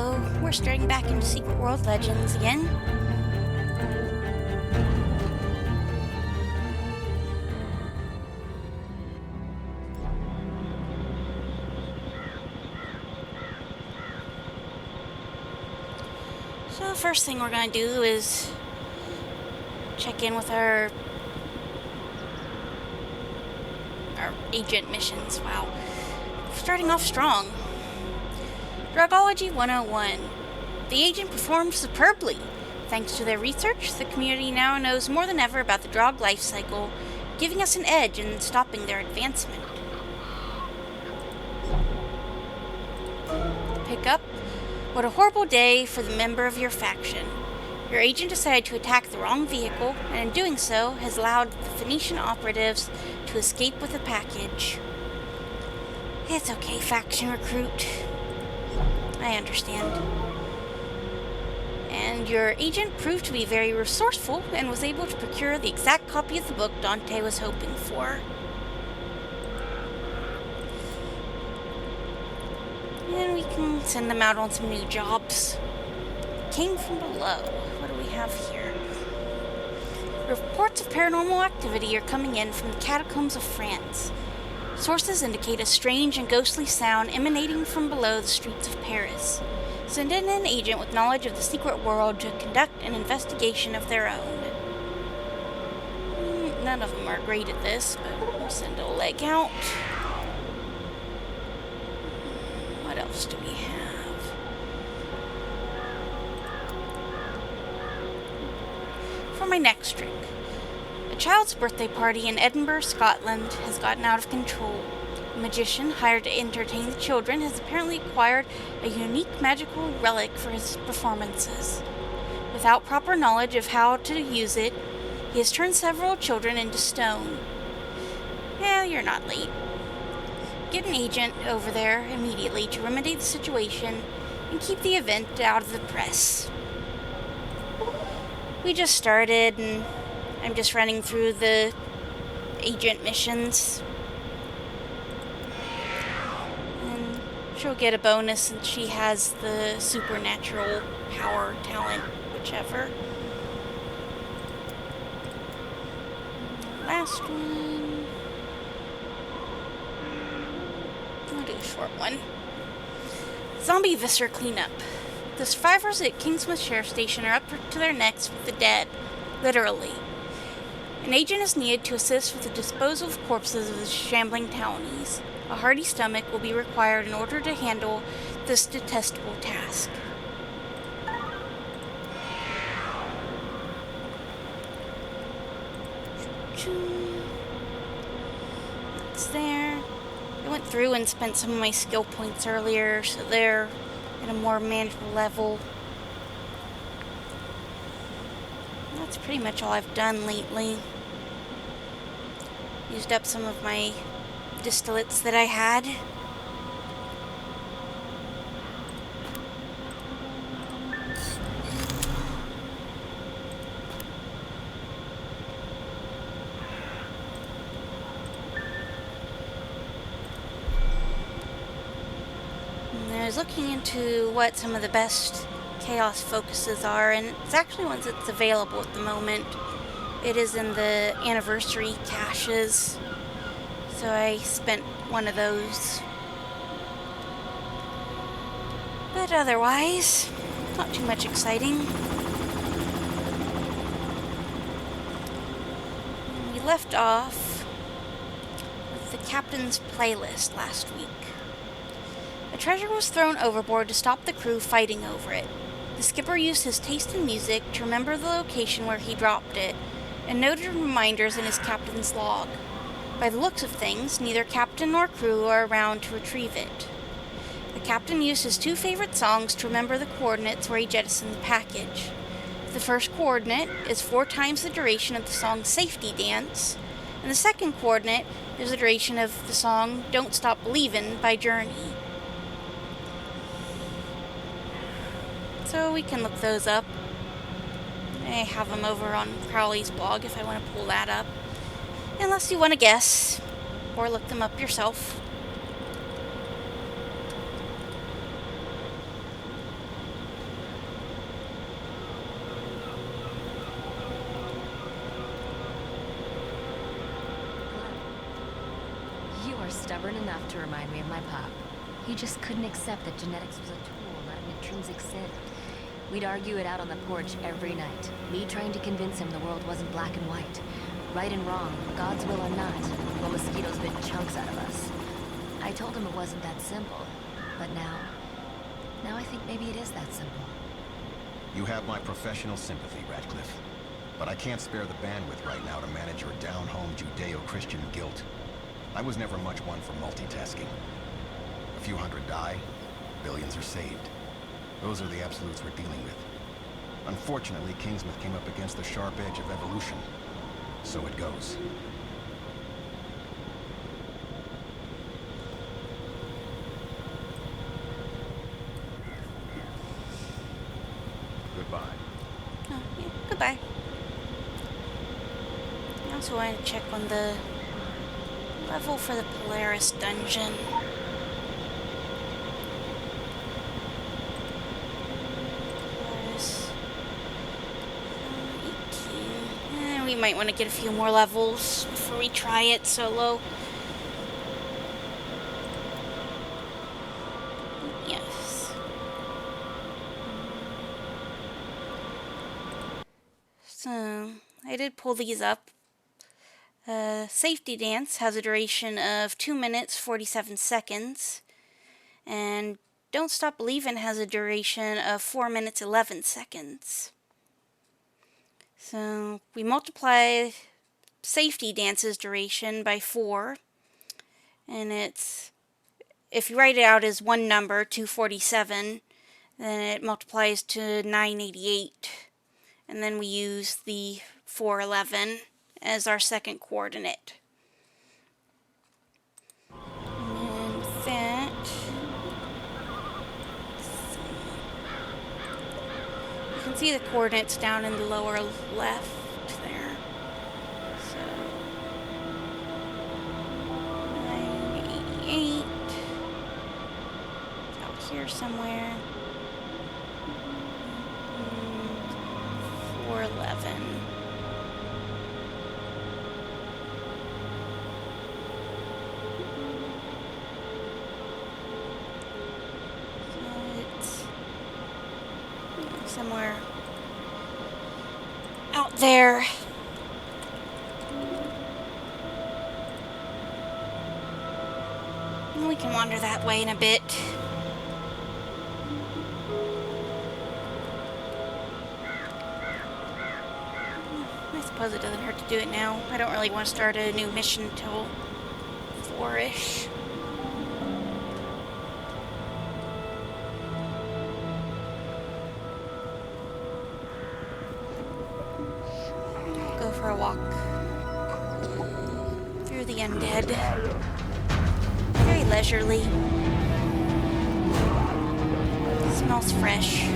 so we're starting back into Secret World Legends again. So the first thing we're going to do is check in with our agent missions. Wow. Starting off strong. Drugology 101. The agent performed superbly. Thanks to their research, the community now knows more than ever about the drug life cycle, giving us an edge in stopping their advancement. Pick up. What a horrible day for the member of your faction. Your agent decided to attack the wrong vehicle, and in doing so, has allowed the Phoenician operatives to escape with a package. It's okay, faction recruit. I understand. And your agent proved to be very resourceful and was able to procure the exact copy of the book Dante was hoping for. And we can send them out on some new jobs. Came from below. What do we have here? Reports of paranormal activity are coming in from the catacombs of France. Sources indicate a strange and ghostly sound emanating from below the streets of Paris. Send in an agent with knowledge of the secret world to conduct an investigation of their own. None of them are great at this, but we'll send a leg out. What else do we have? For my next trick. A child's birthday party in Edinburgh, Scotland has gotten out of control. A magician hired to entertain the children has apparently acquired a unique magical relic for his performances. Without proper knowledge of how to use it, he has turned several children into stone. You're not late. Get an agent over there immediately to remedy the situation and keep the event out of the press. We just started, and I'm just running through the agent missions. And she'll get a bonus since she has the supernatural power, talent, whichever. Last one. I'll do a short one. Zombie viscera cleanup. The survivors at Kingsmouth Sheriff Station are up to their necks with the dead, literally. An agent is needed to assist with the disposal of corpses of the shambling townies. A hearty stomach will be required in order to handle this detestable task. That's there. I went through and spent some of my skill points earlier, so they're at a more manageable level. That's pretty much all I've done lately. Used up some of my distillates that I had. And I was looking into what some of the best chaos focuses are, and it's actually one that's available at the moment. It is in the anniversary caches, so I spent one of those. But otherwise, not too much exciting. We left off with the captain's playlist last week. A treasure was thrown overboard to stop the crew fighting over it. The skipper used his taste in music to remember the location where he dropped it, and noted reminders in his captain's log. By the looks of things, neither captain nor crew are around to retrieve it. The captain used his two favorite songs to remember the coordinates where he jettisoned the package. The first coordinate is 4 times the duration of the song Safety Dance, and the second coordinate is the duration of the song Don't Stop Believin' by Journey. So we can look those up. I have them over on Crowley's blog if I want to pull that up. Unless you want to guess, or look them up yourself. stubborn enough to remind me of my pop. He just couldn't accept that genetics was a tool, not an intrinsic sin. We'd argue it out on the porch every night. Me trying to convince him the world wasn't black and white. Right and wrong, God's will or not, while mosquitoes bit chunks out of us. I told him it wasn't that simple. But now I think maybe it is that simple. You have my professional sympathy, Radcliffe. But I can't spare the bandwidth right now to manage your down-home Judeo-Christian guilt. I was never much one for multitasking. A few hundred die, billions are saved. Those are the absolutes we're dealing with. Unfortunately, Kingsmouth came up against the sharp edge of evolution. So it goes. Goodbye. Oh, yeah. Goodbye. I also wanted to check on the level for the Polaris dungeon. Polaris 18. We might want to get a few more levels before we try it solo. Yes. So, I did pull these up. Safety Dance has a duration of 2 minutes 47 seconds, and Don't Stop Believin' has a duration of 4 minutes 11 seconds. So we multiply Safety Dance's duration by 4, and it's, if you write it out as one number, 247, then it multiplies to 988, and then we use the 411 as our second coordinate. And with that, you can see the coordinates down in the lower left there. So 988 out here somewhere. 411. Somewhere out there. We can wander that way in a bit. I suppose it doesn't hurt to do it now. I don't really want to start a new mission till 4-ish. For a walk through the undead. Very leisurely. Smells fresh.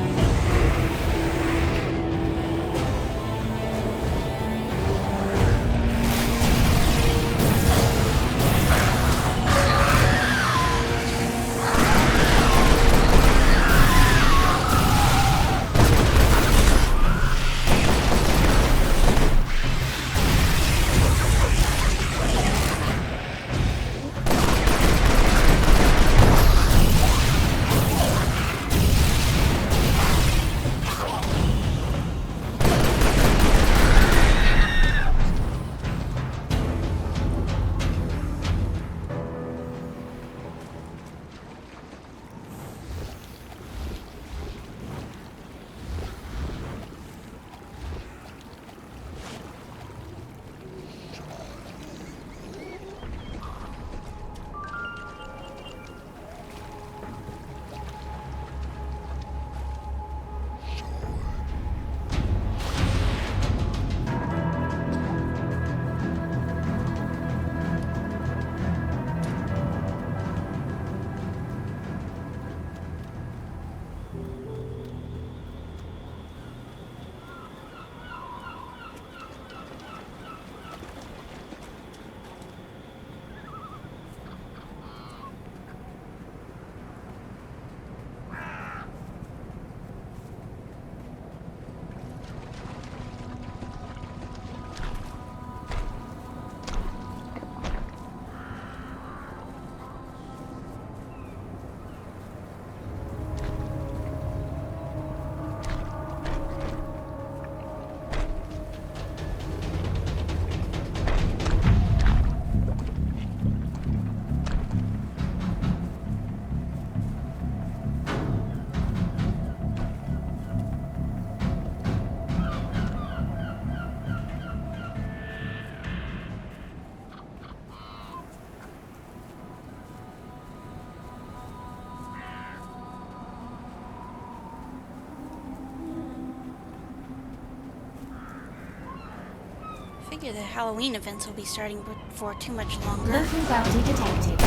figure the Halloween events will be starting for too much longer. Local bounty detected.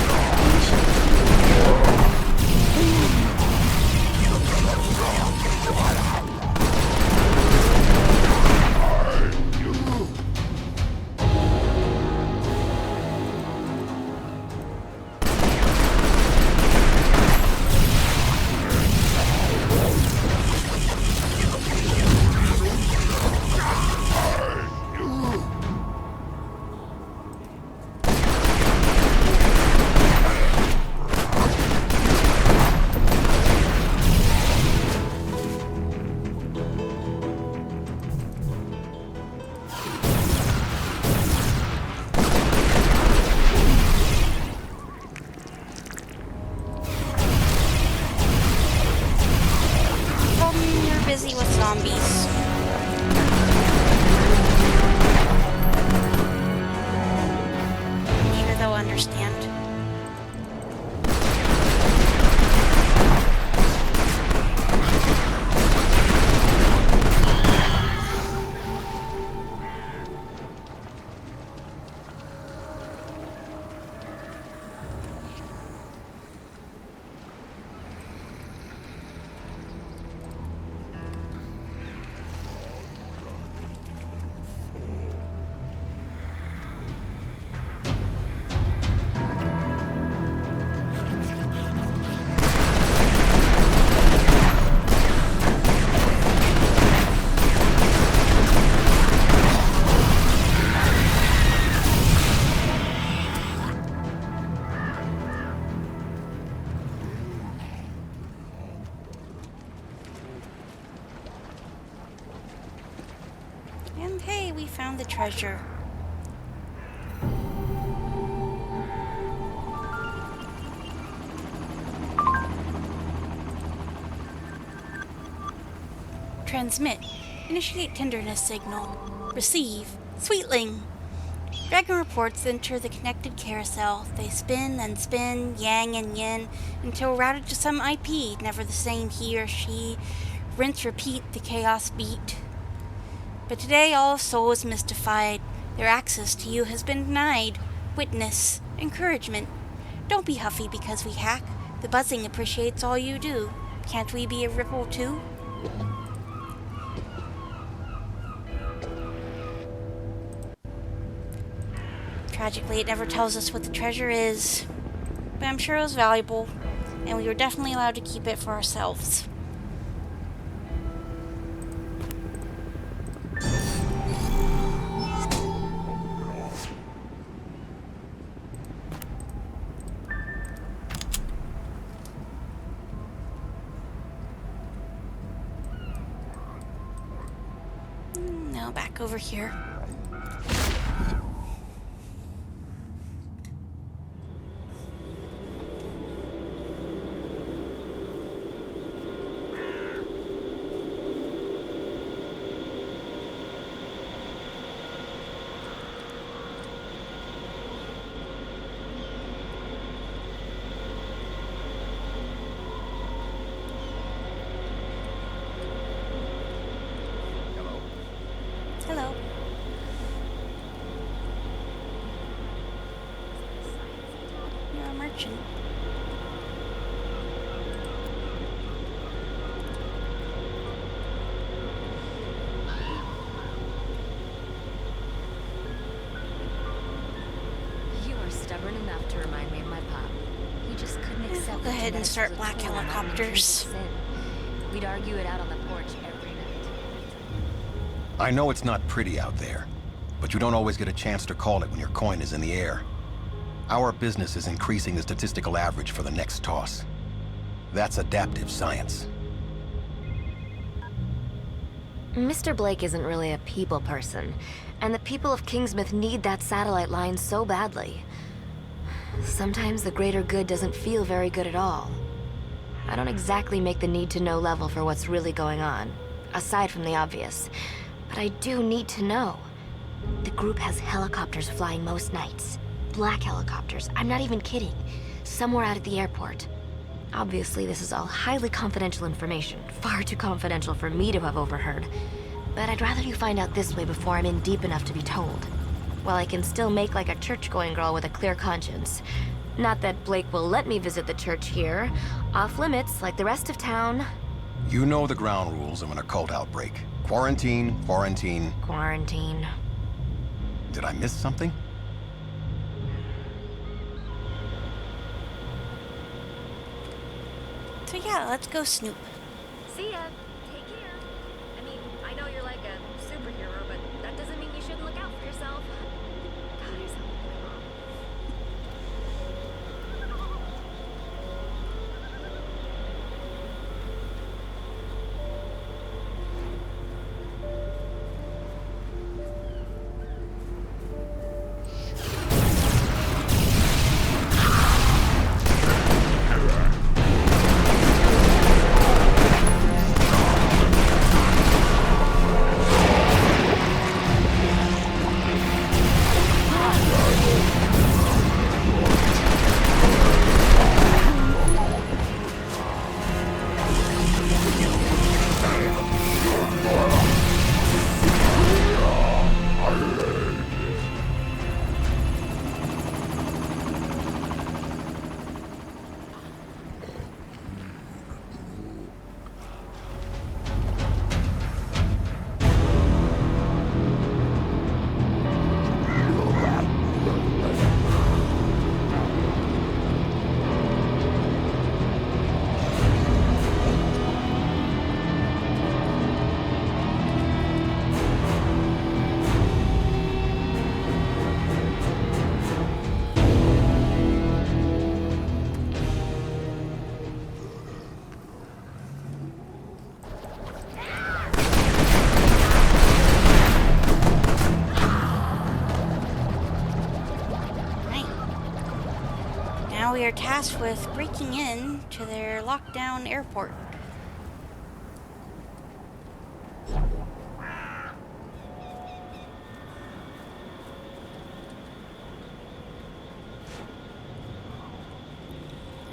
You're busy with zombies. I'm sure they'll understand. And hey, we found the treasure. Transmit. Initiate tenderness signal. Receive. Sweetling. Dragon reports enter the connected carousel. They spin and spin, yang and yin, until routed to some IP, never the same he or she. Rinse, repeat, the chaos beat. But today all of Soul is mystified. Their access to you has been denied. Witness. Encouragement. Don't be huffy because we hack. The buzzing appreciates all you do. Can't we be a ripple too? Tragically, it never tells us what the treasure is. But I'm sure it was valuable, and we were definitely allowed to keep it for ourselves. Now back over here. Hello. You're a merchant. You are stubborn enough to remind me of my pop. He just couldn't accept. Go that ahead and genetics start was a black tool that helicopters. outnumbered sin. We'd argue it out on the porch every night. I know it's not pretty out there, but you don't always get a chance to call it when your coin is in the air. Our business is increasing the statistical average for the next toss. That's adaptive science. Mr. Blake isn't really a people person, and the people of Kingsmouth need that satellite line so badly. Sometimes the greater good doesn't feel very good at all. I don't exactly make the need-to-know level for what's really going on, aside from the obvious. But I do need to know. The group has helicopters flying most nights. Black helicopters, I'm not even kidding. Somewhere out at the airport. Obviously, this is all highly confidential information. Far too confidential for me to have overheard. But I'd rather you find out this way before I'm in deep enough to be told. while I can still make like a church-going girl with a clear conscience. Not that Blake will let me visit the church here. Off limits, like the rest of town. You know the ground rules of an occult outbreak. Quarantine, quarantine. Quarantine. Did I miss something? So yeah, let's go snoop. See ya. Take care. I mean, I know you're like a superhero, but that doesn't mean you shouldn't look out for yourself. God, I sound like my mom. Now we are tasked with breaking in to their lockdown airport.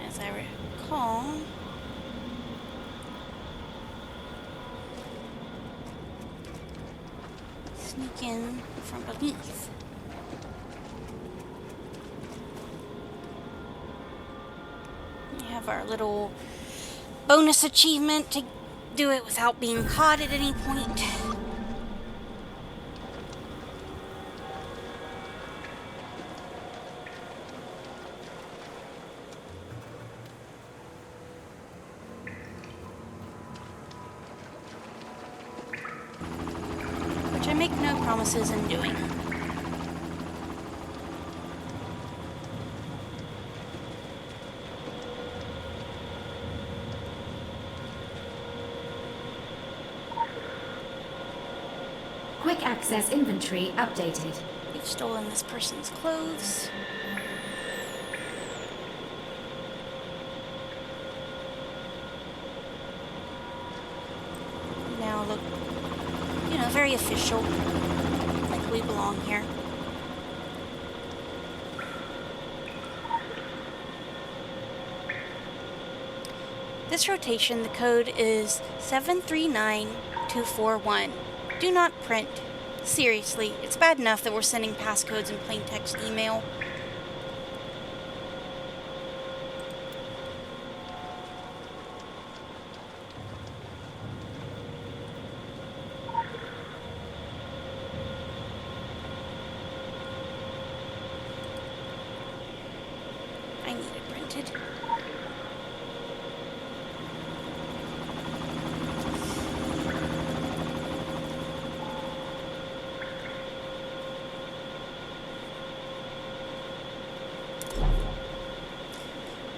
As I recall, sneak in from beneath. We have our little bonus achievement to do it without being caught at any point. Which I make no promises in doing. Quick access inventory updated. We've stolen this person's clothes. Now look, very official. Like we belong here. This rotation, the code is 739241. Do not print. Seriously, it's bad enough that we're sending passcodes in plain text email. I need it printed.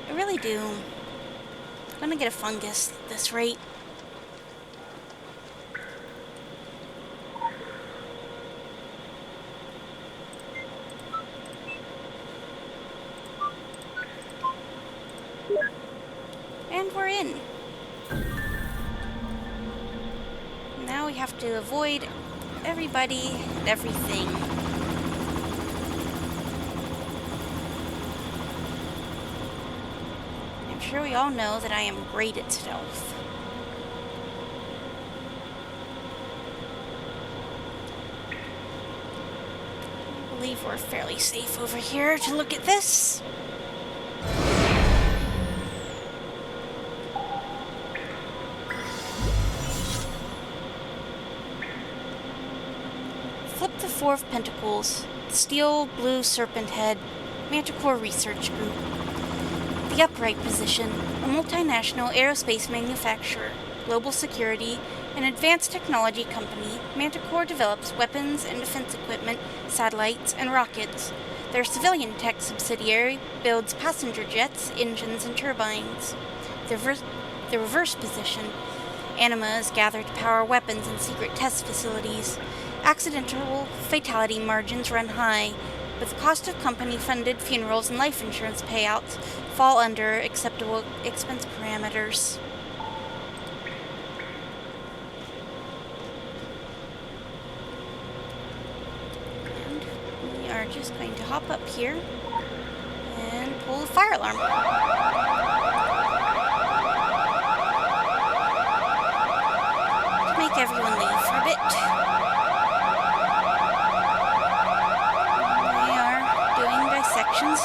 I really do. I'm gonna get a fungus at this rate. And we're in. Now we have to avoid everybody and everything. I'm sure we all know that I am great at stealth. believe we're fairly safe over here to look at this. Flip the Four of Pentacles, the Steel Blue Serpent Head, Manticore Research Group. The Upright Position, a multinational aerospace manufacturer, global security, and advanced technology company. Manticore develops weapons and defense equipment, satellites, and rockets. Their civilian tech subsidiary builds passenger jets, engines, and turbines. The Reverse Position, Anima is gathered to power weapons and secret test facilities. Accidental fatality margins run high, but the cost of company-funded funerals and life insurance payouts fall under acceptable expense parameters. And we are just going to hop up here and pull the fire alarm. To make everyone leave for a bit. Dissections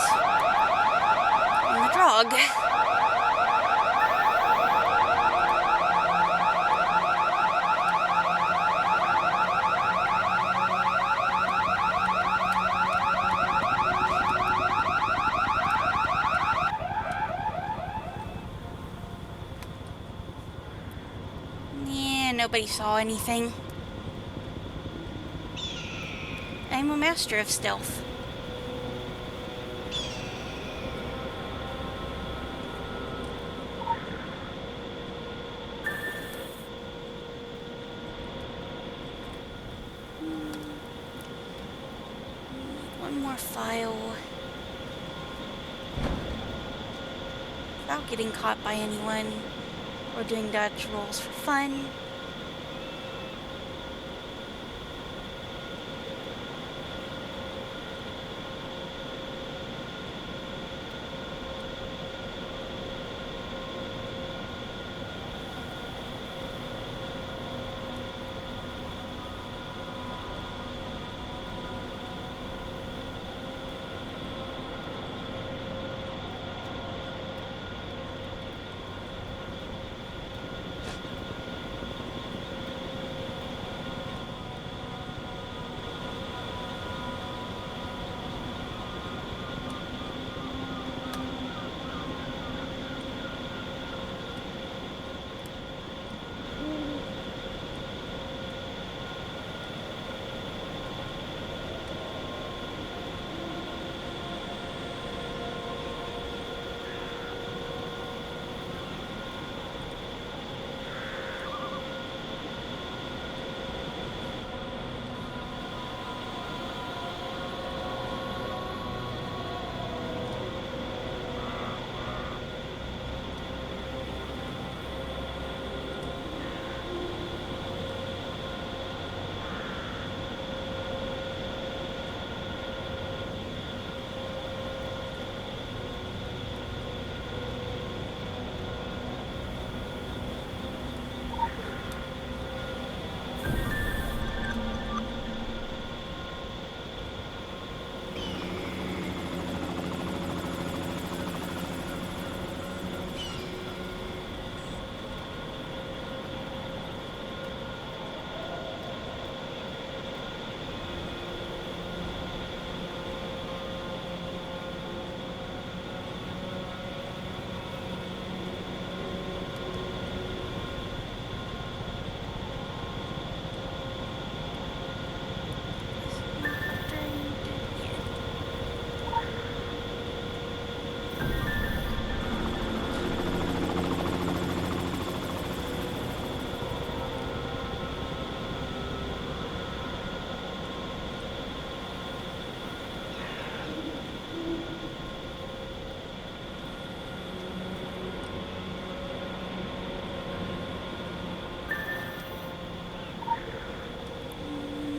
on the drog. Yeah, nobody saw anything. I'm a master of stealth. One more file. Without getting caught by anyone or doing dodge rolls for fun.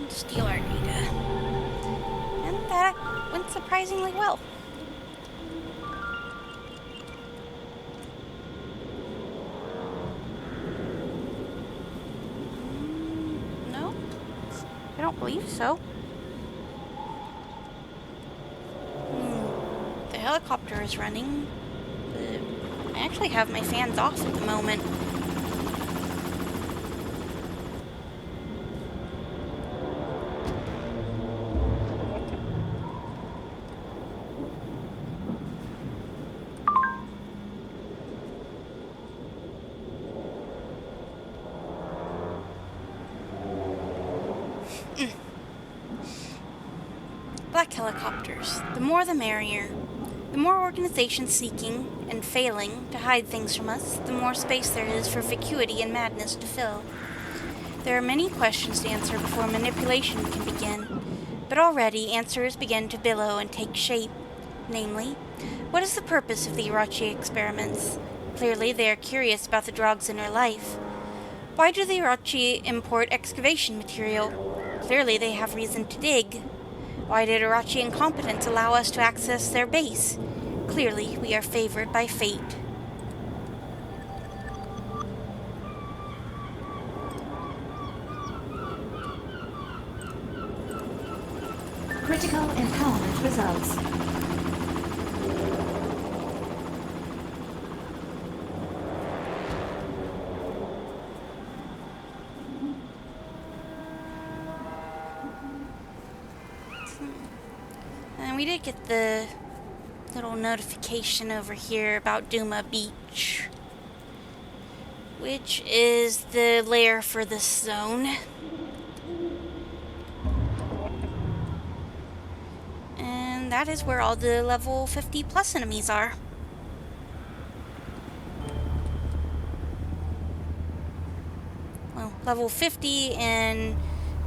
Steal our data. And that went surprisingly well. No? I don't believe so. helicopter is running. I actually have my fans off at the moment. Black helicopters. The more the merrier. The more organizations seeking and failing to hide things from us, the more space there is for vacuity and madness to fill. There are many questions to answer before manipulation can begin, but already answers begin to billow and take shape. Namely, what is the purpose of the Irachi experiments? Clearly, they are curious about the Drog's inner life. Why do the Irachi import excavation material? Clearly, they have reason to dig. Why did Irachi incompetence allow us to access their base? Clearly, we are favored by fate. Critical empowerment results. And we did get the little notification over here about Duma Beach, which is the lair for this zone. And that is where all the level 50 plus enemies are. Well, level 50 and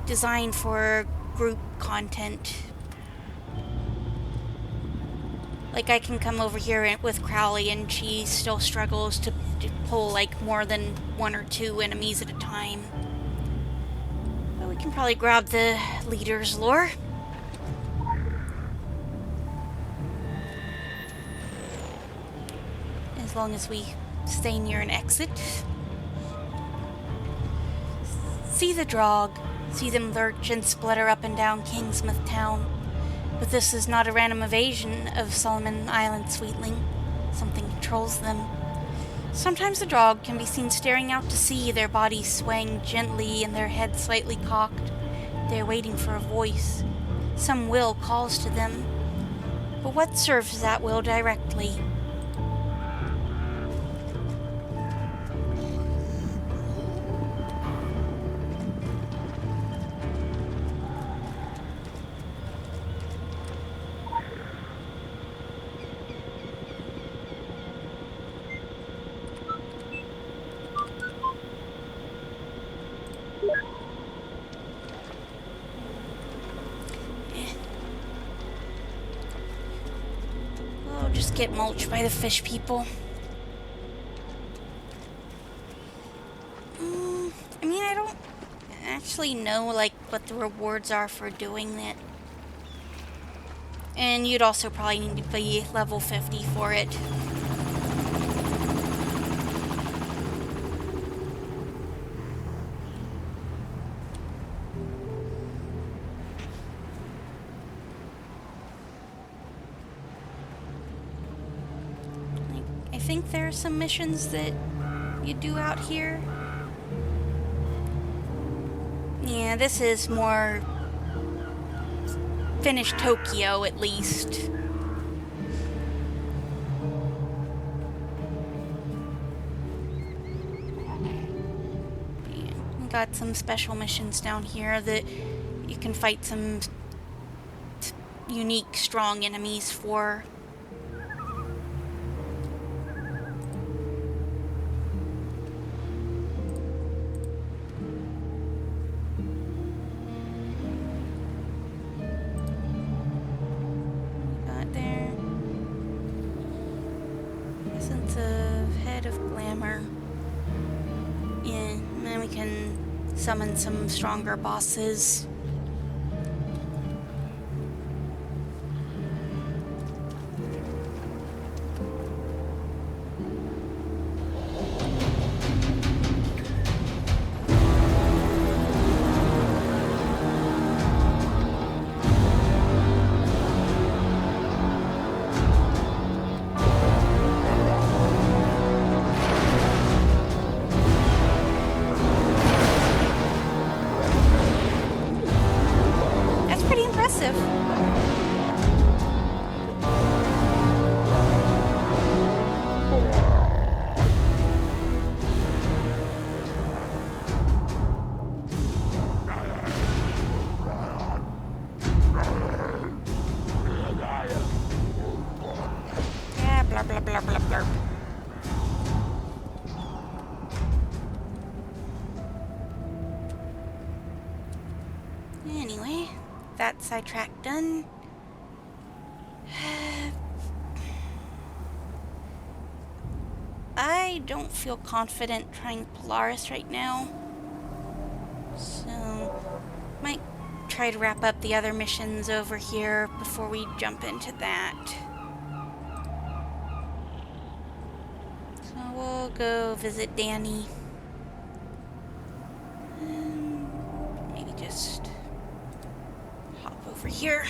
designed for group content. Like, I can come over here with Crowley and she still struggles to pull like more than 1 or 2 enemies at a time. But we can probably grab the leader's lore. As long as we stay near an exit. See the Drog. See them lurch and splutter up and down Kingsmouth town. But this is not a random evasion of Solomon Island, Sweetling. Something controls them. Sometimes the Drog can be seen staring out to sea, their bodies swaying gently and their heads slightly cocked. They are waiting for a voice. Some will calls to them. But what serves that will directly? Just get mulched by the fish people. I mean, I don't actually know, like, what the rewards are for doing that. And you'd also probably need to be level 50 for it. I think there are some missions that you do out here. Yeah, this is more finish Tokyo at least. Yeah, we got some special missions down here that you can fight some unique, strong enemies for. Summon some stronger bosses. that sidetrack done. I don't feel confident trying Polaris right now, so might try to wrap up the other missions over here before we jump into that. So we'll go visit Danny. Maybe just hop over here.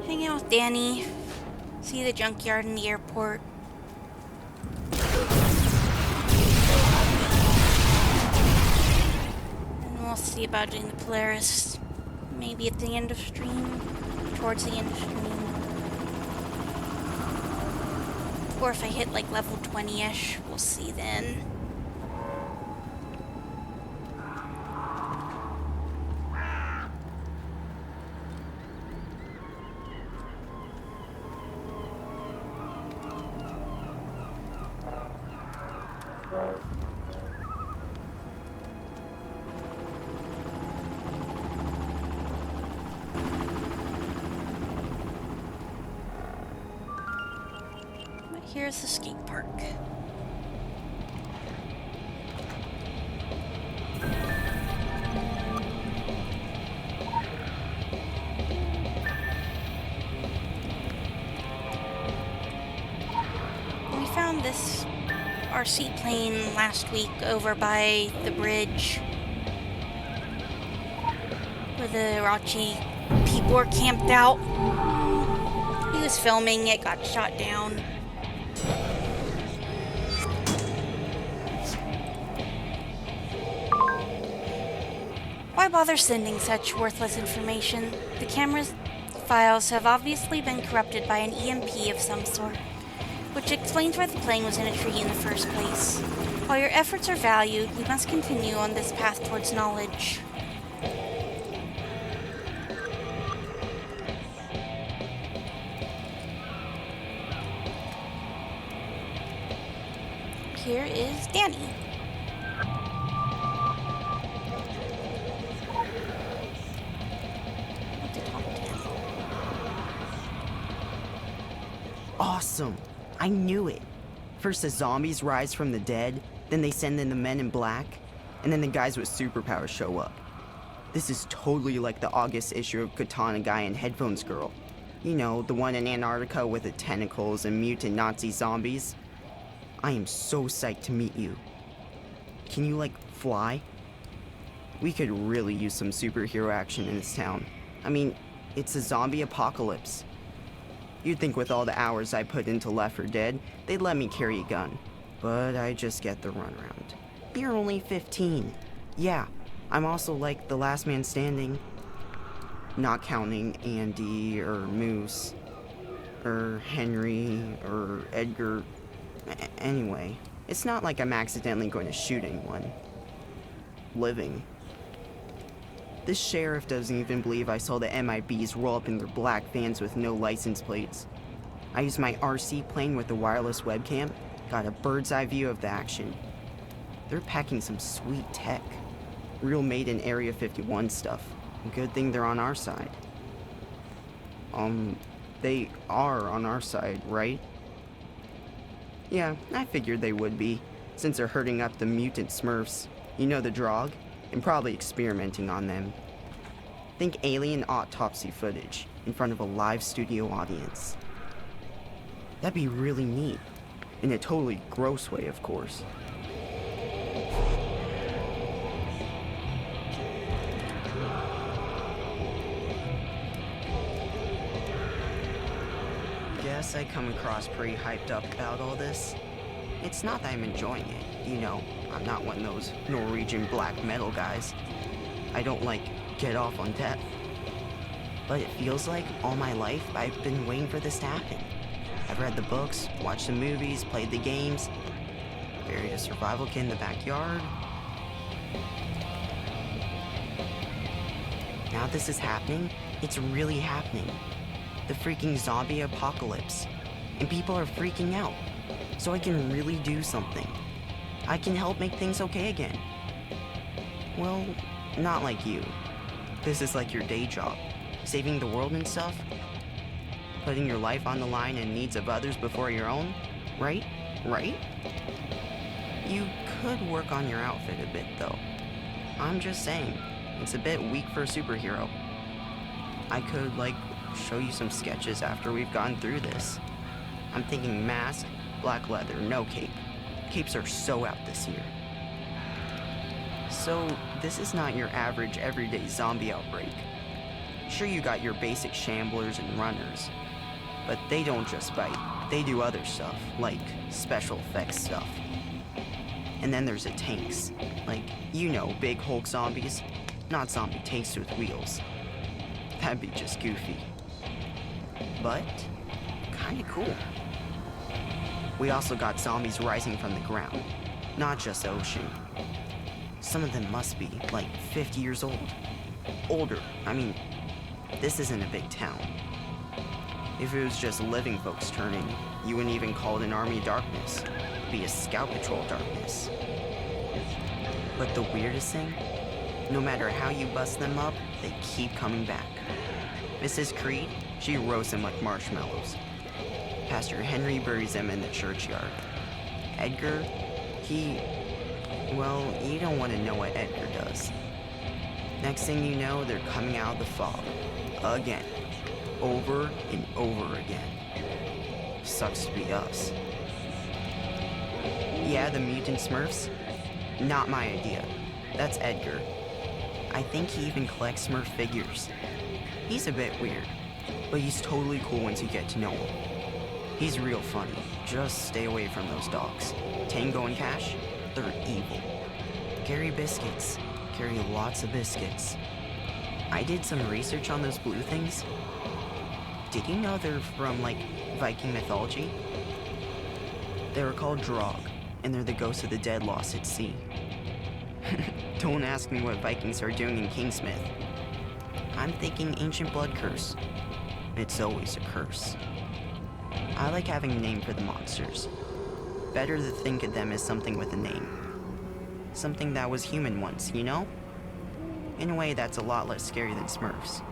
Hang out with Danny. See the junkyard in the airport. And we'll see about doing the Polaris. Maybe at the end of stream. Towards the end of stream. Or if I hit like level 20-ish, we'll see then. Here's the skate park. We found this RC plane last week over by the bridge where the Rachi people were camped out. He was filming, it got shot down. Why bother sending such worthless information? The camera's files have obviously been corrupted by an EMP of some sort, which explains why the plane was in a tree in the first place. While your efforts are valued, we must continue on this path towards knowledge. Here is Danny. Awesome! I knew it! First the zombies rise from the dead, then they send in the men in black, and then the guys with superpowers show up. This is totally like the August issue of Katana Guy and Headphones Girl. You know, the one in Antarctica with the tentacles and mutant Nazi zombies. I am so psyched to meet you. Can you, like, fly? We could really use some superhero action in this town. I mean, it's a zombie apocalypse. You'd think with all the hours I put into Left 4 Dead, they'd let me carry a gun. But I just get the runaround. You're only 15. Yeah, I'm also like the last man standing. Not counting Andy, or Moose, or Henry, or Edgar. Anyway, it's not like I'm accidentally going to shoot anyone. Living. This sheriff doesn't even believe I saw the MIBs roll up in their black vans with no license plates. I used my RC plane with the wireless webcam, got a bird's eye view of the action. They're packing some sweet tech. Real made in Area 51 stuff. Good thing they're on our side. They are on our side, right? Yeah, I figured they would be, since they're herding up the mutant Smurfs. You know the drog? And probably experimenting on them. Think alien autopsy footage in front of a live studio audience. That'd be really neat. In a totally gross way, of course. Guess I come across pretty hyped up about all this. It's not that I'm enjoying it, you know. I'm not one of those Norwegian black metal guys. I don't, like, get off on death. But it feels like all my life I've been waiting for this to happen. I've read the books, watched the movies, played the games, buried a survival kit in the backyard. Now this is happening. It's really happening. the freaking zombie apocalypse, and people are freaking out. So I can really do something. I can help make things okay again. Well, not like you. This is like your day job, saving the world and stuff. Putting your life on the line and needs of others before your own, right? Right? You could work on your outfit a bit, though. I'm just saying, it's a bit weak for a superhero. I could, show you some sketches after we've gone through this. I'm thinking mask, black leather, no cape. Capes are so out this year. So, this is not your average everyday zombie outbreak. Sure, you got your basic shamblers and runners, but they don't just bite, they do other stuff, like special effects stuff. And then there's the tanks, big Hulk zombies, not zombie tanks with wheels. That'd be just goofy. But, kinda cool. We also got zombies rising from the ground, not just the ocean. Some of them must be, 50 years old. Older, this isn't a big town. If it was just living folks turning, you wouldn't even call it an army of darkness. It'd be a scout patrol darkness. But the weirdest thing, no matter how you bust them up, they keep coming back. Mrs. Creed, she roasts them like marshmallows. Pastor Henry buries them in the churchyard. Edgar, you don't want to know what Edgar does. Next thing you know, they're coming out of the fog. Again. Over and over again. Sucks to be us. Yeah, the mutant Smurfs? Not my idea. That's Edgar. I think he even collects Smurf figures. He's a bit weird, but he's totally cool once you get to know him. He's real funny. Just stay away from those dogs. Tango and Cash, they're evil. Carry biscuits. Carry lots of biscuits. I did some research on those blue things. Did you know they're from, Viking mythology? They were called Drog, and they're the ghosts of the dead lost at sea. Don't ask me what Vikings are doing in Kingsmith. I'm thinking ancient blood curse. It's always a curse. I like having a name for the monsters. Better to think of them as something with a name. Something that was human once, you know? In a way that's a lot less scary than Smurfs.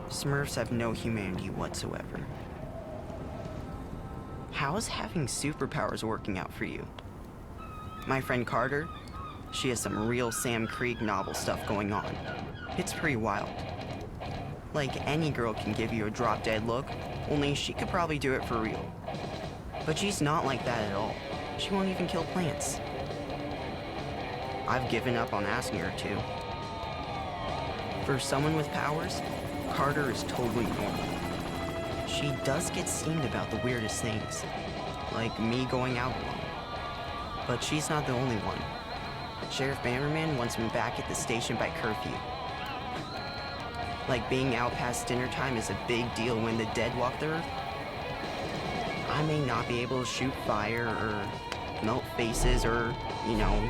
Smurfs have no humanity whatsoever. How's having superpowers working out for you? My friend Carter, she has some real Sam Creek novel stuff going on. It's pretty wild. Any girl can give you a drop-dead look, only she could probably do it for real. But she's not like that at all. She won't even kill plants. I've given up on asking her to. For someone with powers, Carter is totally normal. She does get steamed about the weirdest things, like me going out alone. But she's not the only one. Sheriff Bannerman wants me back at the station by curfew. Being out past dinner time is a big deal when the dead walk the earth. I may not be able to shoot fire or melt faces or,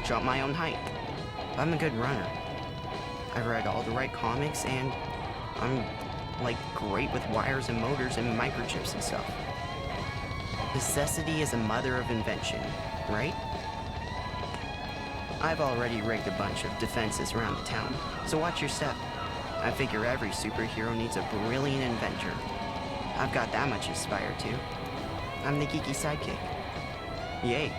jump my own height. But I'm a good runner. I've read all the right comics and I'm great with wires and motors and microchips and stuff. Necessity is a mother of invention, right? I've already rigged a bunch of defenses around the town, so watch your step. I figure every superhero needs a brilliant inventor. I've got that much to aspire to. I'm the geeky sidekick. Yay.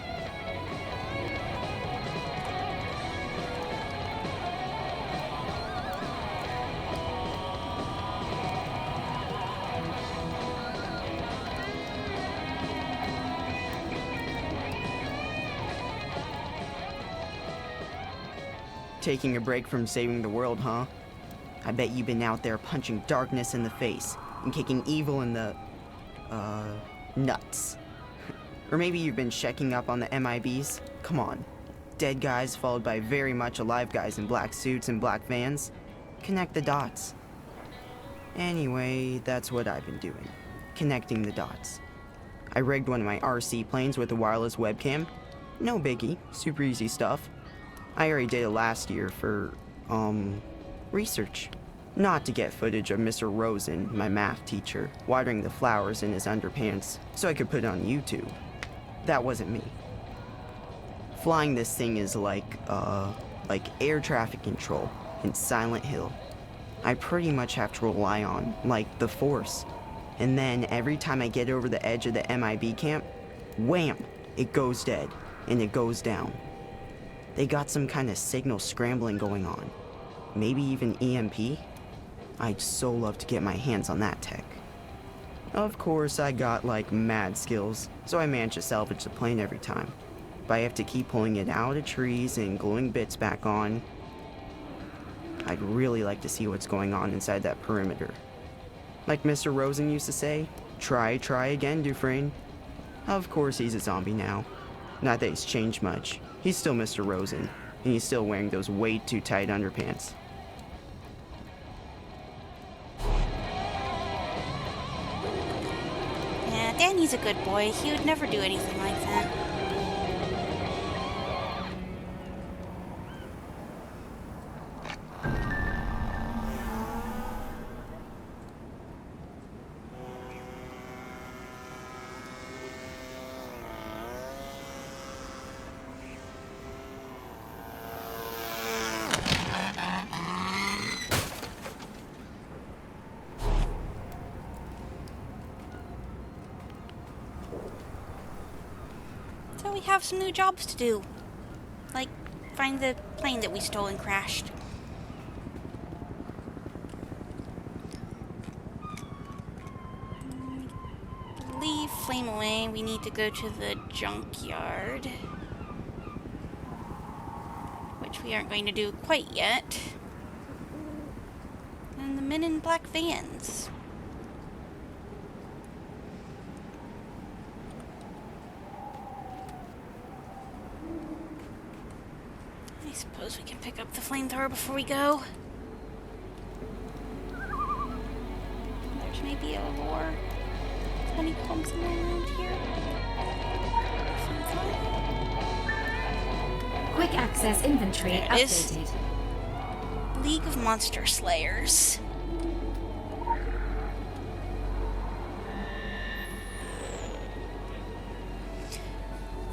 Taking a break from saving the world, huh? I bet you've been out there punching darkness in the face and kicking evil in the, nuts. Or maybe you've been checking up on the MIBs. Come on. Dead guys followed by very much alive guys in black suits and black vans. Connect the dots. Anyway, that's what I've been doing. Connecting the dots. I rigged one of my RC planes with a wireless webcam. No biggie, super easy stuff. I already did it last year for, research. Not to get footage of Mr. Rosen, my math teacher, watering the flowers in his underpants so I could put it on YouTube. That wasn't me. Flying this thing is like air traffic control in Silent Hill. I pretty much have to rely on, like, the Force. And then every time I get over the edge of the MIB camp, wham, it goes dead, and it goes down. They got some kind of signal scrambling going on. Maybe even EMP? I'd so love to get my hands on that tech. Of course, I got, like, mad skills, so I manage to salvage the plane every time. But I have to keep pulling it out of trees and gluing bits back on. I'd really like to see what's going on inside that perimeter. Like Mr. Rosen used to say, try again, Dufresne. Of course he's a zombie now. Not that he's changed much. He's still Mr. Rosen, and he's still wearing those way too tight underpants. Yeah, Danny's a good boy. He would never do anything like that. So we have some new jobs to do. Like, find the plane that we stole and crashed. Leave flame away. We need to go to the junkyard. Which we aren't going to do quite yet. And the men in black vans. I suppose we can pick up the flamethrower before we go. There's maybe a lure. Honeycombs around here. Quick access inventory There it is. updated. League of Monster Slayers.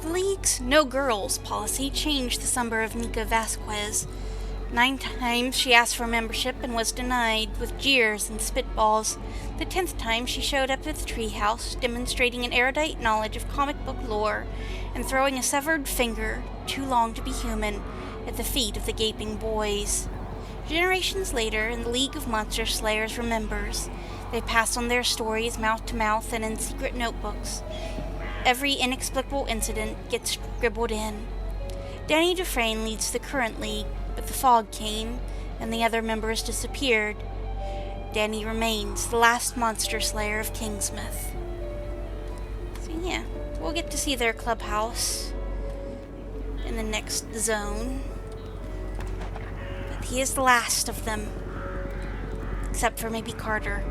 The League's no girls policy changed the summer of Nika Vasquez. 9 times she asked for membership and was denied, with jeers and spitballs. The 10th time she showed up at the treehouse, demonstrating an erudite knowledge of comic book lore and throwing a severed finger, too long to be human, at the feet of the gaping boys. Generations later, and the League of Monster Slayers remembers. They pass on their stories mouth to mouth and in secret notebooks. Every inexplicable incident gets scribbled in. Danny Dufresne leads the current league, but the fog came, and the other members disappeared. Danny remains the last monster slayer of Kingsmouth. So yeah, we'll get to see their clubhouse in the next zone. But he is the last of them. Except for maybe Carter.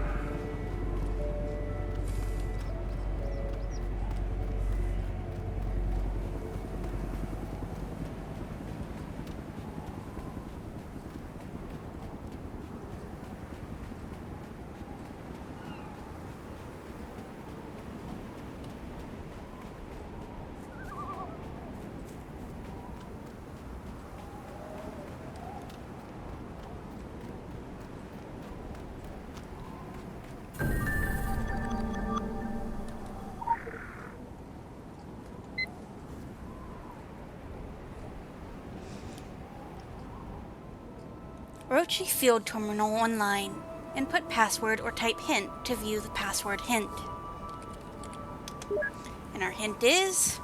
Roche Field Terminal online. Input password or type hint to view the password hint. And our hint is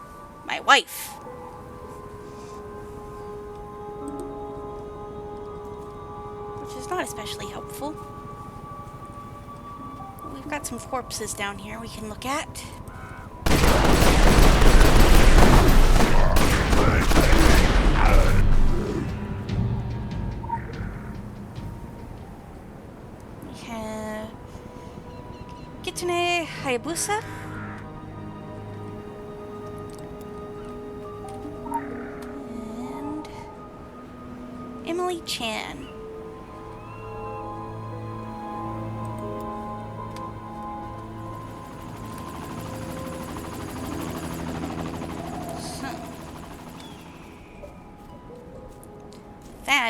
my wife. Which is not especially helpful. We've got some corpses down here we can look at. Kitsune Hayabusa. And Emily Chan.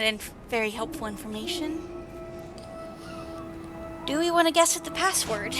that very helpful information. Do we want to guess at the password?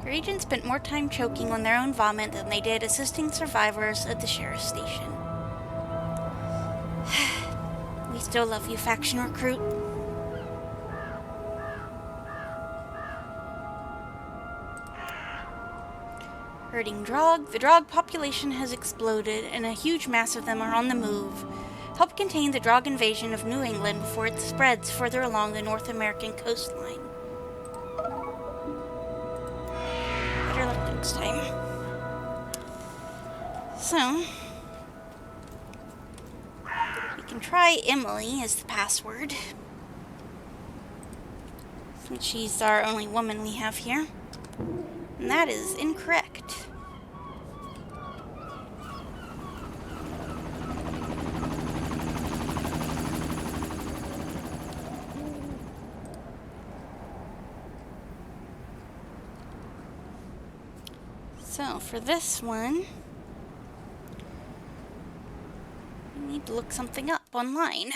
Your agents spent more time choking on their own vomit than they did assisting survivors at the sheriff's station. We still love you, faction recruit. Herding Drog. The Drog population has exploded, and a huge mass of them are on the move. Help contain the Drog invasion of New England before it spreads further along the North American coastline. Better luck next time. So, we can try Emily as the password, since she's our only woman we have here. And that is incorrect. So for this one, we need to look something up online.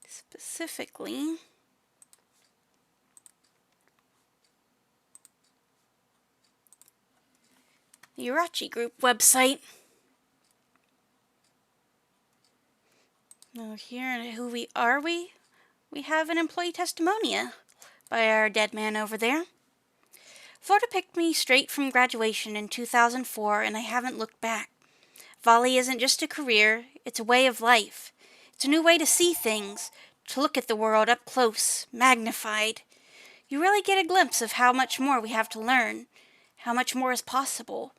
Specifically, the Urachi Group website. Now here, who we are, we have an employee testimonia by our dead man over there. Florida picked me straight from graduation in 2004, and I haven't looked back. Volley isn't just a career, it's a way of life. It's a new way to see things, to look at the world up close, magnified. You really get a glimpse of how much more we have to learn, how much more is possible.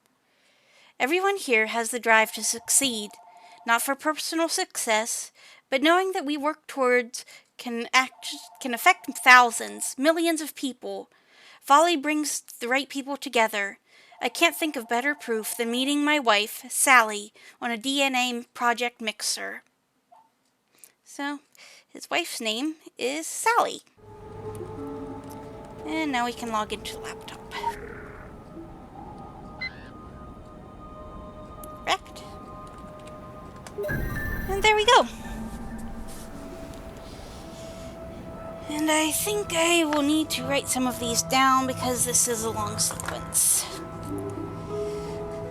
Everyone here has the drive to succeed, not for personal success, but knowing that we work towards can affect thousands, millions of people. Volley brings the right people together. I can't think of better proof than meeting my wife, Sally, on a DNA project mixer. So, his wife's name is Sally. And now we can log into the laptop. Correct. And there we go. And I think I will need to write some of these down because this is a long sequence.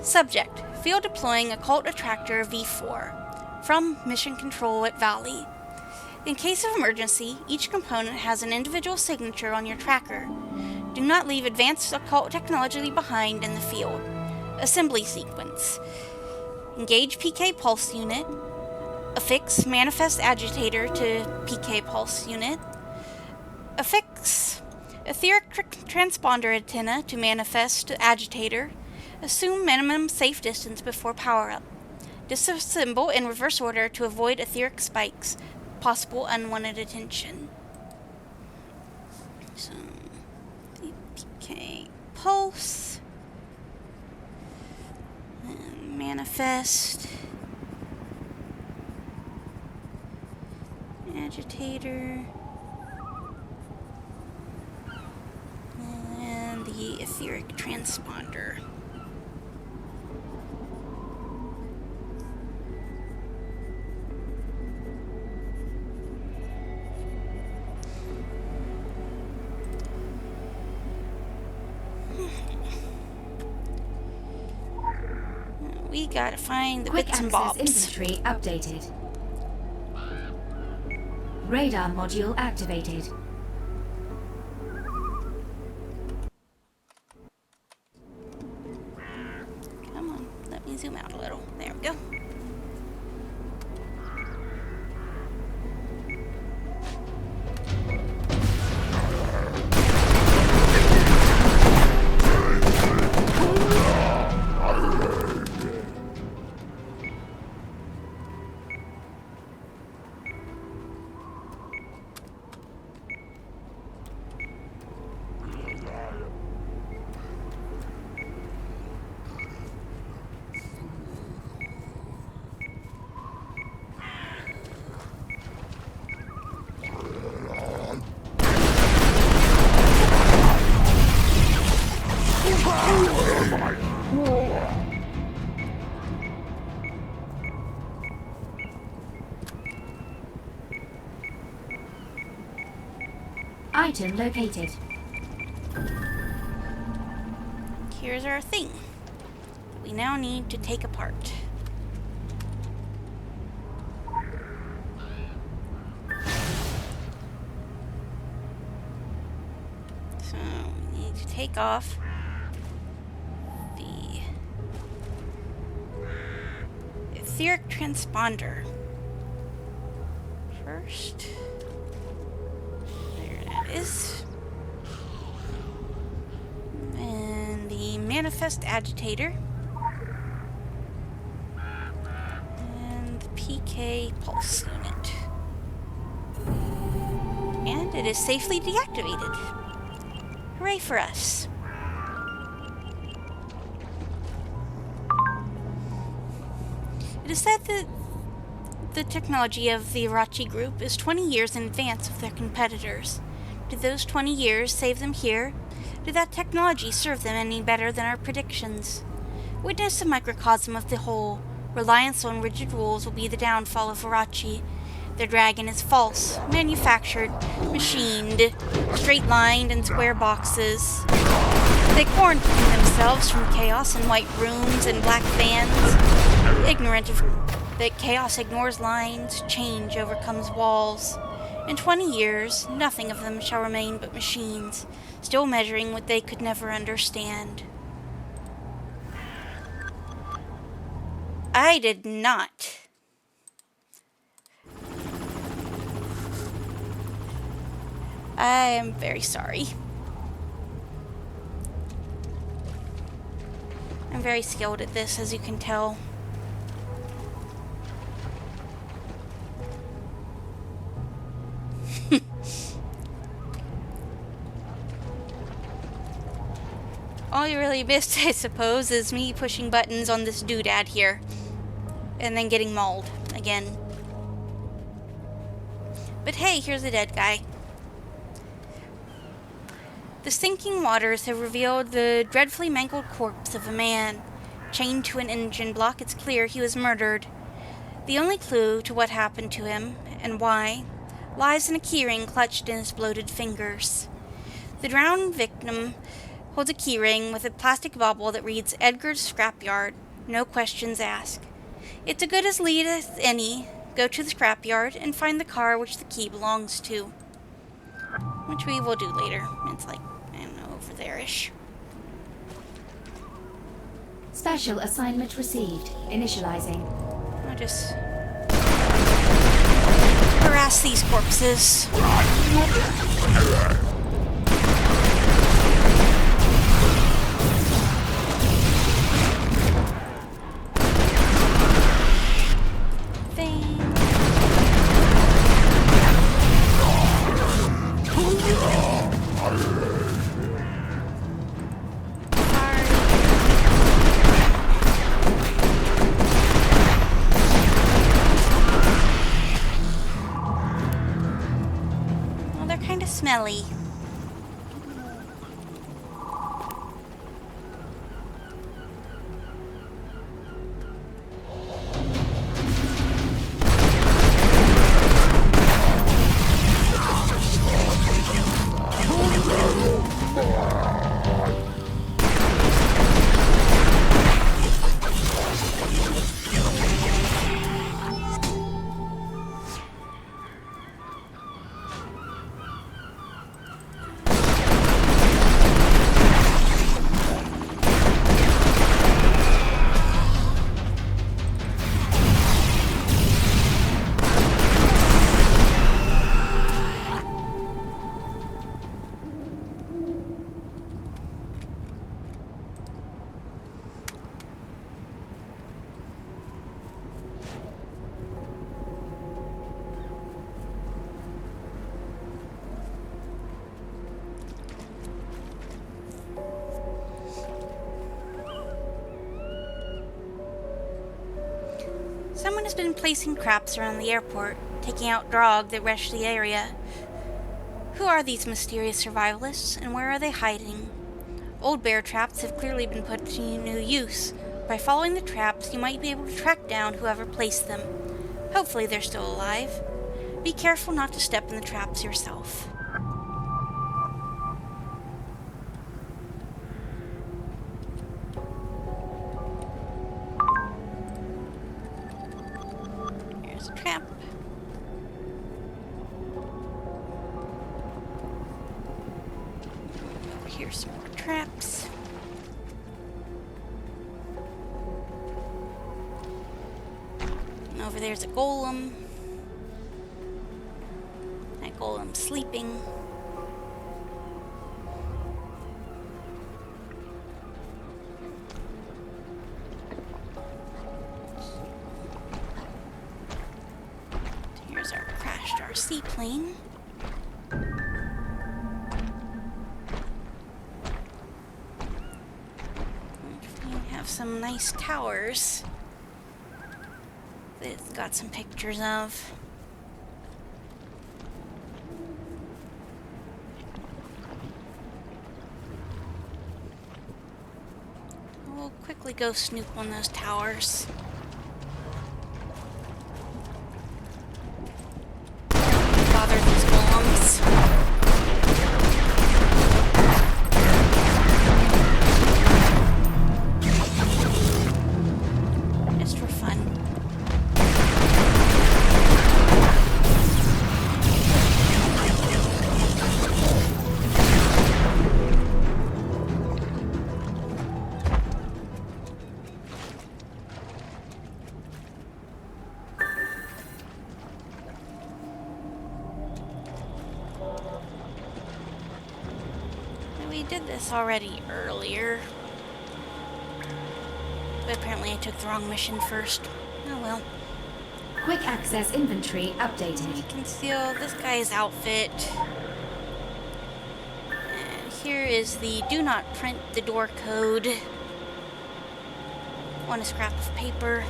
Subject: Field deploying occult attractor V4 from Mission Control at Valley. In case of emergency, each component has an individual signature on your tracker. Do not leave advanced occult technology behind in the field. Assembly sequence: engage PK pulse unit. Affix manifest agitator to PK pulse unit. Affix etheric transponder antenna to manifest agitator. Assume minimum safe distance before power-up. Disassemble in reverse order to avoid etheric spikes, possible unwanted attention. So, PK pulse. And manifest. Agitator. And the etheric transponder. We gotta find the Quick bits and access bobs. inventory updated. Radar module activated. Come on, let me zoom out a little. There we go. Item located. Here's our thing. We now need to take apart. So we need to take off the etheric transponder. First, there that is. And the manifest agitator. And the PK pulse unit. And it is safely deactivated. Hooray for us. It is said that the technology of the Irachi group is 20 years in advance of their competitors. Did those 20 years save them here? Did that technology serve them any better than our predictions? Witness a microcosm of the whole. Reliance on rigid rules will be the downfall of Irachi. Their dragon is false, manufactured, machined, straight-lined in square boxes. They quarantine themselves from chaos in white rooms and black vans, ignorant of that chaos ignores lines, change overcomes walls. In 20 years, nothing of them shall remain but machines, still measuring what they could never understand. I did not. I am very sorry. I'm very skilled at this, as you can tell. All you really missed, I suppose, is me pushing buttons on this doodad here. And then getting mauled again. But hey, here's a dead guy. The sinking waters have revealed the dreadfully mangled corpse of a man. Chained to an engine block, it's clear he was murdered. The only clue to what happened to him, and why, lies in a keyring clutched in his bloated fingers. The drowned victim holds a keyring with a plastic bauble that reads Edgar's Scrapyard, no questions asked. It's as good as lead as any. Go to the scrapyard and find the car which the key belongs to. Which we will do later. It's like, I don't know, over there-ish. Special assignment received. Initializing. I'll just harass these corpses. Smelly. Someone has been placing traps around the airport, taking out drog that rushed the area. Who are these mysterious survivalists, and where are they hiding? Old bear traps have clearly been put to new use. By following the traps, you might be able to track down whoever placed them. Hopefully they're still alive. Be careful not to step in the traps yourself. Here's a trap. Over here's some more traps. And over there's a golem. That golem's sleeping. Here's our crashed RC plane. We have some nice towers that it's got some pictures of. We'll quickly go snoop on those towers. Bother these golems. Just for fun. We did this already earlier. But apparently I took the wrong mission first. Oh well. Quick access inventory updated. You can steal this guy's outfit. And here is the do not print the door code on a scrap of paper.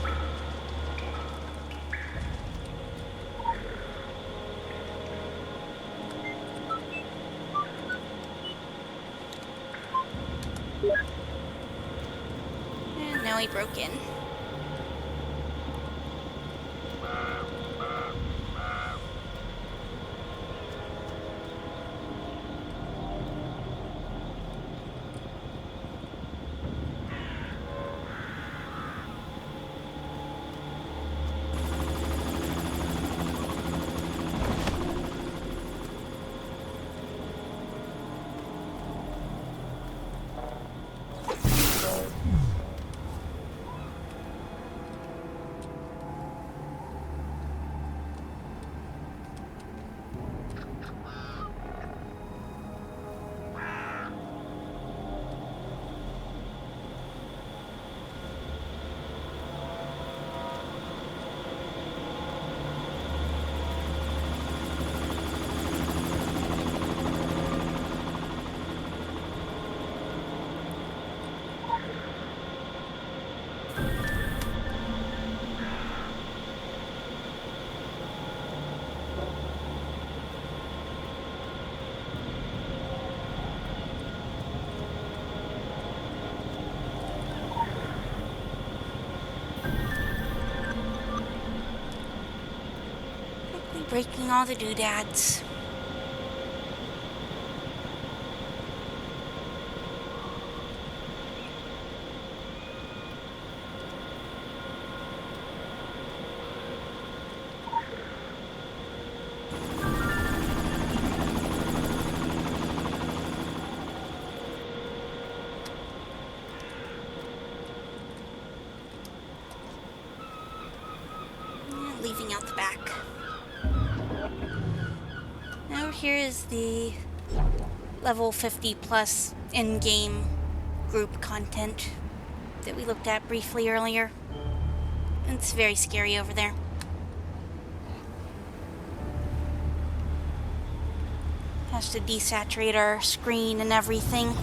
And now he broke in. Breaking all the doodads. And leaving out the back. Now here is the level 50 plus in-game group content that we looked at briefly earlier. It's very scary over there. Has to desaturate our screen and everything.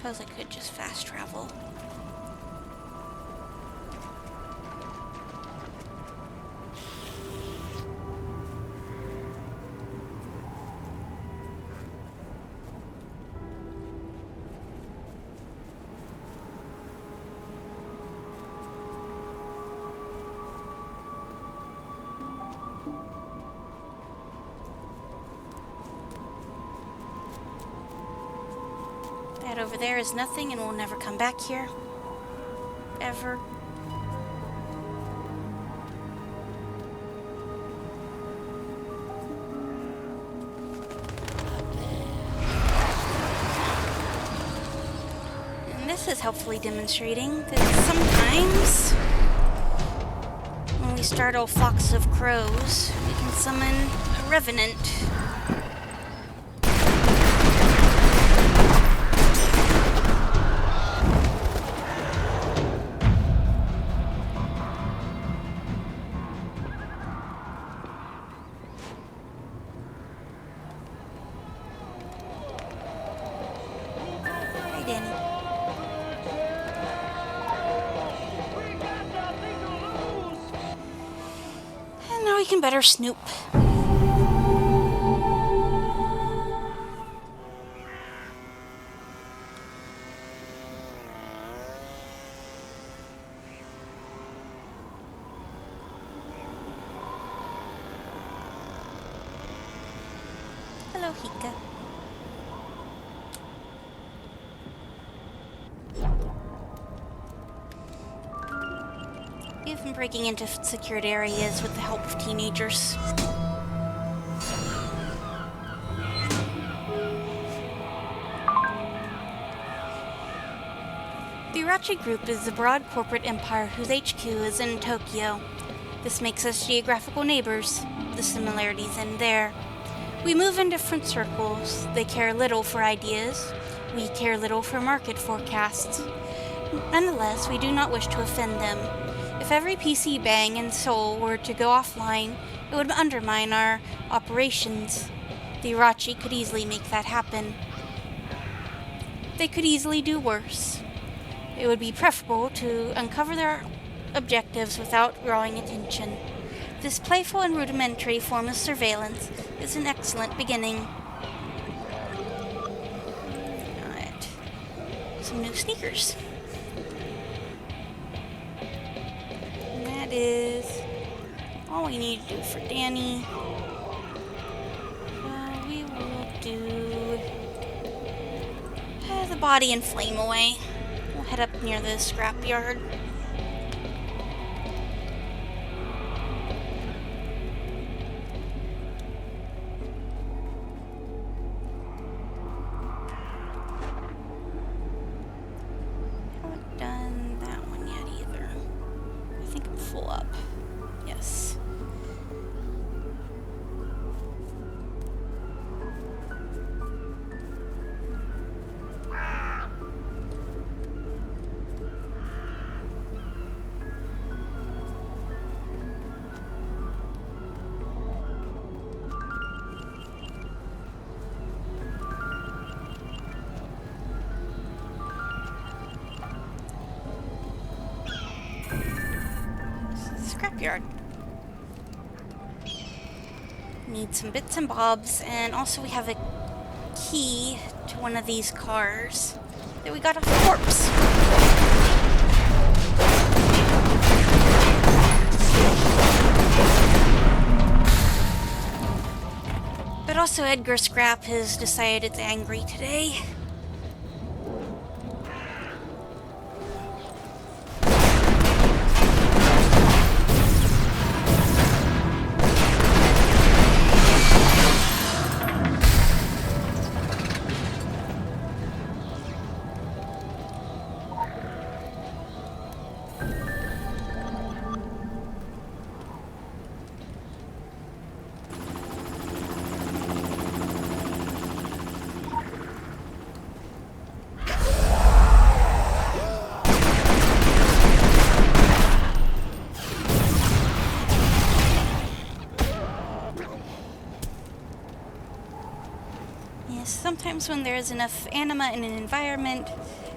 Suppose I could just fast travel. That over there is nothing and we'll never come back here. Ever. And this is helpfully demonstrating that sometimes when we startle flocks of crows, we can summon a revenant. Now we can better snoop. Hello, Hika. We've been breaking into secured areas with the help of teenagers. The Irachi Group is a broad corporate empire whose HQ is in Tokyo. This makes us geographical neighbors. The similarities end there. We move in different circles. They care little for ideas. We care little for market forecasts. Nonetheless, we do not wish to offend them. If every PC bang in Seoul were to go offline, it would undermine our operations. The Irachi could easily make that happen. They could easily do worse. It would be preferable to uncover their objectives without drawing attention. This playful and rudimentary form of surveillance is an excellent beginning. Alright. Some new sneakers. That is all we need to do for Danny. We will do the body and flame away. We'll head up near the scrapyard. Haven't done that one yet either. I think I'm full up. Yes. Scrapyard. Need some bits and bobs, and also we have a key to one of these cars that we got off a corpse. But also Edgar Scrap has decided it's angry today. sometimes when there is enough anima in an environment,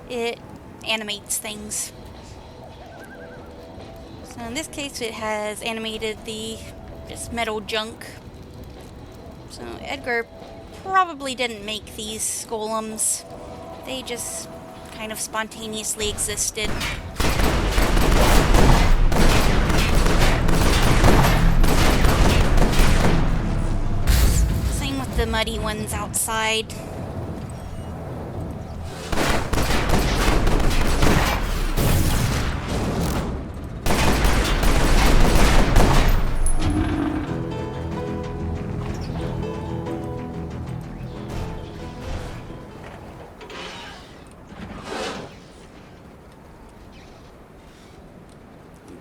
it animates things. So in this case, it has animated the just metal junk. So Edgar probably didn't make these golems. They just kind of spontaneously existed. Same with the muddy ones outside.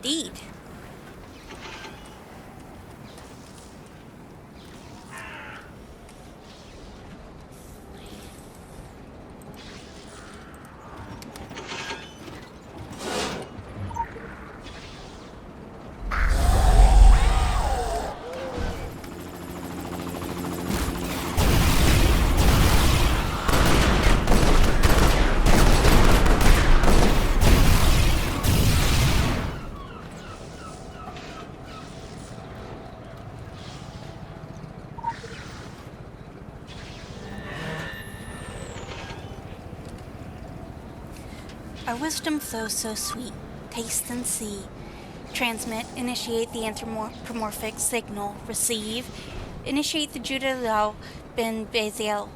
Indeed. Our wisdom flows so sweet, taste and see. Transmit, initiate the anthropomorphic signal. Receive, initiate the Judah ben Bezalel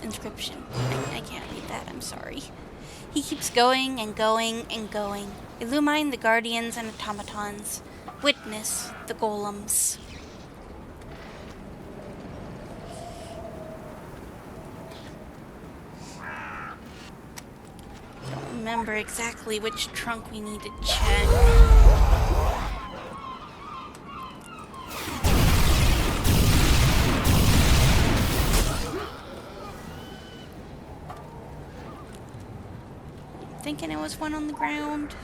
inscription. I can't read that, I'm sorry. He keeps going and going and going. Illumine the guardians and automatons. Witness the golems. Remember exactly which trunk we need to check. Thinking it was one on the ground.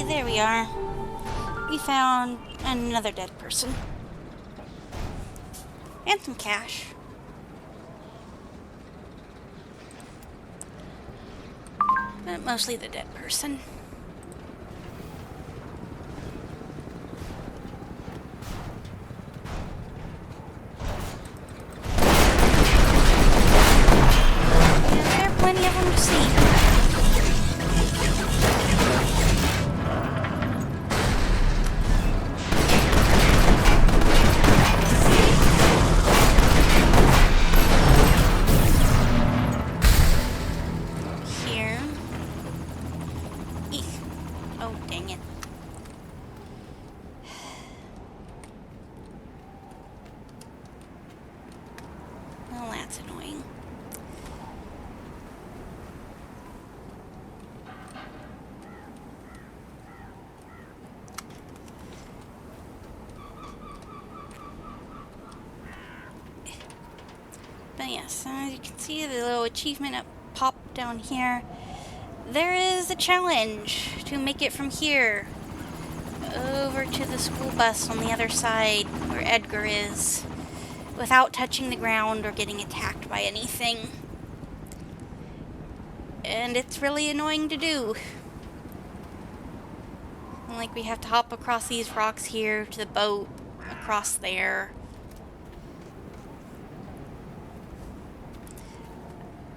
There we are. We found And another dead person. And some cash. But mostly the dead person. And there are plenty of them to see. Here. Eek. Oh, dang it. Well, that's annoying. But yes, as you can see the little achievement up pop down here. There is a challenge to make it from here over to the school bus on the other side where Edgar is without touching the ground or getting attacked by anything. And it's really annoying to do. Like, we have to hop across these rocks here to the boat, across there.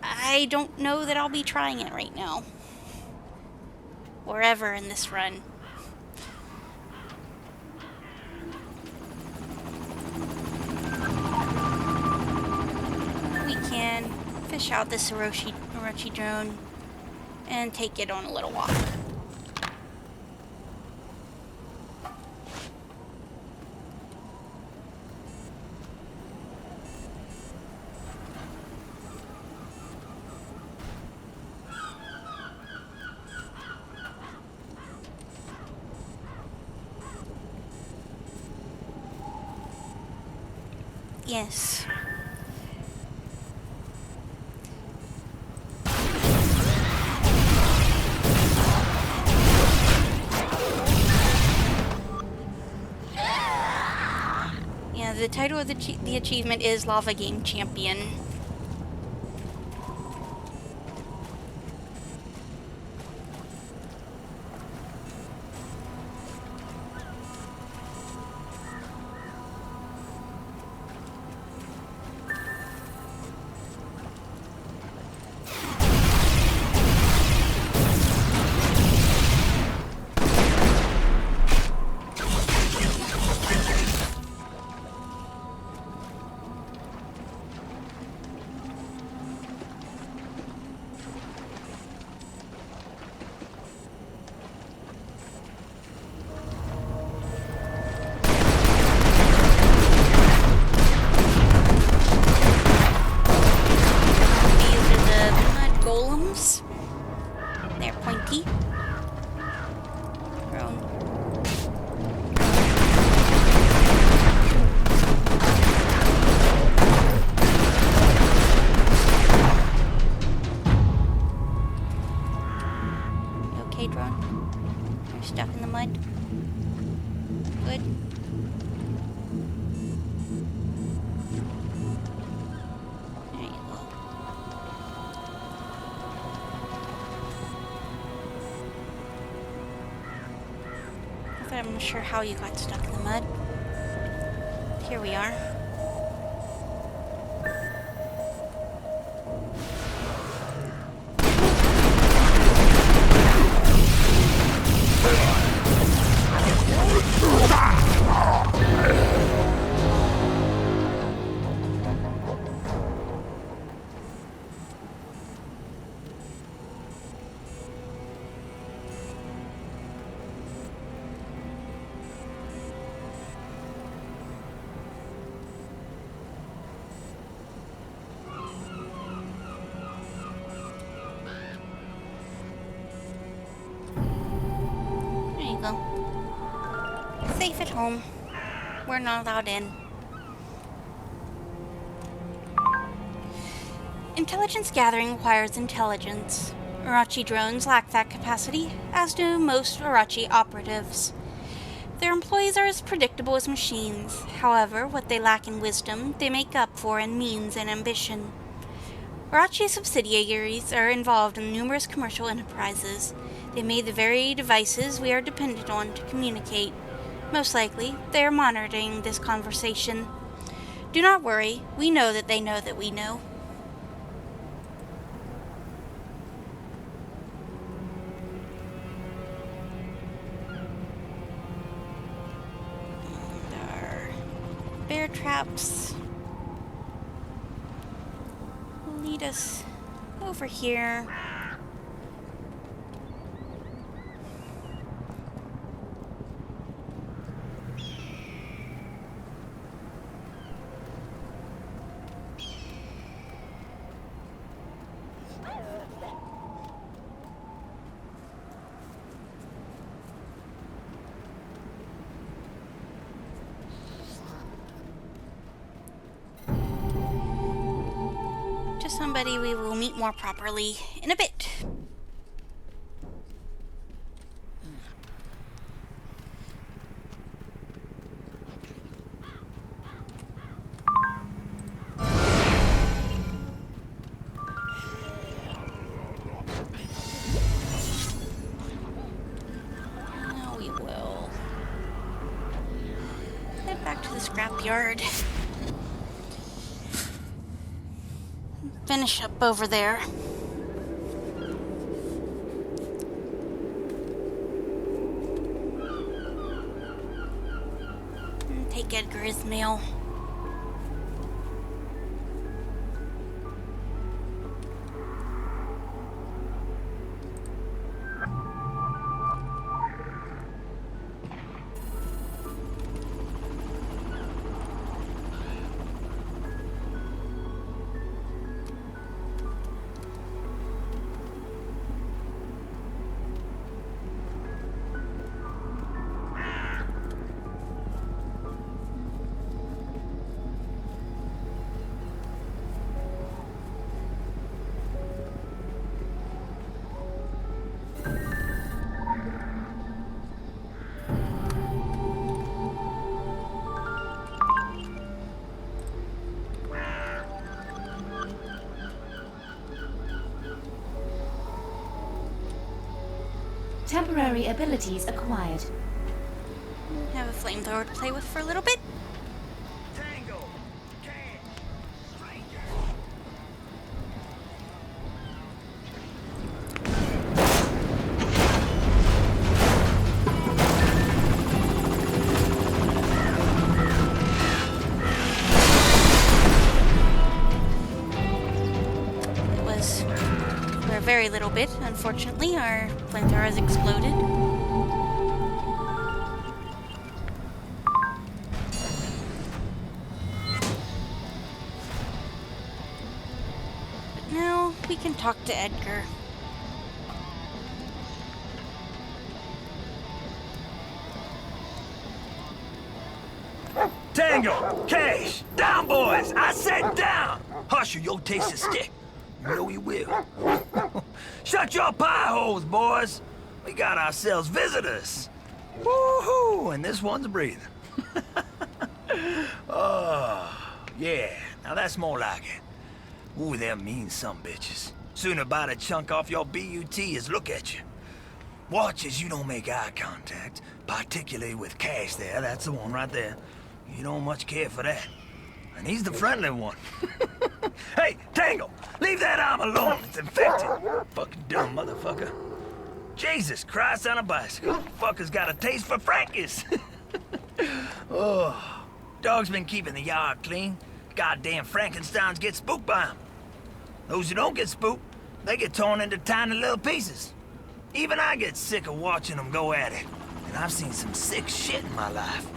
I don't know that I'll be trying it right now. Or ever in this run. We can fish out this Orochi drone and take it on a little walk. Yes. Yeah, the title of the achievement is Lava Game Champion. They're pointy. You okay, drone? You're stuck in the mud? Good. There you go. I'm not sure how you got stuck in the mud. Here we are. Safe at home. We're not allowed in. Intelligence gathering requires intelligence. Orochi drones lack that capacity, as do most Orochi operatives. Their employees are as predictable as machines. However, what they lack in wisdom, they make up for in means and ambition. Arachi's subsidiaries are involved in numerous commercial enterprises. They made the very devices we are dependent on to communicate. Most likely, they are monitoring this conversation. Do not worry, we know that they know that we know. Bear traps will lead us over here. Somebody we will meet more properly in a bit. Now we will head back to the scrapyard. Finish up over there. And take Edgar's mail. Temporary abilities acquired. Have a flamethrower to play with for a little bit. Tango, can, stranger. It was for a very little bit. Unfortunately, our flamethrower has exploded. But now we can talk to Edgar. Tango, Cash, down, boys! I said down! Hush or you'll taste the stick. You know you will. Shut your pie holes, boys! We got ourselves visitors. Woohoo! And this one's breathing. Oh, yeah. Now that's more like it. Ooh, them mean some bitches. Sooner bite a chunk off your BUT as look at you. Watch as you don't make eye contact, particularly with Cash there. That's the one right there. You don't much care for that. And he's the friendly one. Hey, Tango, leave that arm alone. It's infected. Fucking dumb motherfucker. Jesus Christ on a bicycle. Fucker's got a taste for Frankies. Oh, dog's been keeping the yard clean. Goddamn Frankensteins get spooked by him. Those who don't get spooked, they get torn into tiny little pieces. Even I get sick of watching them go at it. And I've seen some sick shit in my life.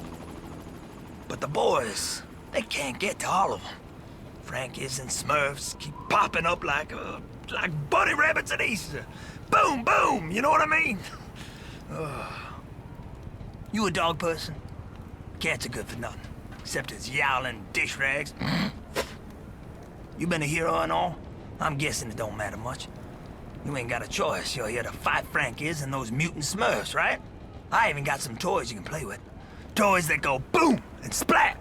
But the boys, they can't get to all of them. Frankies and Smurfs keep popping up like bunny rabbits at Easter. Boom, boom, you know what I mean? You a dog person? Cats are good for nothing, except as yowling dish rags. You been a hero and all? I'm guessing it don't matter much. You ain't got a choice. You're here to fight Frankies and those mutant Smurfs, right? I even got some toys you can play with. Toys that go boom and splat.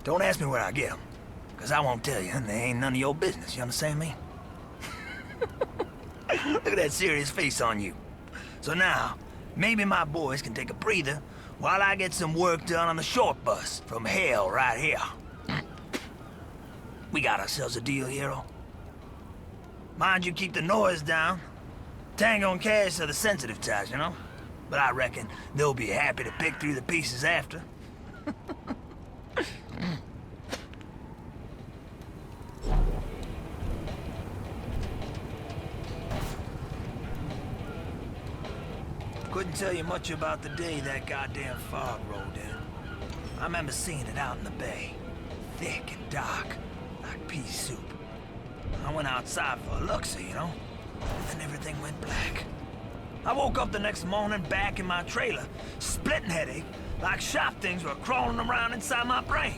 Don't ask me where I get them, because I won't tell you, and they ain't none of your business, you understand me? Look at that serious face on you. So now, maybe my boys can take a breather while I get some work done on the short bus from hell right here. We got ourselves a deal, hero. Mind you, keep the noise down. Tango and Cash are the sensitive types, you know? But I reckon they'll be happy to pick through the pieces after. Couldn't tell you much about the day that goddamn fog rolled in. I remember seeing it out in the bay. Thick and dark, like pea soup. I went outside for a look-see, you know? And then everything went black. I woke up the next morning back in my trailer, splitting headache, like shop things were crawling around inside my brain.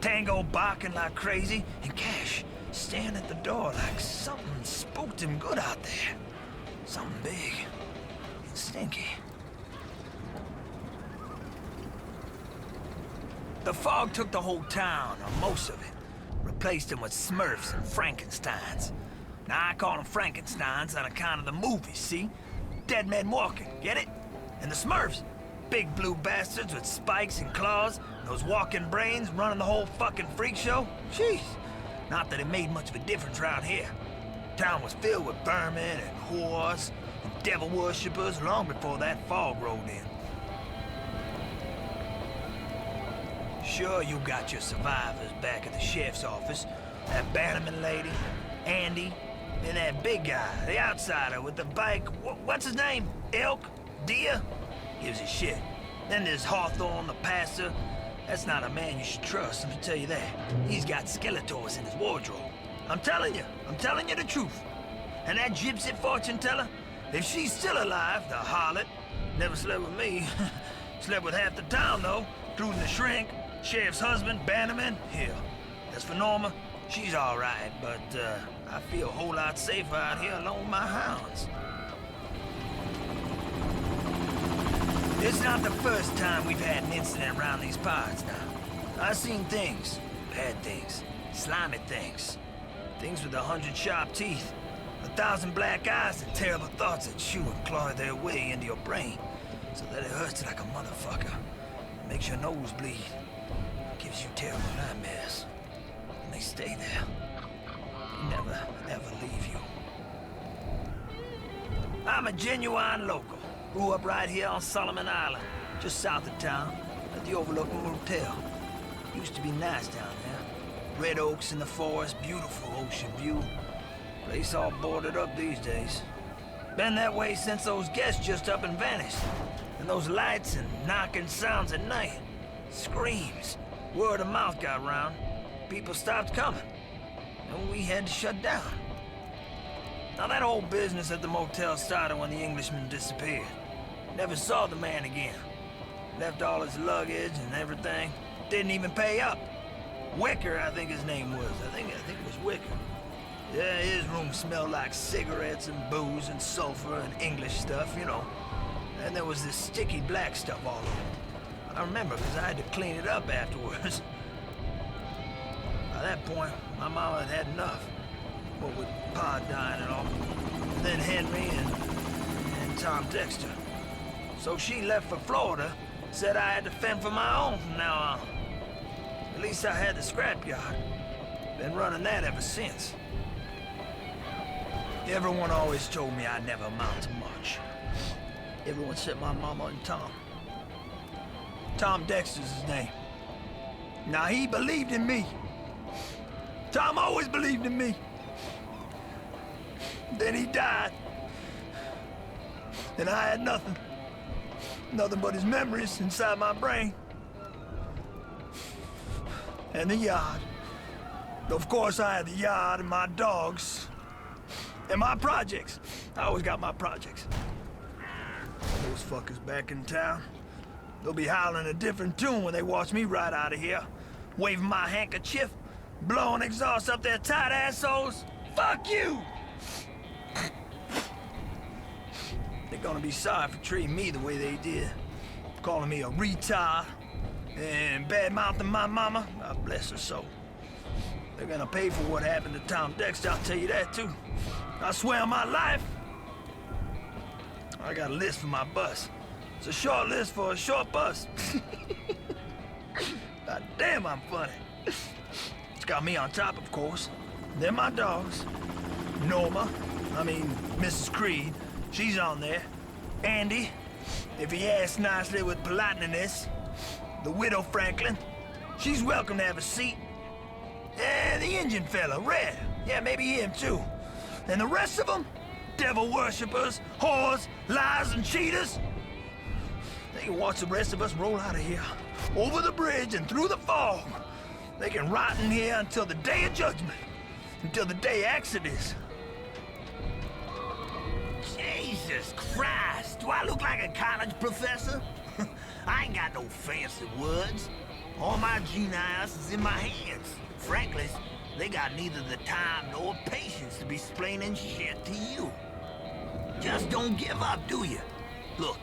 Tango barking like crazy, and Cash staring at the door like something spooked him good out there. Something big and stinky. The fog took the whole town, or most of it. Replaced them with Smurfs and Frankensteins. Now I call them Frankensteins on account of the movies, see? Dead men walking, get it? And the Smurfs, big blue bastards with spikes and claws, those walking brains running the whole fucking freak show. Jeez, not that it made much of a difference around here. Town was filled with vermin and whores and devil worshippers long before that fog rolled in. Sure, you got your survivors back at the sheriff's office. That Bannerman lady, Andy, and that big guy, the outsider with the bike. What's his name? Elk? Deer? Gives a shit. Then there's Hawthorne, the pastor. That's not a man you should trust, let me tell you that. He's got Skeletors in his wardrobe. I'm telling you the truth. And that gypsy fortune teller, if she's still alive, the harlot, never slept with me. Slept with half the town, though, including the shrink, sheriff's husband, Bannerman. Hell, as for Norma, she's all right, but I feel a whole lot safer out here alone with my hounds. It's not the first time we've had an incident around these parts now. I've seen things, bad things, slimy things, things with 100 sharp teeth, 1,000 black eyes, and terrible thoughts that chew and claw their way into your brain, so that it hurts like a motherfucker, makes your nose bleed, gives you terrible nightmares, and they stay there. They never, ever leave you. I'm a genuine local. Grew up right here on Solomon Island, just south of town, at the Overlooking Motel. Used to be nice down there. Red oaks in the forest, beautiful ocean view. Place all boarded up these days. Been that way since those guests just up and vanished. And those lights and knocking sounds at night. Screams. Word of mouth got round. People stopped coming. And we had to shut down. Now that whole business at the motel started when the Englishman disappeared. Never saw the man again. Left all his luggage and everything. Didn't even pay up. Wicker, I think his name was. I think it was Wicker. Yeah, his room smelled like cigarettes and booze and sulfur and English stuff, you know. And there was this sticky black stuff all over. I remember because I had to clean it up afterwards. By that point, my mama had had enough. What with Pa dying and all. And then Henry and Tom Dexter. So she left for Florida, said I had to fend for my own from now on. At least I had the scrapyard. Been running that ever since. Everyone always told me I'd never amount to much. Everyone except my mama and Tom. Tom Dexter's his name. Now he believed in me. Tom always believed in me. Then he died. And I had nothing. Nothing but his memories inside my brain. And the yard. Of course I had the yard and my dogs. And my projects. I always got my projects. Those fuckers back in town. They'll be howling a different tune when they watch me ride out of here. Waving my handkerchief. Blowing exhaust up their tight assholes. Fuck you! They're gonna be sorry for treating me the way they did. Calling me a retard, and bad-mouthing my mama, God bless her soul. They're gonna pay for what happened to Tom Dexter, I'll tell you that too. I swear on my life. I got a list for my bus. It's a short list for a short bus. God damn, I'm funny. It's got me on top, of course. Then my dogs. Mrs. Creed, she's on there. Andy, if he asks nicely with politeness. The widow Franklin, she's welcome to have a seat. And the engine fella, Red, yeah, maybe him too. And the rest of them, devil worshippers, whores, liars, and cheaters. They can watch the rest of us roll out of here, over the bridge and through the fog. They can rot in here until the day of judgment, until the day of Exodus. Jesus Christ, do I look like a college professor? I ain't got no fancy words. All my genius is in my hands. Frankly, they got neither the time nor patience to be explaining shit to you. Just don't give up, do you? Look,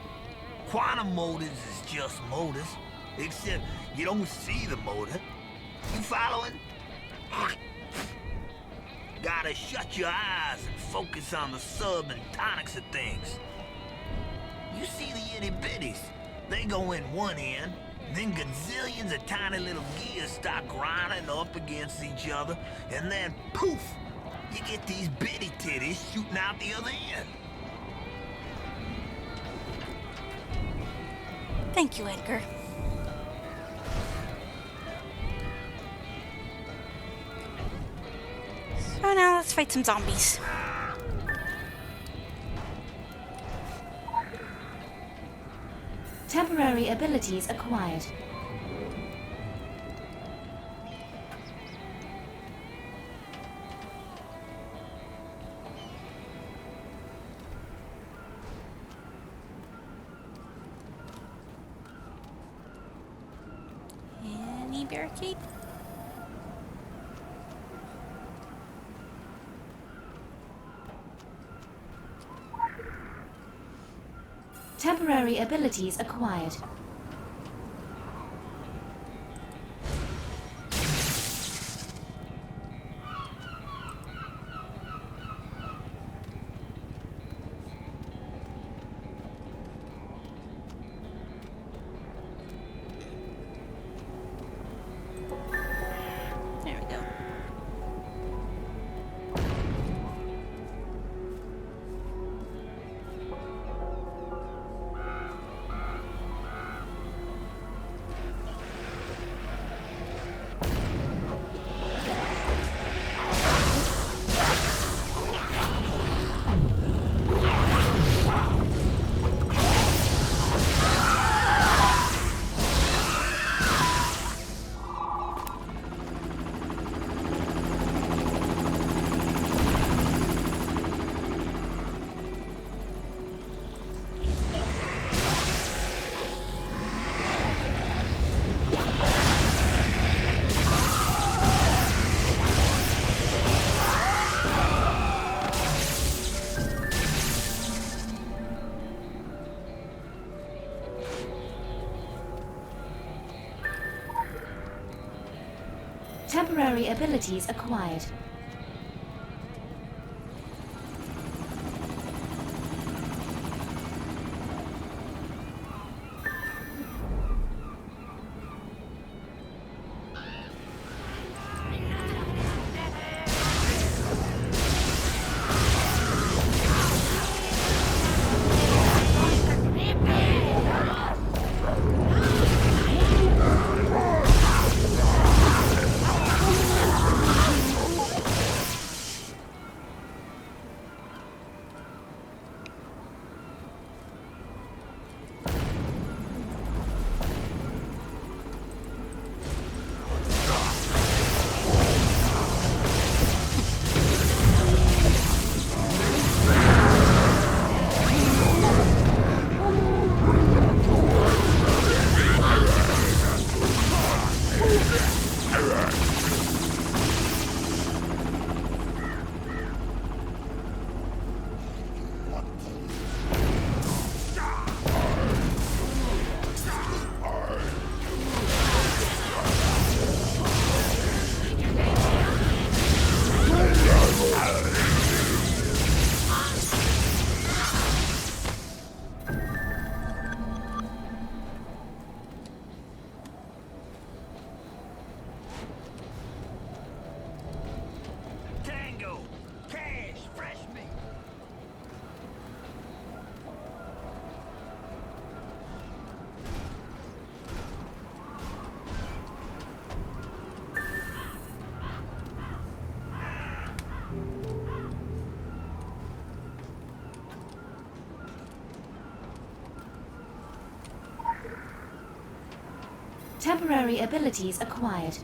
quantum motors is just motors, except you don't see the motor. You following? Gotta shut your eyes and focus on the sub and tonics of things. You see the itty-bitties? They go in one end, then gazillions of tiny little gears start grinding up against each other, and then poof, you get these bitty titties shooting out the other end. Thank you, Edgar. So now let's fight some zombies. Temporary abilities acquired. Any barricade? Temporary abilities acquired. There we go. Temporary abilities acquired. Temporary abilities acquired.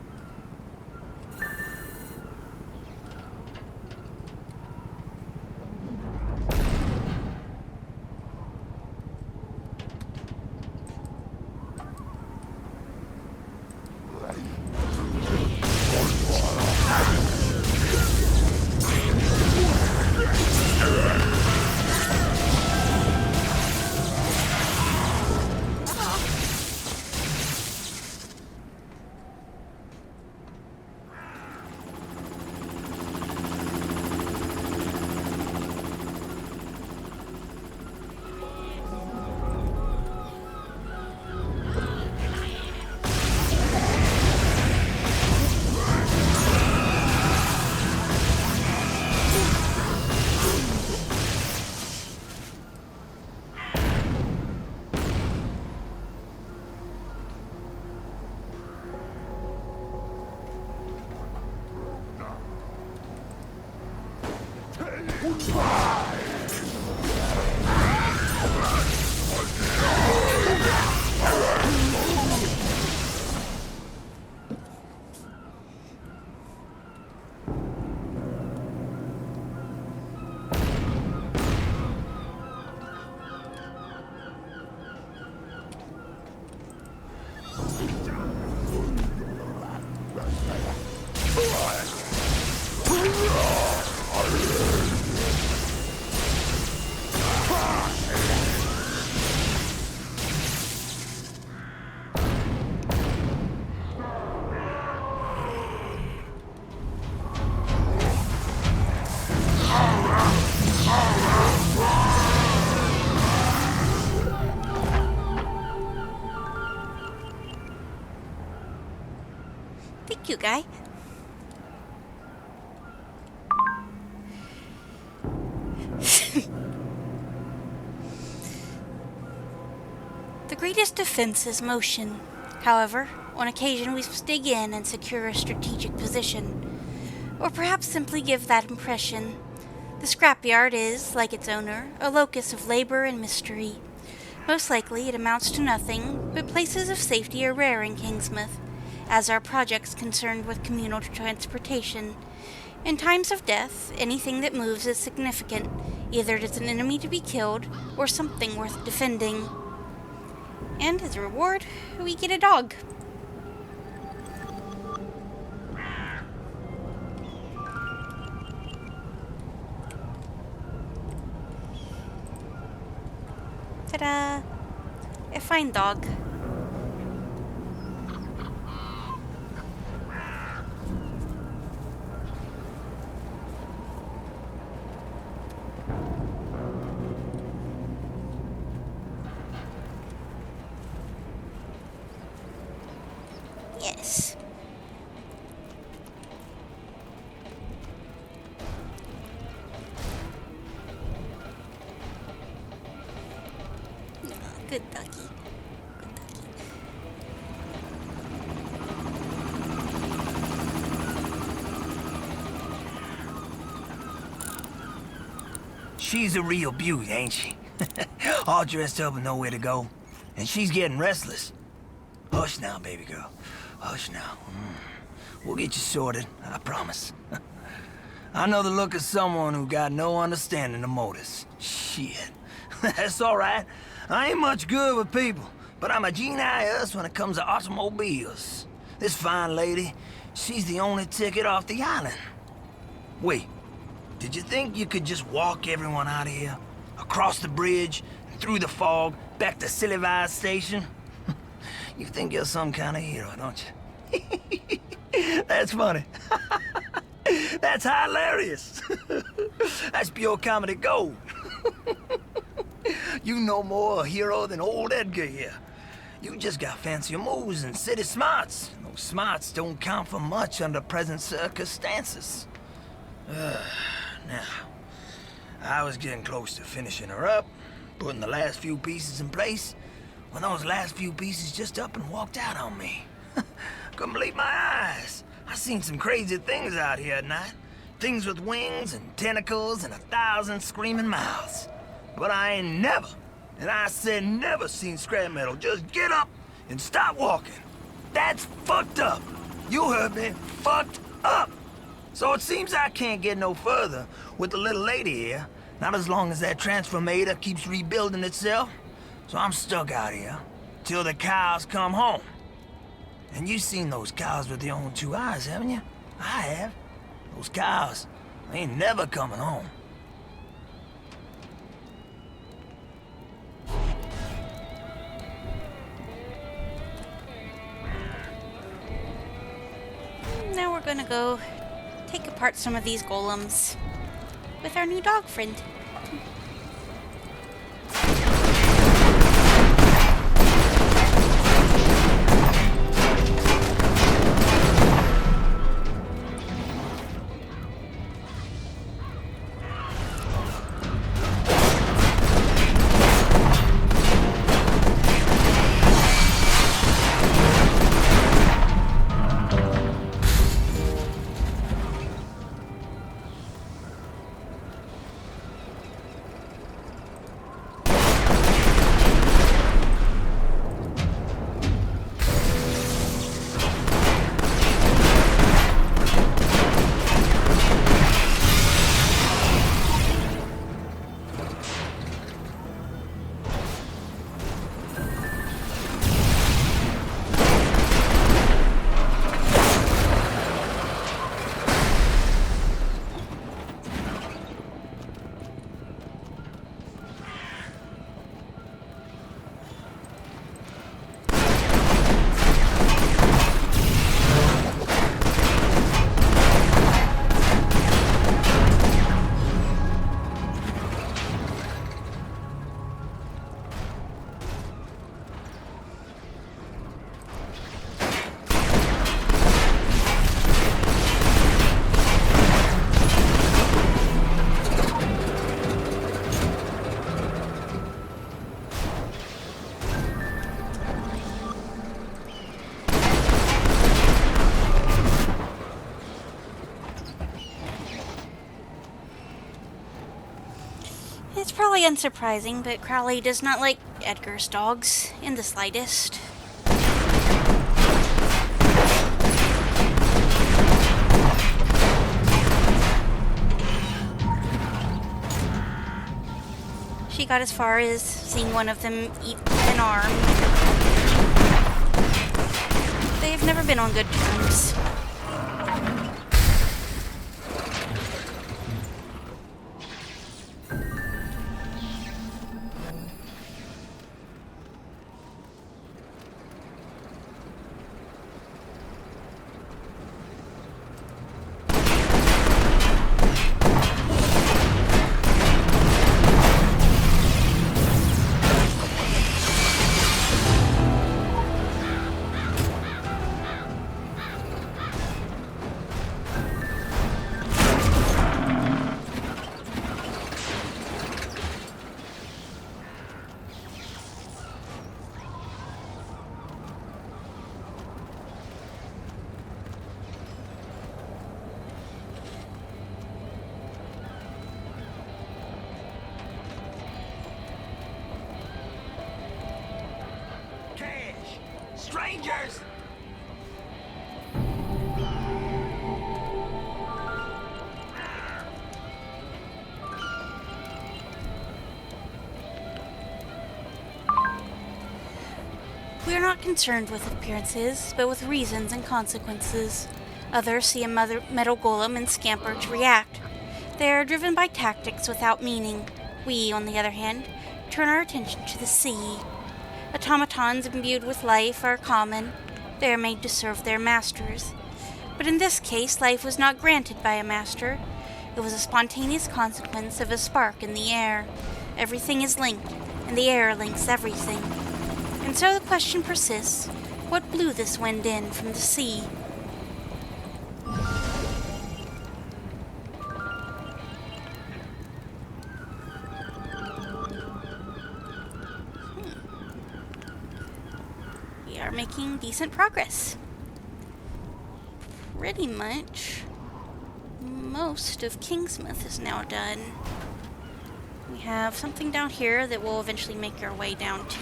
Thank you, guy. The greatest defense is motion. However, on occasion we must dig in and secure a strategic position, or perhaps simply give that impression. The scrapyard is, like its owner, a locus of labor and mystery. Most likely it amounts to nothing, but places of safety are rare in Kingsmouth, as are projects concerned with communal transportation. In times of death, anything that moves is significant. Either it is an enemy to be killed, or something worth defending. And as a reward, we get a dog. Ta-da! A fine dog. Yes. Good doggy. Good doggy. She's a real beaut, ain't she? All dressed up and nowhere to go. And she's getting restless. Hush now, baby girl. Hush now. We'll get you sorted, I promise. I know the look of someone who got no understanding of motors. Shit. That's all right. I ain't much good with people, but I'm a genius when it comes to automobiles. This fine lady, she's the only ticket off the island. Wait, did you think you could just walk everyone out of here? Across the bridge, and through the fog, back to Silly Station? You think you're some kind of hero, don't you? That's funny. That's hilarious. That's pure comedy gold. You no more a hero than old Edgar here. You just got fancier moves and city smarts. Those smarts don't count for much under present circumstances. Now, I was getting close to finishing her up, putting the last few pieces in place, when those last few pieces just up and walked out on me. Couldn't believe my eyes. I seen some crazy things out here at night. Things with wings and tentacles and 1,000 screaming mouths. But I ain't never, and I said never, seen scrap metal just get up and stop walking. That's fucked up. You heard me. Fucked up. So it seems I can't get no further with the little lady here. Not as long as that transformator keeps rebuilding itself. So I'm stuck out here till the cows come home. And you've seen those cows with your own 2 eyes, haven't you? I have. Those cows ain't never coming home. Now we're gonna go take apart some of these golems with our new dog friend. It's probably unsurprising, but Crowley does not like Edgar's dogs in the slightest. She got as far as seeing one of them eat an arm. They have never been on good terms. Strangers! We are not concerned with appearances, but with reasons and consequences. Others see a metal golem and scamper to react. They are driven by tactics without meaning. We, on the other hand, turn our attention to the sea. Automatons imbued with life are common. They are made to serve their masters. But in this case, life was not granted by a master. It was a spontaneous consequence of a spark in the air. Everything is linked, and the air links everything. And so the question persists, what blew this wind in from the sea? We are making decent progress. Pretty much most of Kingsmouth is now done. We have something down here that we'll eventually make our way down to.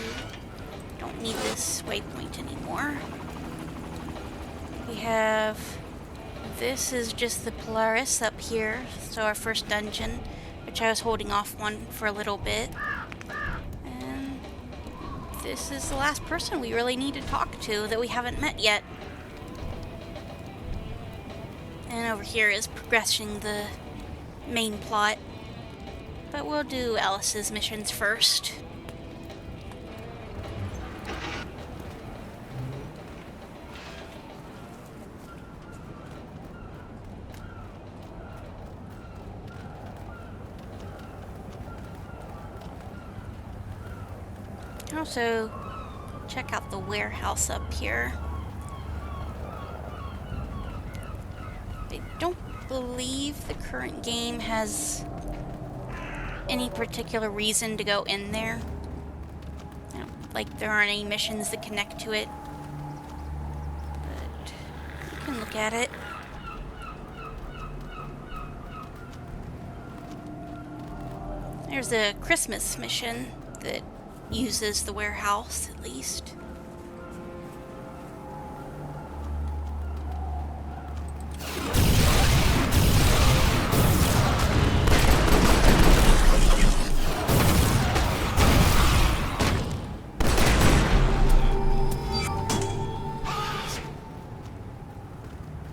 Don't need this waypoint anymore. We have... This is just the Polaris up here, so our first dungeon, which I was holding off on for a little bit. And this is the last person we really need to talk to that we haven't met yet. And over here is progressing the main plot. But we'll do Alice's missions first. Also, check out the warehouse up here. I don't believe the current game has any particular reason to go in there. Like there aren't any missions that connect to it. But you can look at it. There's a Christmas mission that uses the warehouse, at least.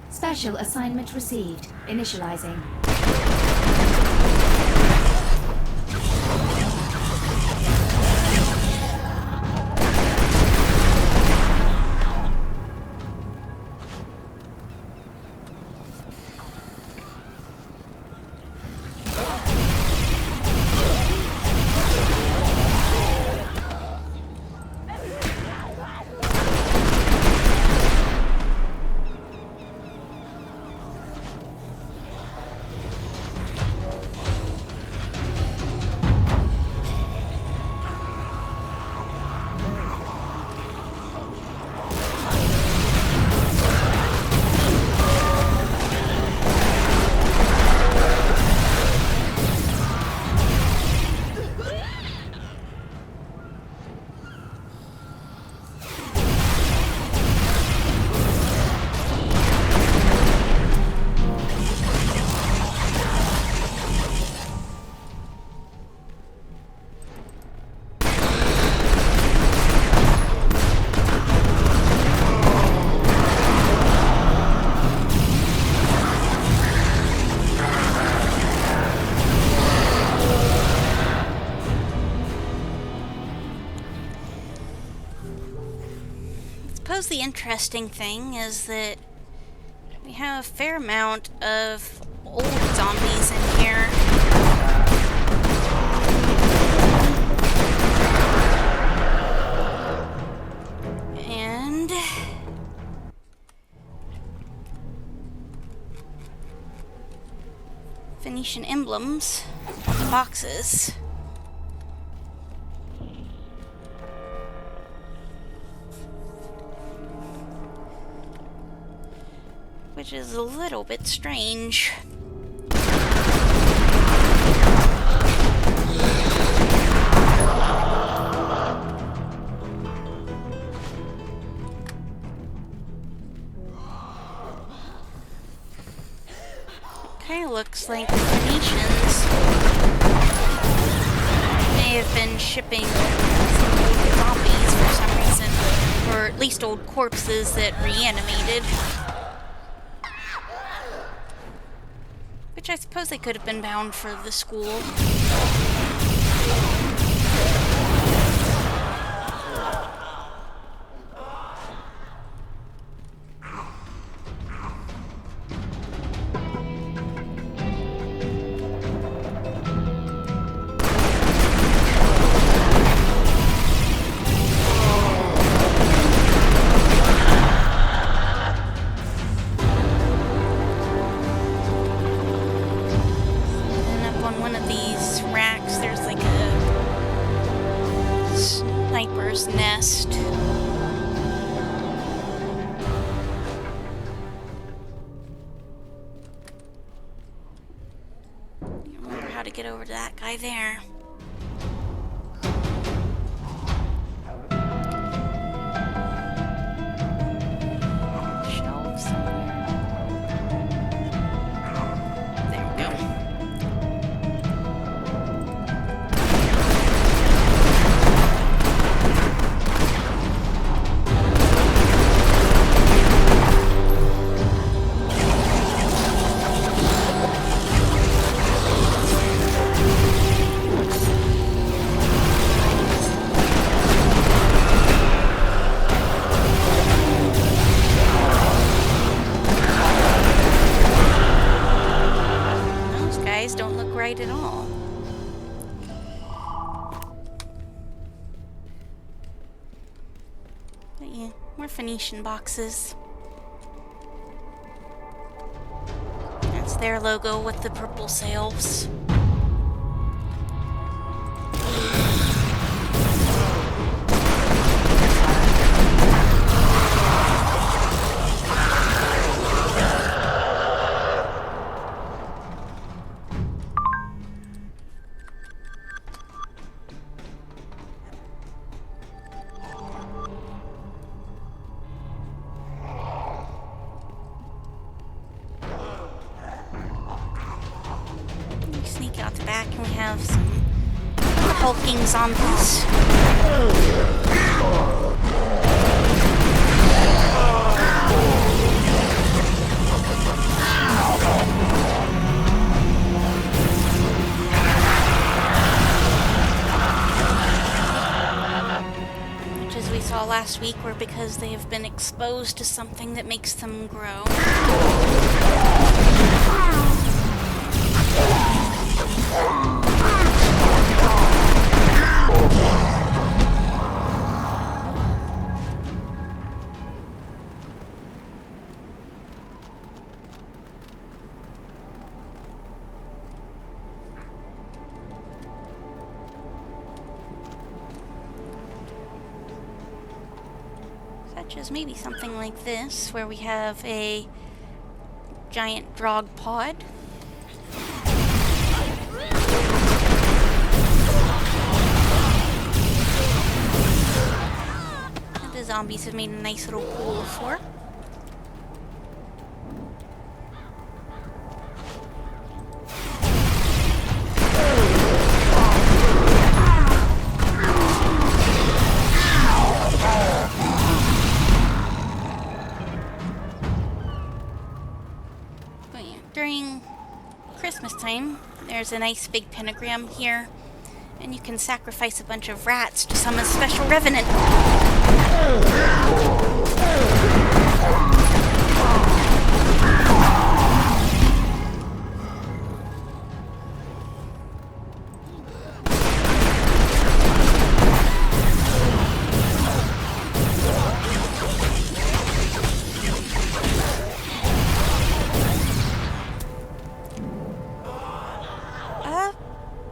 Special assignment received. Initializing. I suppose the interesting thing is that we have a fair amount of old zombies in here. And Phoenician emblems on the boxes. Which is a little bit strange. Okay, looks like the Phoenicians may have been shipping some old zombies for some reason, or at least old corpses that reanimated. Which I suppose they could have been bound for the school. Nest. Remember how to get over to that guy there. Shelves. Yeah, more Phoenician boxes. That's their logo with the purple sails. Sneak out the back and we have some hulking zombies. Which, as we saw last week, were because they have been exposed to something that makes them grow. Such as maybe something like this, where we have a giant drog pod. And the zombies have made a nice little pool for. During Christmas time, there's a nice big pentagram here, and you can sacrifice a bunch of rats to summon a special revenant.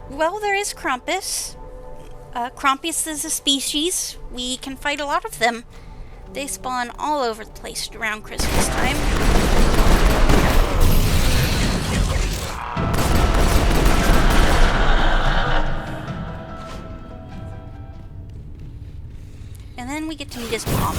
Well, there is Krampus. Krampus is a species. We can fight a lot of them. They spawn all over the place around Christmas time. And then we get to meet his mom.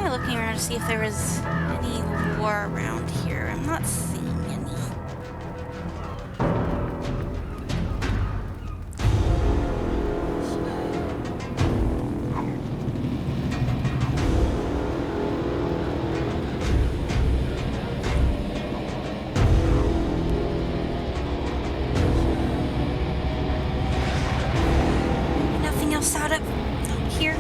Looking around to see if there is any lore around here. I'm not seeing any. Nothing else out up here.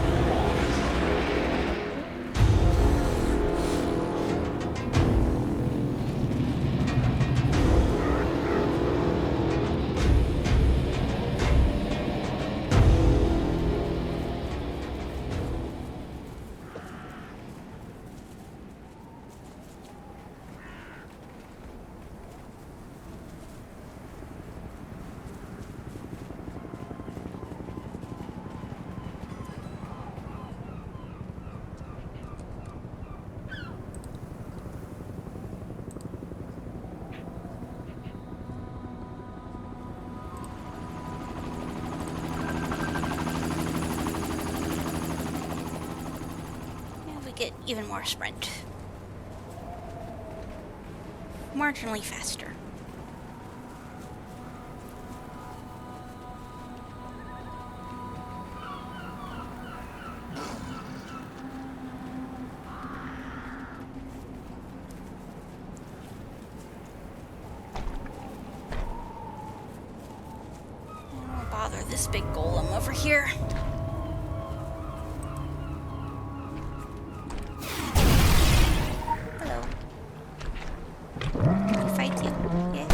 Get even more sprint. Marginally faster. bother this big golem over here. Hello. Can I fight you? Yeah.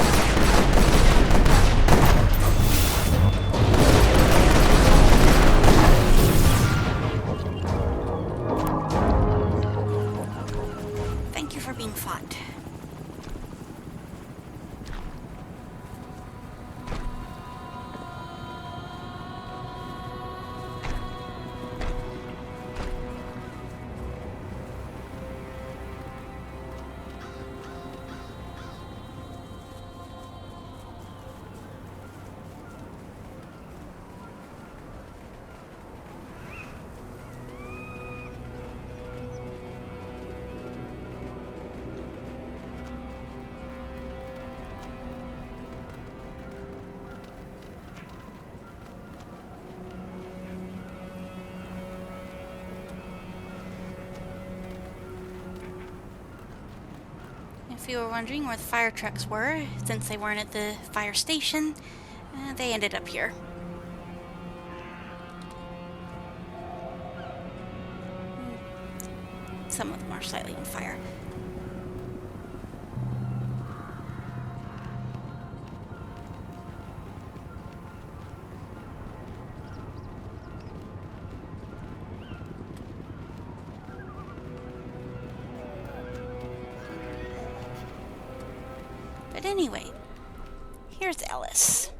Thank you for being fond. If you were wondering where the fire trucks were, since they weren't at the fire station, they ended up here. Some of them are slightly on fire. But anyway, here's Ellis.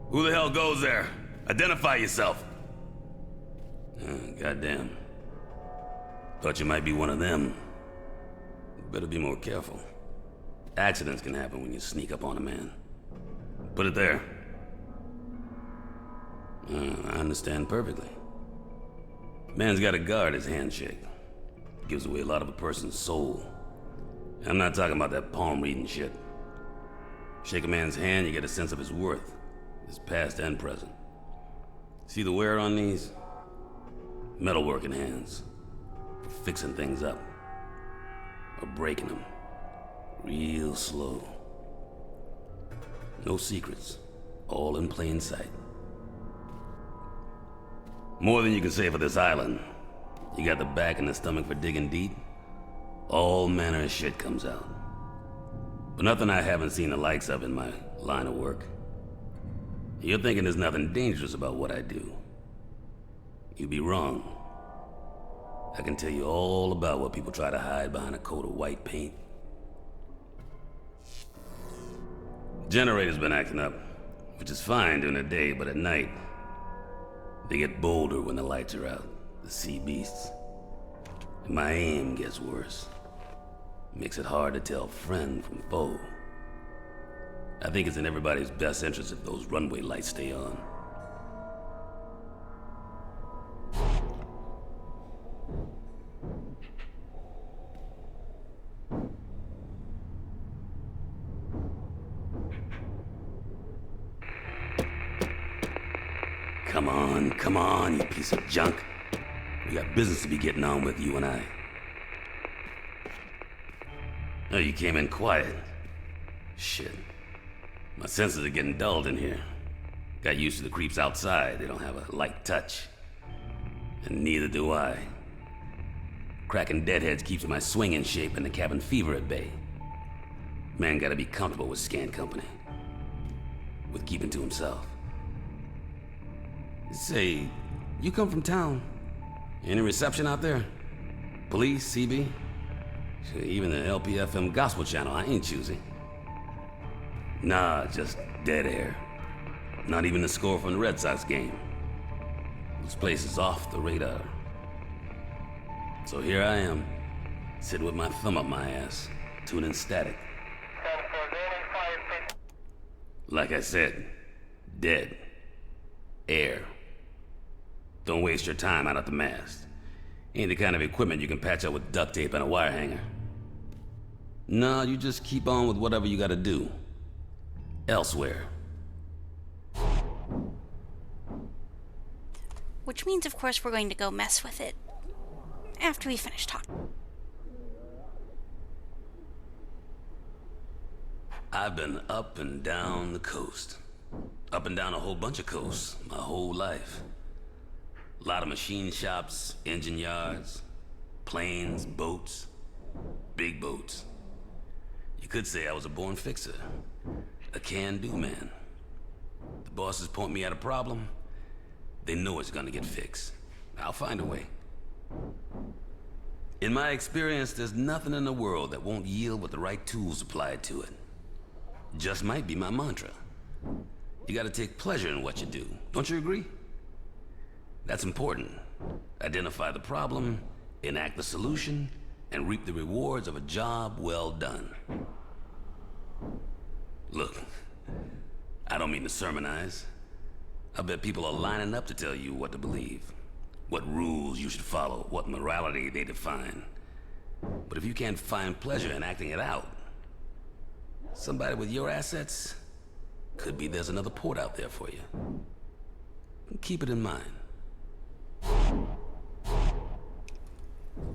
Who the hell goes there? Identify yourself. Goddamn. Thought you might be one of them. Better be more careful. Accidents can happen when you sneak up on a man. Put it there. I understand perfectly. Man's gotta guard his handshake. Gives away a lot of a person's soul. And I'm not talking about that palm reading shit. Shake a man's hand, you get a sense of his worth, his past and present. See the wear on these? Metalworking hands. For fixing things up. Or breaking them. Real slow. No secrets. All in plain sight. More than you can say for this island. You got the back and the stomach for digging deep. All manner of shit comes out. But nothing I haven't seen the likes of in my line of work. You're thinking there's nothing dangerous about what I do. You'd be wrong. I can tell you all about what people try to hide behind a coat of white paint. Generator's been acting up, which is fine during the day, but at night, they get bolder when the lights are out, the sea beasts. And my aim gets worse. Makes it hard to tell friend from foe. I think it's in everybody's best interest if those runway lights stay on. Come on, you piece of junk. We got business to be getting on with, you and I. Oh, you came in quiet. Shit. My senses are getting dulled in here. Got used to the creeps outside. They don't have a light touch. And neither do I. Cracking deadheads keeps my swing in shape and the cabin fever at bay. Man gotta be comfortable with scant company. With keeping to himself. Say, you come from town. Any reception out there? Police, CB? Even the LPFM gospel channel, I ain't choosy. Nah, just dead air. Not even the score from the Red Sox game. This place is off the radar. So here I am, sitting with my thumb up my ass, tuning static. Like I said, dead. Air. Don't waste your time out at the mast. Ain't the kind of equipment you can patch up with duct tape and a wire hanger. No, you just keep on with whatever you gotta do. Elsewhere. Which means, of course, we're going to go mess with it. After we finish talking. I've been up and down the coast. Up and down a whole bunch of coasts my whole life. A lot of machine shops, engine yards, planes, boats, big boats. You could say I was a born fixer, a can-do man. The bosses point me at a problem, they know it's gonna get fixed. I'll find a way. In my experience, there's nothing in the world that won't yield with the right tools applied to it. Just might be my mantra. You gotta take pleasure in what you do. Don't you agree? That's important. Identify the problem, enact the solution, and reap the rewards of a job well done. Look, I don't mean to sermonize. I bet people are lining up to tell you what to believe, what rules you should follow, what morality they define. But if you can't find pleasure in acting it out, somebody with your assets, could be there's another port out there for you. Keep it in mind.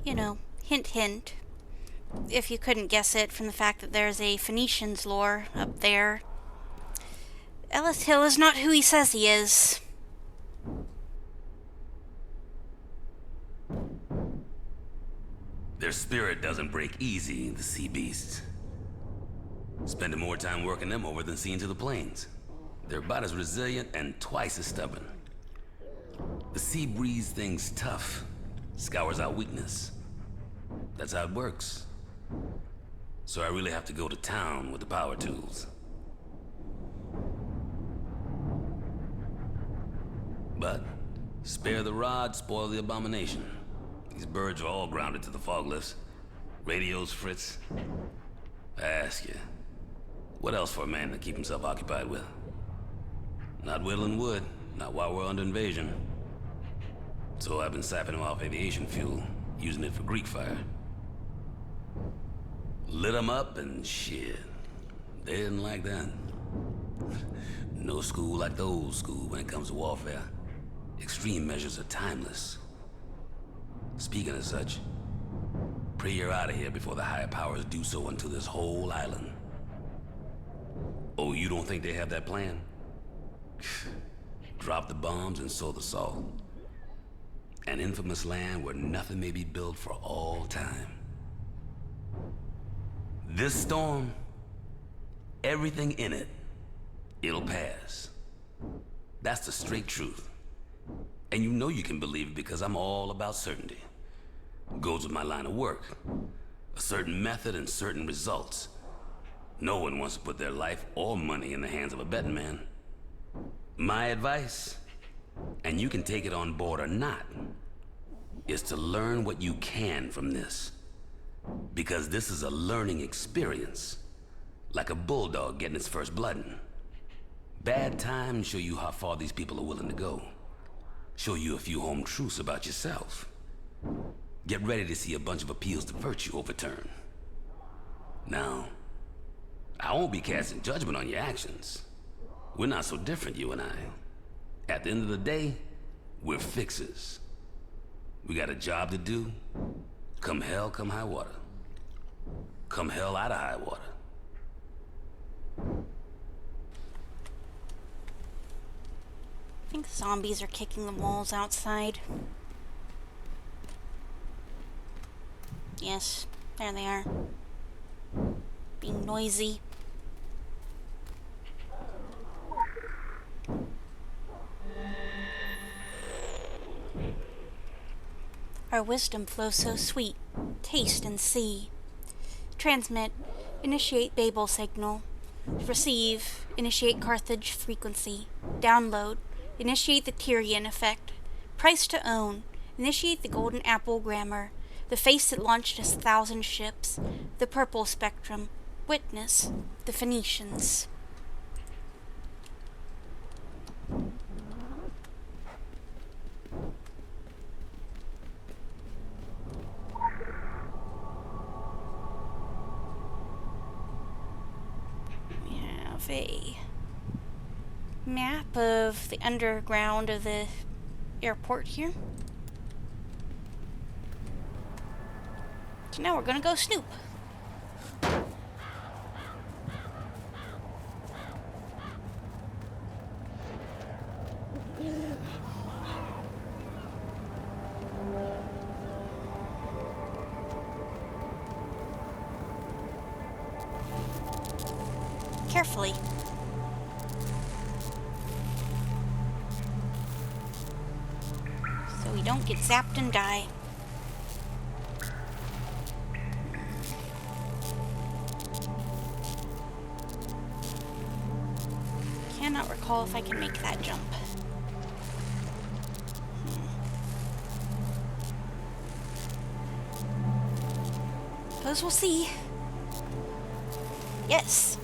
You know, hint hint. If you couldn't guess it from the fact that there's a Phoenicians lore up there, Ellis Hill is not who he says he is. Their spirit doesn't break easy, the sea beasts. Spending more time working them over than seeing to the planes. They're about as resilient and twice as stubborn. The sea breeze things tough, scours out weakness. That's how it works. So I really have to go to town with the power tools. But spare the rod, spoil the abomination. These birds are all grounded to the fog lifts. Radios fritz. I ask you, what else for a man to keep himself occupied with? Not whittling wood, not while we're under invasion. So I've been siphoning off aviation fuel, using it for Greek fire. Lit 'em up and shit. They didn't like that. No school like the old school when it comes to warfare. Extreme measures are timeless. Speaking of such, pray you're out of here before the higher powers do so unto this whole island. Oh, you don't think they have that plan? Drop the bombs and sow the salt. An infamous land where nothing may be built for all time. This storm, everything in it, it'll pass. That's the straight truth. And you know you can believe it because I'm all about certainty. Goes with my line of work. A certain method and certain results. No one wants to put their life or money in the hands of a betting man. My advice, and you can take it on board or not, is to learn what you can from this. Because this is a learning experience. Like a bulldog getting its first blooding. Bad times show you how far these people are willing to go. Show you a few home truths about yourself. Get ready to see a bunch of appeals to virtue overturned. Now, I won't be casting judgment on your actions. We're not so different, you and I. At the end of the day, we're fixers. We got a job to do. Come hell, come high water. Come hell out of high water. I think zombies are kicking the walls outside. Yes, there they are. Being noisy. Our wisdom flows so sweet. Taste and see. Transmit. Initiate Babel signal. Receive. Initiate Carthage frequency. Download. Initiate the Tyrian effect. Price to own. Initiate the Golden Apple grammar. The face that launched us 1,000 ships. The purple spectrum. Witness. The Phoenicians. We have a map of the underground of the airport here. So now we're gonna go snoop. carefully. So we don't get zapped and die. Cannot recall if I can make that jump. Suppose we'll see. Yes.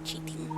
Cheating.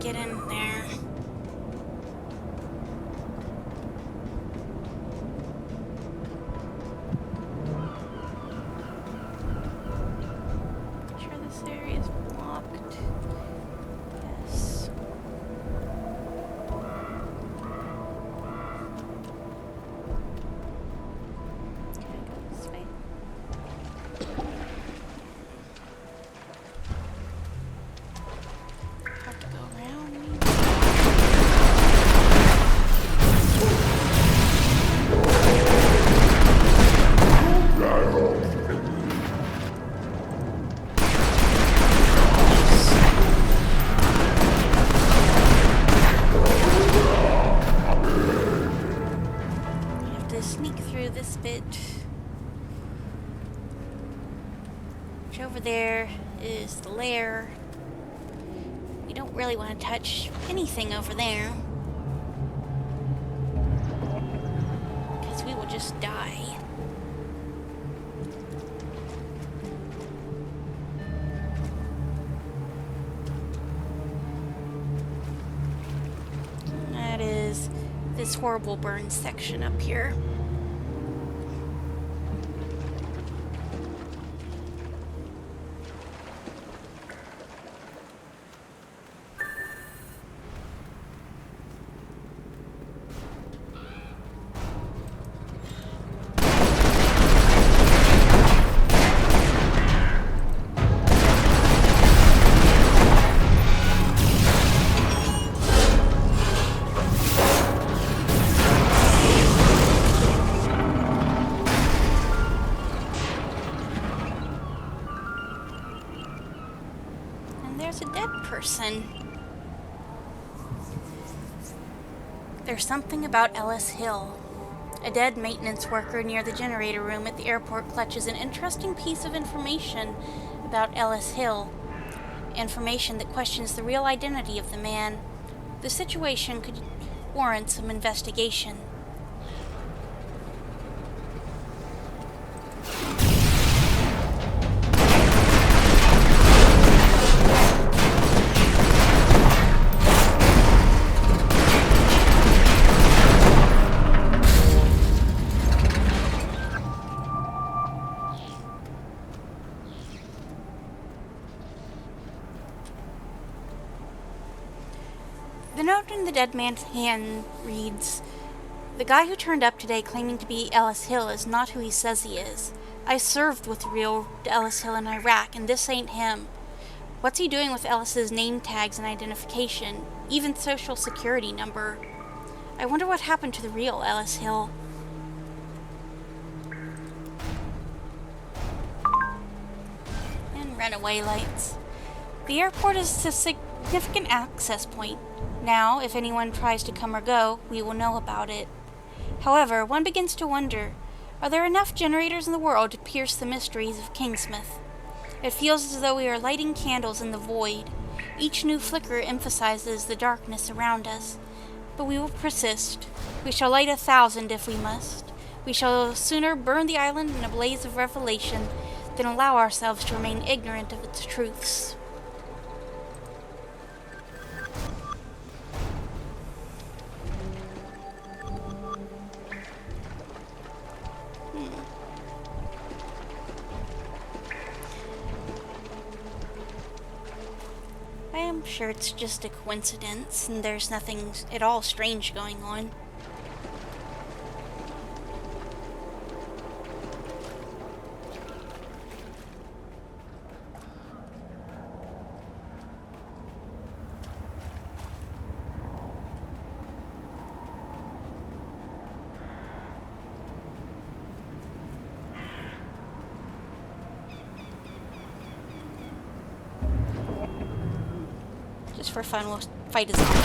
Get in there. Sure this area is blocked. Yes. don't really want to touch anything over there. Because we will just die. That is this horrible burn section up here. There's a dead person. There's something about Ellis Hill. A dead maintenance worker near the generator room at the airport clutches an interesting piece of information about Ellis Hill. Information that questions the real identity of the man. The situation could warrant some investigation. The note in the dead man's hand reads, "The guy who turned up today claiming to be Ellis Hill is not who he says he is. I served with the real Ellis Hill in Iraq, and this ain't him. What's he doing with Ellis's name tags and identification, even social security number? I wonder what happened to the real Ellis Hill." And runaway lights. The airport is a significant access point. Now, if anyone tries to come or go, we will know about it. However, one begins to wonder, are there enough generators in the world to pierce the mysteries of Kingsmith? It feels as though we are lighting candles in the void. Each new flicker emphasizes the darkness around us. But we will persist. We shall light 1,000 if we must. We shall sooner burn the island in a blaze of revelation than allow ourselves to remain ignorant of its truths. I am sure it's just a coincidence, and there's nothing at all strange going on. Just for fun, we'll fight a zombie.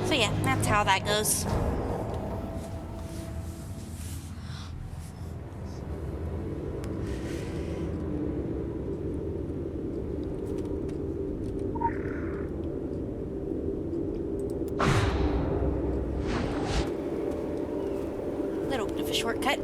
So yeah, that's how that goes. Little bit of a shortcut.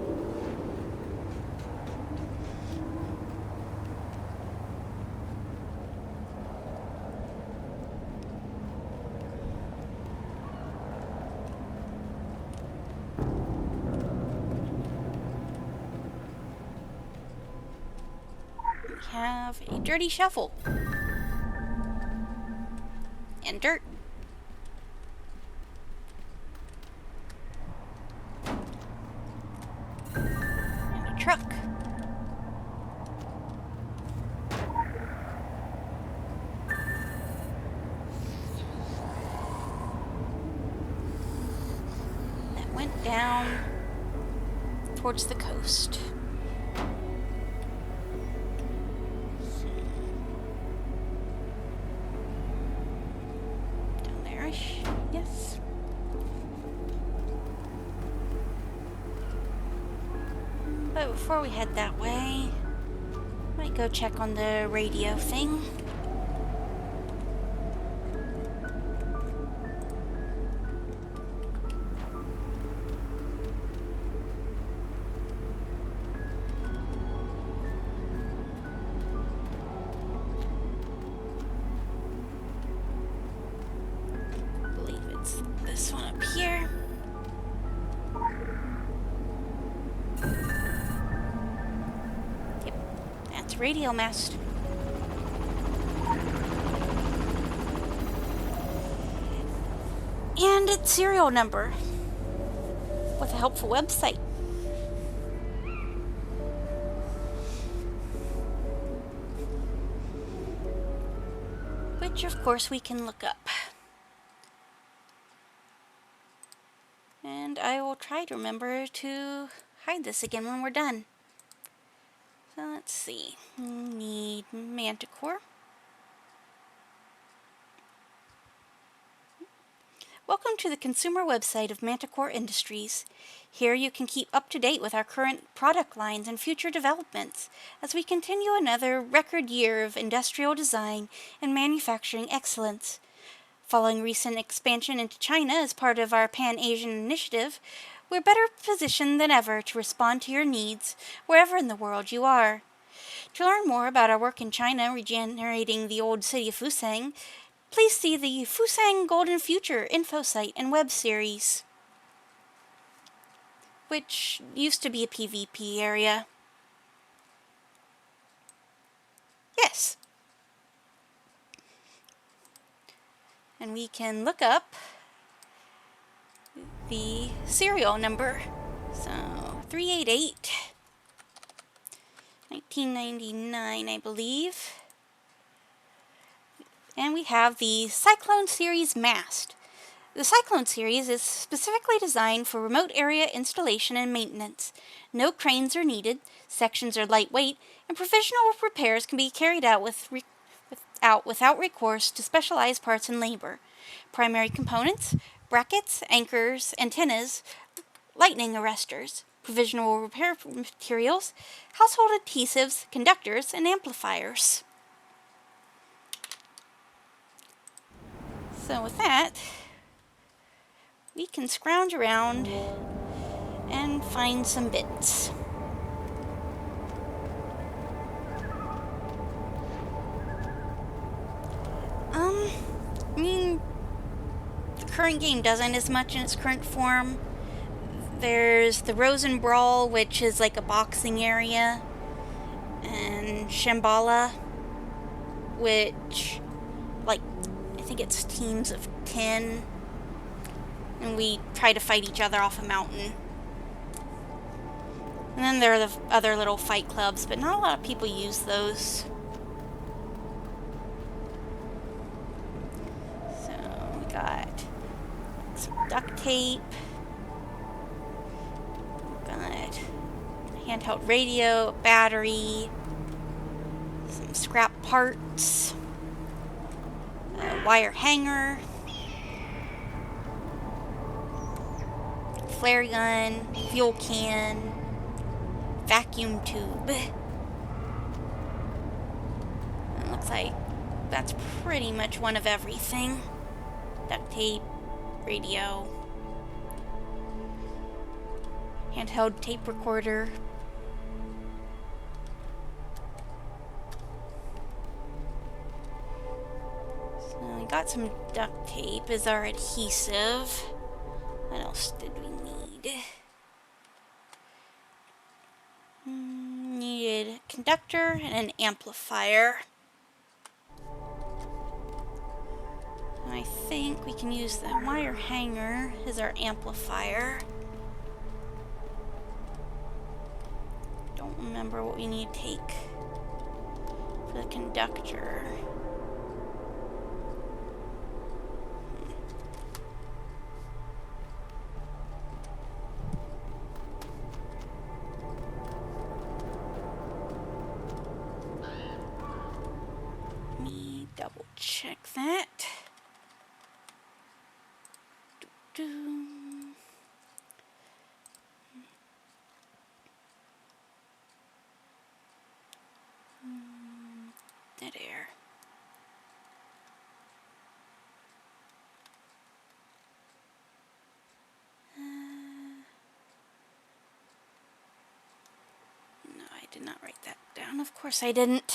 Have a dirty shovel and dirt. And a truck. That went down towards the coast. Yes. But before we head that way, Might go check on the radio thing. I believe it's this one up here. Yep, that's a radio mast. And its serial number with a helpful website. Which, of course, we can look up. And I will try to remember to hide this again when we're done. So let's see. We need Manticore. Welcome to the consumer website of Manticore Industries. Here you can keep up to date with our current product lines and future developments as we continue another record year of industrial design and manufacturing excellence. Following recent expansion into China as part of our Pan-Asian initiative, we're better positioned than ever to respond to your needs wherever in the world you are. To learn more about our work in China regenerating the old city of Fusang, please see the Fusang Golden Future info site and web series, which used to be a PvP area. Yes. And we can look up the serial number. So, 388, 1999, I believe. And we have the Cyclone Series mast. The Cyclone Series is specifically designed for remote area installation and maintenance. No cranes are needed, sections are lightweight, and provisional repairs can be carried out without recourse to specialized parts and labor. Primary components: brackets, anchors, antennas, lightning arresters, provisional repair materials, household adhesives, conductors, and amplifiers. So with that, we can scrounge around and find some bits. I mean, the current game doesn't as much in its current form. There's the Rosen Brawl, which is like a boxing area, and Shambhala, which, like, I think it's teams of 10, and we try to fight each other off a mountain. And then there are the other little fight clubs, but not a lot of people use those. So we got some duct tape. We got a handheld radio, a battery, some scrap parts, a wire hanger, flare gun, fuel can, vacuum tube. It looks like that's pretty much one of everything. Duct tape, radio, handheld tape recorder. So we got some duct tape as our adhesive. What else did we need? Needed a conductor and an amplifier. I think we can use the wire hanger as our amplifier. Don't remember what we need to take for the conductor. Let me double check that. midair. No, I did not write that down. Of course I didn't.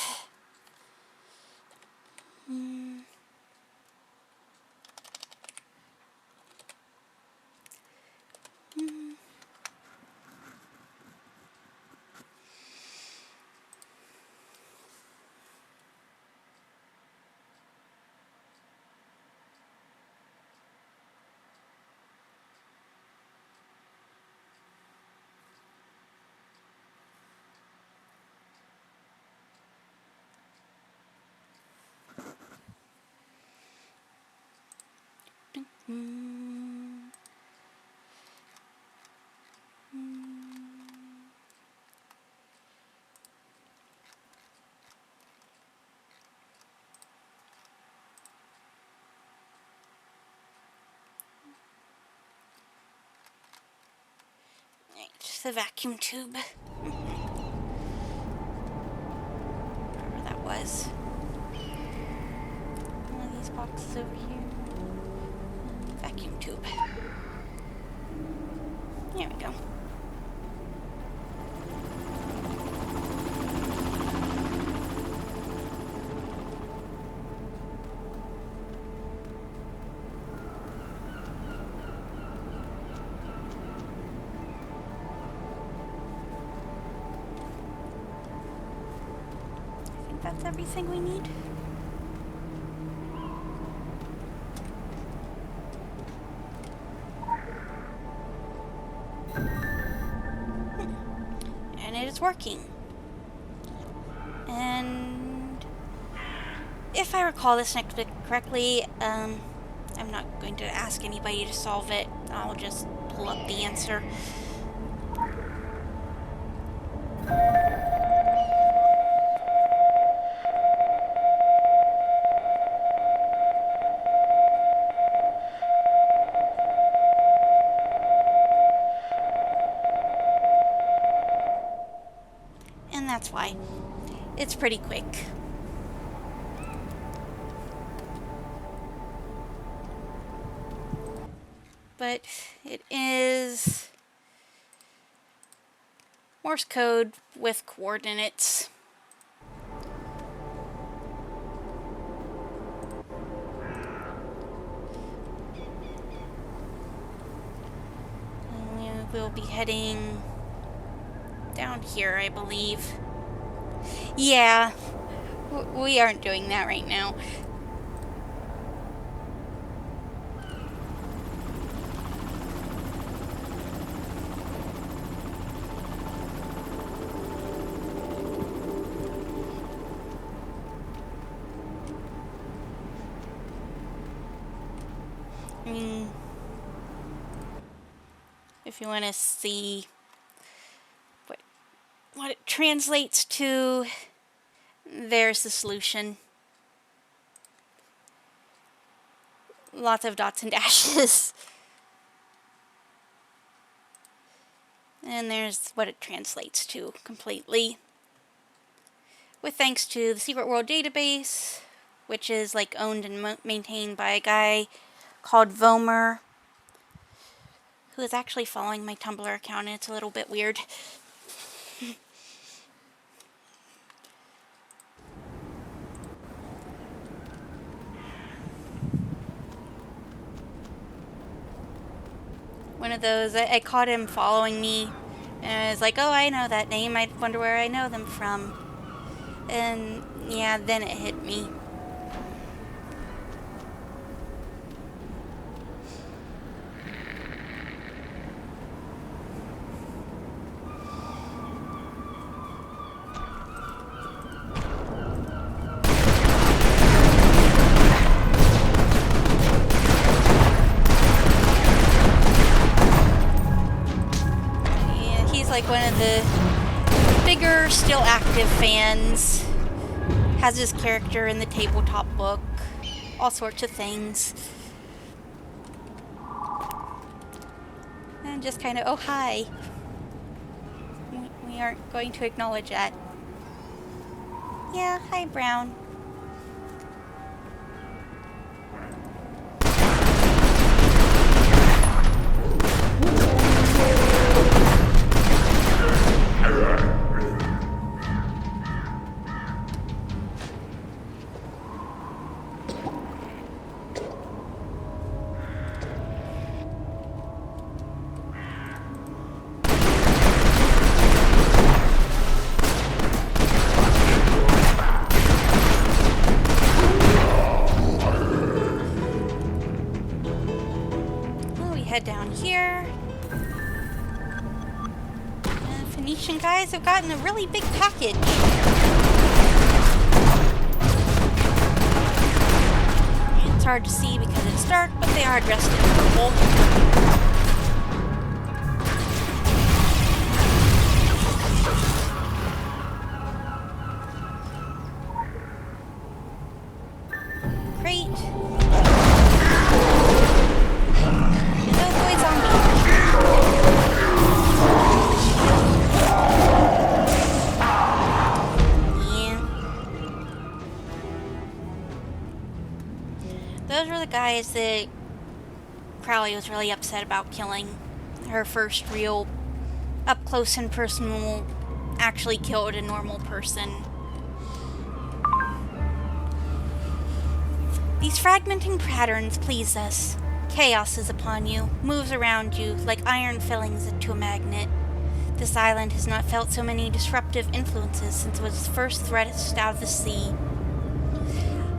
Right, the vacuum tube. Whatever that was. One of these boxes over here. Vacuum tube. There we go. I think that's everything we need. And it is working. And if I recall this next bit correctly, I'm not going to ask anybody to solve it. I'll just pull up the answer. And that's why. It's pretty quick. But it is Morse code with coordinates. And we'll be heading down here, I believe. Yeah, we aren't doing that right now. I mean, if you want to see what it translates to, there's the solution. Lots of dots and dashes. And there's what it translates to completely. With thanks to the Secret World database, which is like owned and maintained by a guy called Vomer, who is actually following my Tumblr account, and it's a little bit weird. One of those, I caught him following me, and I was like, oh, I know that name, I wonder where I know them from. And yeah, then it hit me. Like one of the bigger, still active fans. Has his character in the tabletop book. All sorts of things. And just kind of, oh, hi. We aren't going to acknowledge that. Yeah, hi, Brown. here. The Phoenician guys have gotten a really big package. It's hard to see because it's dark, but they are dressed in purple. Great. And oh boy, zombie. Those were the guys that Crowley was really upset about killing. Her first real up close and personal, actually killed a normal person. These fragmenting patterns please us. Chaos is upon you, moves around you like iron fillings to a magnet. This island has not felt so many disruptive influences since it was first thrust out of the sea.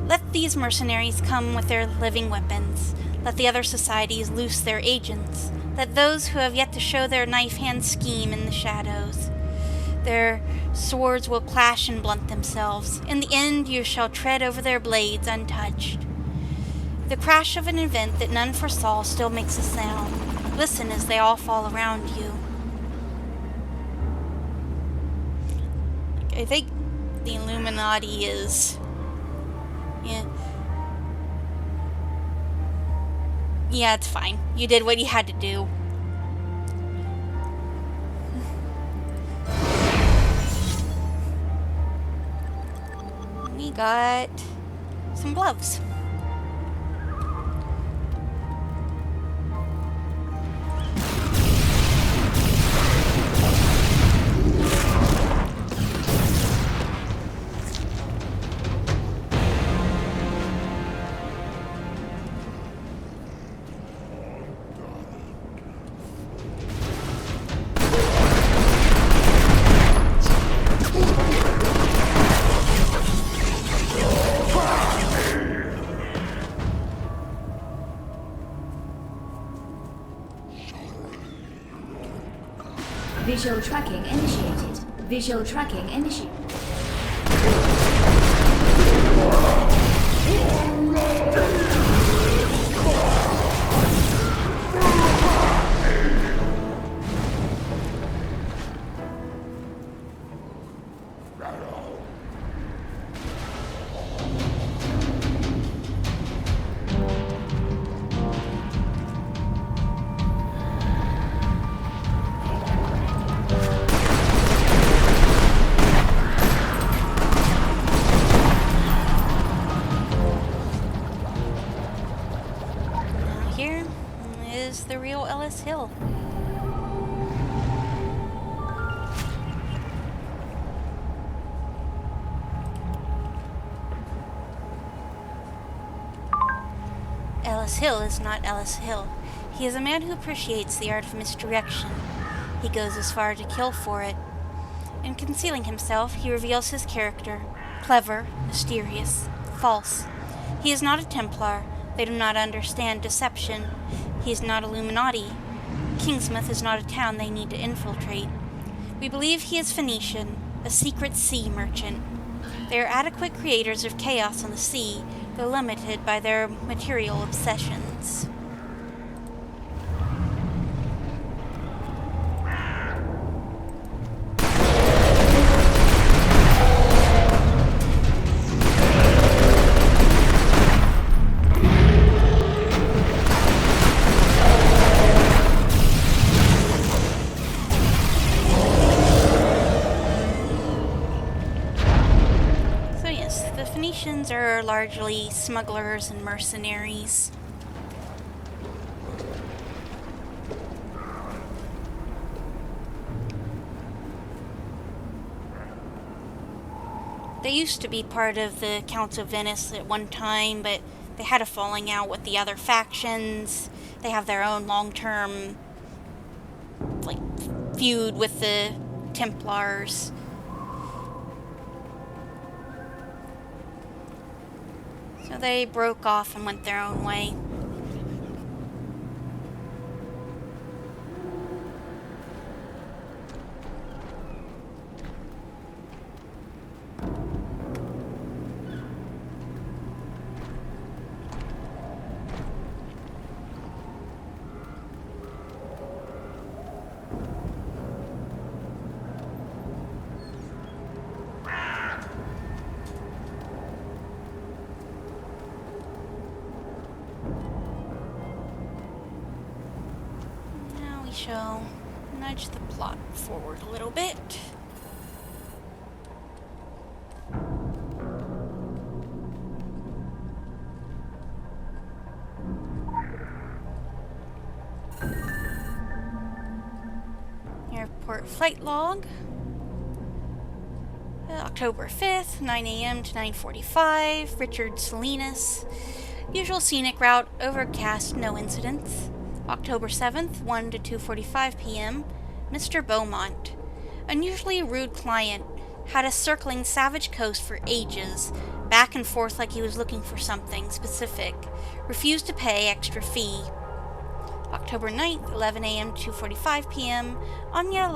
Let these mercenaries come with their living weapons. Let the other societies loose their agents. Let those who have yet to show their knife hand scheme in the shadows. Their swords will clash and blunt themselves. In the end, you shall tread over their blades untouched. The crash of an event that none foresaw still makes a sound. Listen as they all fall around you. I think the Illuminati is... Yeah, it's fine. You did what you had to do. We got some gloves. Visual tracking initiated. Visual tracking initiated. Here is the real Ellis Hill. Ellis Hill is not Ellis Hill. He is a man who appreciates the art of misdirection. He goes as far to kill for it. In concealing himself, he reveals his character. Clever, mysterious, false. He is not a Templar. They do not understand deception. He is not Illuminati. Kingsmouth is not a town they need to infiltrate. We believe he is Phoenician, a secret sea merchant. They are adequate creators of chaos on the sea, though limited by their material obsessions. The Phoenicians are largely smugglers and mercenaries. They used to be part of the Counts of Venice at one time, but they had a falling out with the other factions. They have their own long-term, feud with the Templars. So they broke off and went their own way. shall nudge the plot forward a little bit. Airport flight log. October 5th, 9 a.m. to 9:45. Richard Salinas. Usual scenic route, overcast, no incidents. October 7th, 1 to 2:45 p.m. Mr. Beaumont. Unusually rude client. Had us circling Savage Coast for ages. Back and forth like he was looking for something specific. Refused to pay extra fee. October 9th, 11 a.m. to 2:45 p.m. Anya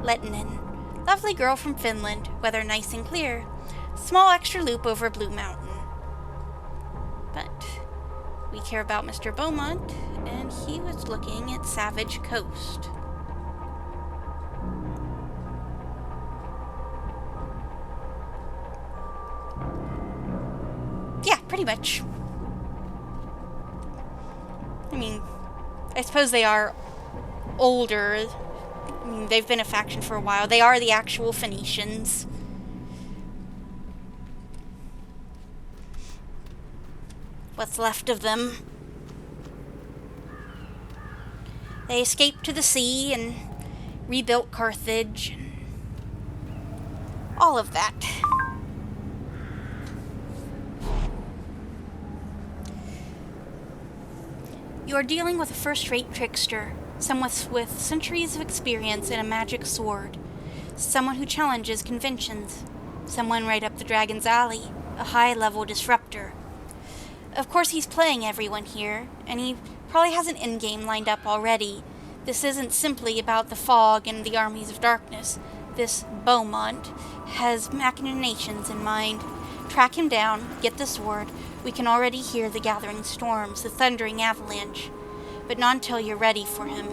Lettinen. Lovely girl from Finland, weather nice and clear. Small extra loop over Blue Mountain. But we care about Mr. Beaumont, and he was looking at Savage Coast. Yeah, pretty much. I mean, I suppose they are older. I mean, they've been a faction for a while. They are the actual Phoenicians. What's left of them. They escaped to the sea and rebuilt Carthage. And all of that. You are dealing with a first-rate trickster. Someone with centuries of experience and a magic sword. Someone who challenges conventions. Someone right up the Dragon's Alley. A high-level disruptor. Of course he's playing everyone here, and he probably has an endgame lined up already. This isn't simply about the fog and the armies of darkness. This Beaumont has machinations in mind. Track him down, get the sword. We can already hear the gathering storms, the thundering avalanche. But not until you're ready for him.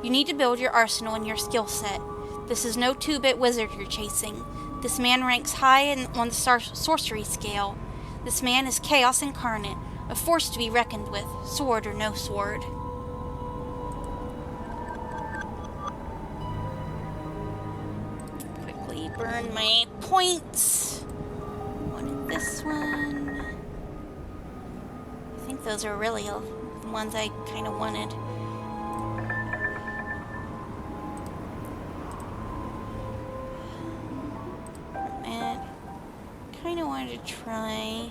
You need to build your arsenal and your skill set. This is no 2-bit wizard you're chasing. This man ranks high on the sorcery scale. This man is chaos incarnate, a force to be reckoned with, sword or no sword. Quickly burn my points. Wanted this one. I think those are really the ones I kind of wanted. And kind of wanted to try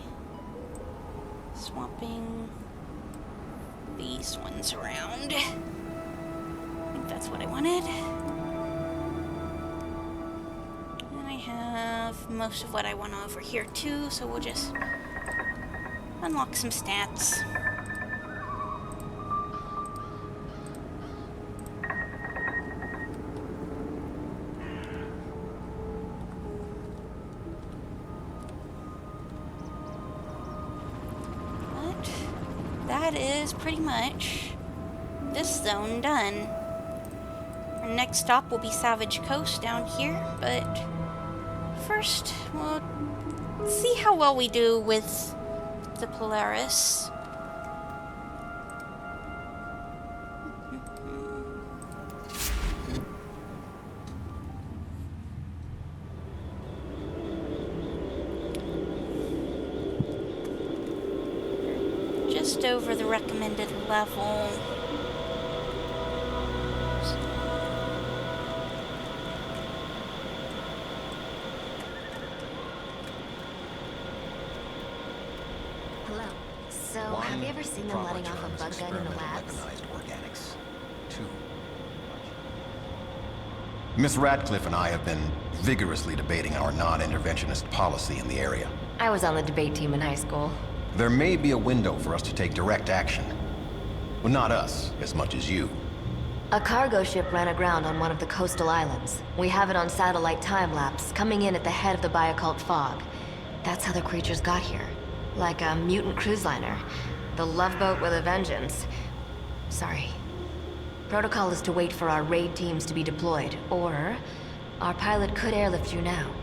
swapping these ones around. I think that's what I wanted. And I have most of what I want over here too, so we'll just unlock some stats. That is pretty much this zone done. Our next stop will be Savage Coast down here, but first we'll see how well we do with the Polaris. Just over the recommended level. Hello. So, have you ever seen them letting off a bug gun in the labs? Organics. 2. Miss Radcliffe and I have been vigorously debating our non-interventionist policy in the area. I was on the debate team in high school. There may be a window for us to take direct action. Well, not us, as much as you. A cargo ship ran aground on one of the coastal islands. We have it on satellite time-lapse, coming in at the head of the Biocult fog. That's how the creatures got here. Like a mutant cruise liner. The Love Boat with a vengeance. Sorry. Protocol is to wait for our raid teams to be deployed, or our pilot could airlift you now.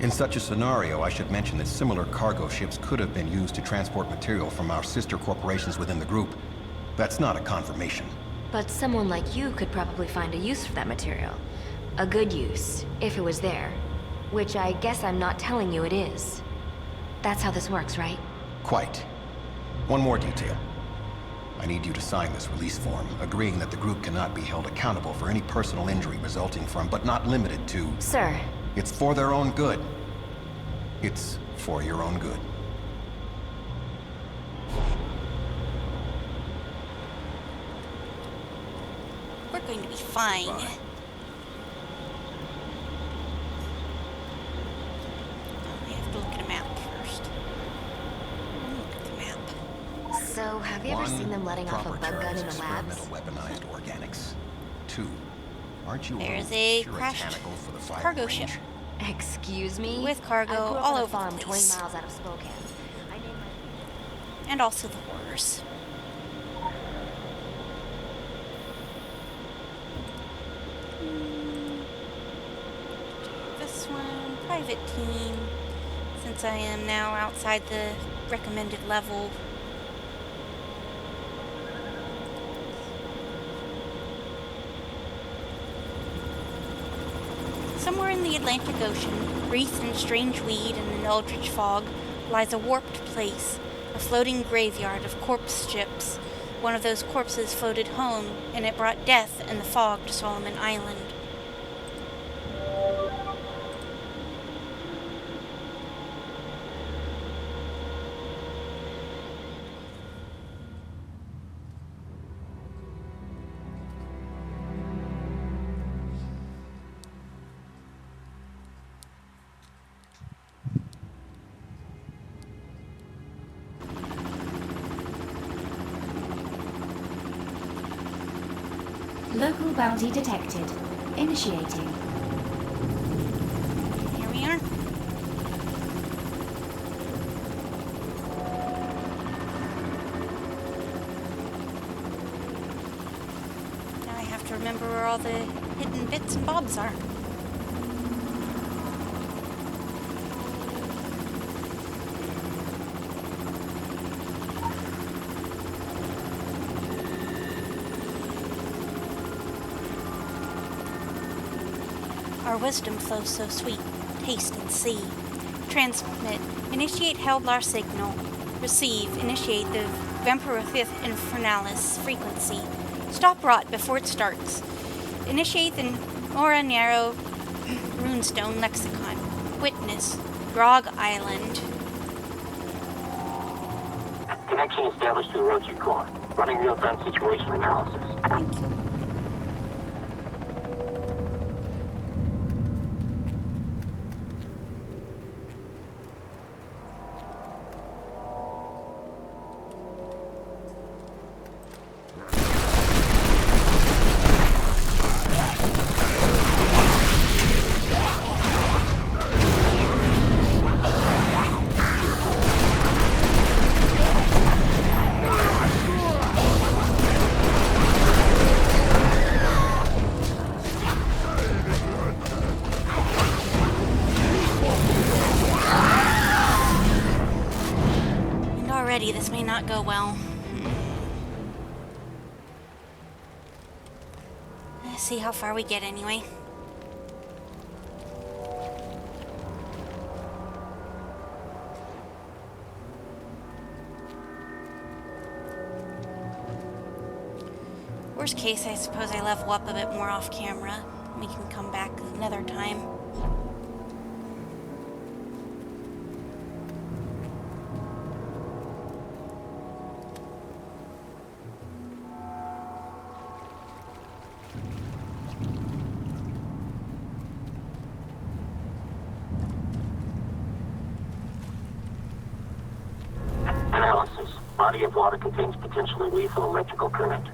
In such a scenario, I should mention that similar cargo ships could have been used to transport material from our sister corporations within the group. That's not a confirmation. But someone like you could probably find a use for that material. A good use, if it was there. Which I guess I'm not telling you it is. That's how this works, right? Quite. One more detail. I need you to sign this release form, agreeing that the group cannot be held accountable for any personal injury resulting from, but not limited to... Sir. It's for their own good. It's for your own good. We're going to be fine. Fine. I have to look at a map first. Look at the map. So, have you ever seen them letting off a Proper bug gun terms, in the labs? experimental weaponized organics. 2, aren't you There's little a crashed puritanical for the firing cargo range? ship. Excuse me? With cargo I grew up all on a over the farm 20 place. miles out of Spokane. I named my... And also the horrors. This one, private team. Since I am now outside the recommended level. Somewhere in the Atlantic Ocean, wreathed in strange weed and an eldritch fog, lies a warped place, a floating graveyard of corpse ships. One of those corpses floated home, and it brought death and the fog to Solomon Island. Local bounty detected. Initiating. Here we are. Now I have to remember where all the hidden bits and bobs are. Our wisdom flows so sweet. Taste and see. Transmit. Initiate Heldlar signal. Receive. Initiate the Vampirithith Infernalis frequency. Stop rot before it starts. Initiate the Nora Narrow Runestone lexicon. Witness. Grog Island. Connection established to the Roach Core. Running real-time situation analysis. Thank you. Already, this may not go well. Let's see how far we get anyway. Worst case, I suppose I level up a bit more off camera. We can come back another time. Analysis. Body of water contains potentially lethal electrical current.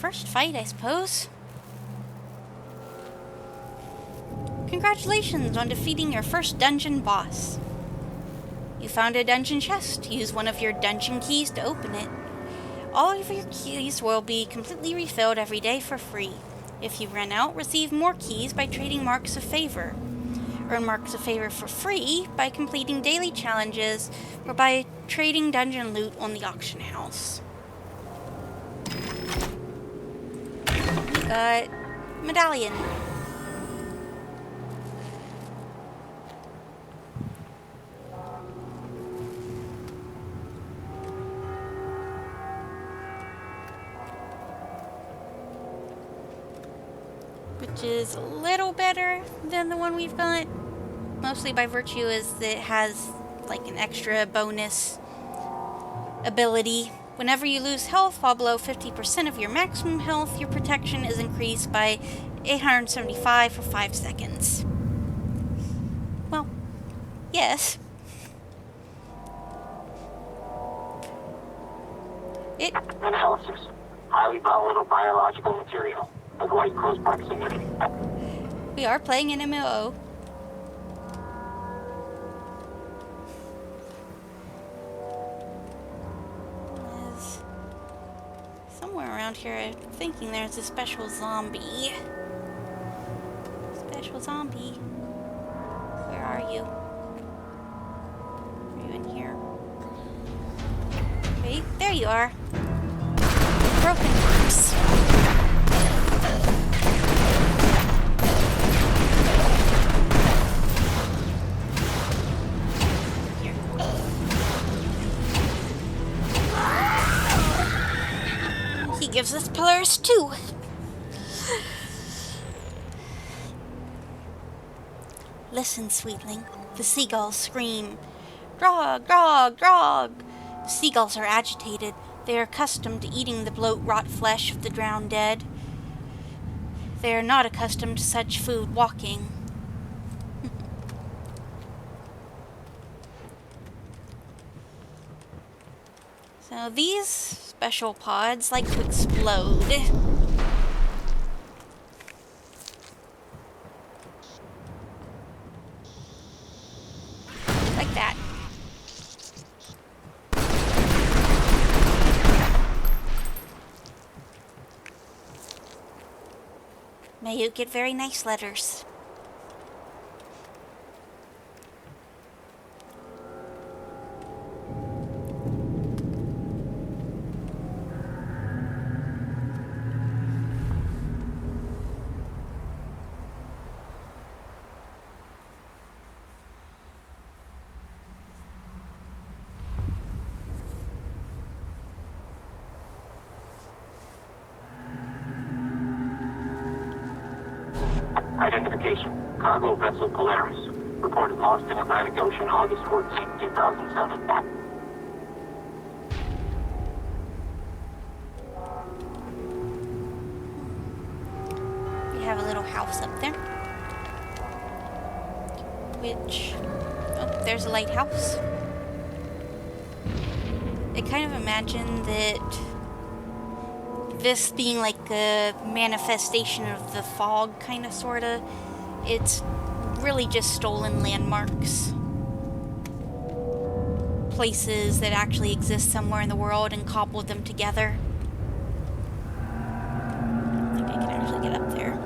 first fight, I suppose. Congratulations on defeating your first dungeon boss. You found a dungeon chest. Use one of your dungeon keys to open it. All of your keys will be completely refilled every day for free. If you run out, receive more keys by trading Marks of Favor. Earn Marks of Favor for free by completing daily challenges or by trading dungeon loot on the auction house. We got medallion. Which is a little better than the one we've got. Mostly by virtue is that it has like an extra bonus ability. Whenever you lose health fall below 50% of your maximum health, your protection is increased by 875 for 5 seconds. Well, yes. Analysis. Highly volatile biological material. Avoid close proximity. We are playing an MMO. There's somewhere around here, I'm thinking there's a special zombie. Special zombie. Where are you? Are you in here? Wait, there you are. Broken corpse. Gives us pillars too. Listen, sweetling. The seagulls scream. Grog, grog, grog. The seagulls are agitated. They are accustomed to eating the bloat rot flesh of the drowned dead. They are not accustomed to such food walking. So these special pods like to explode. Like that. May you get very nice letters. Identification. Cargo vessel Polaris. Reported lost in Atlantic Ocean August 14, 2007. We have a little house up there. Which... oh, there's a lighthouse. I kind of imagine that this being like a manifestation of the fog, kind of, sorta. It's really just stolen landmarks. Places that actually exist somewhere in the world and cobbled them together. I think I can actually get up there.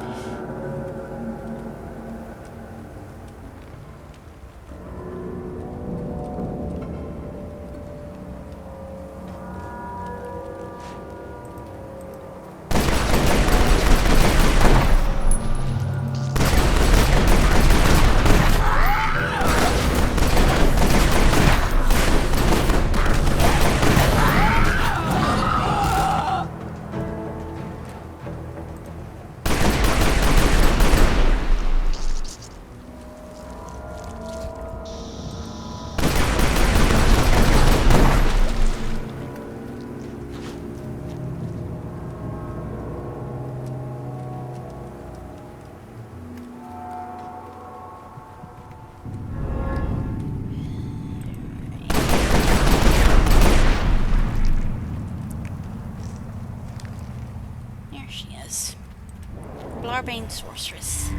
she is. Blarbane Sorceress.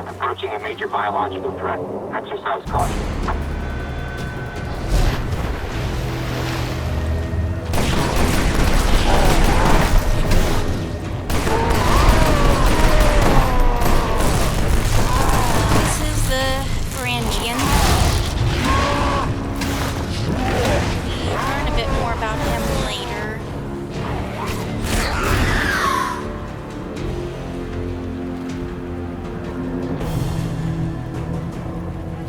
Approaching a major biological threat. Exercise caution. This is the Varangian. We learn a bit more about him later.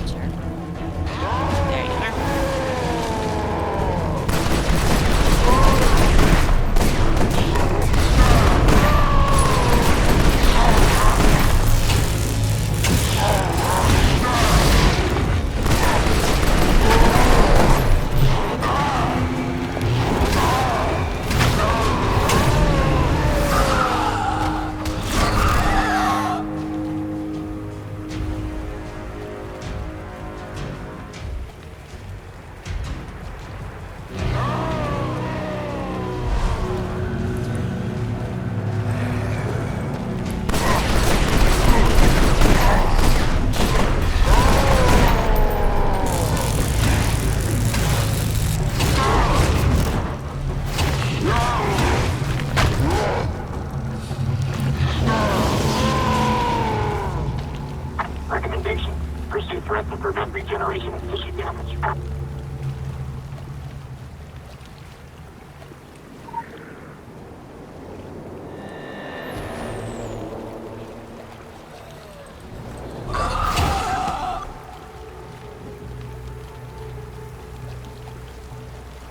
Sure. There you are. Recommendation. Pursue threat to prevent regeneration and tissue damage.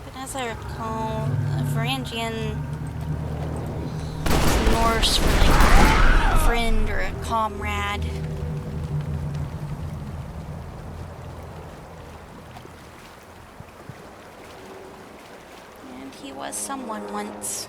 But as I recall, a Varangian is Norse for like a friend or a comrade. And he was someone once.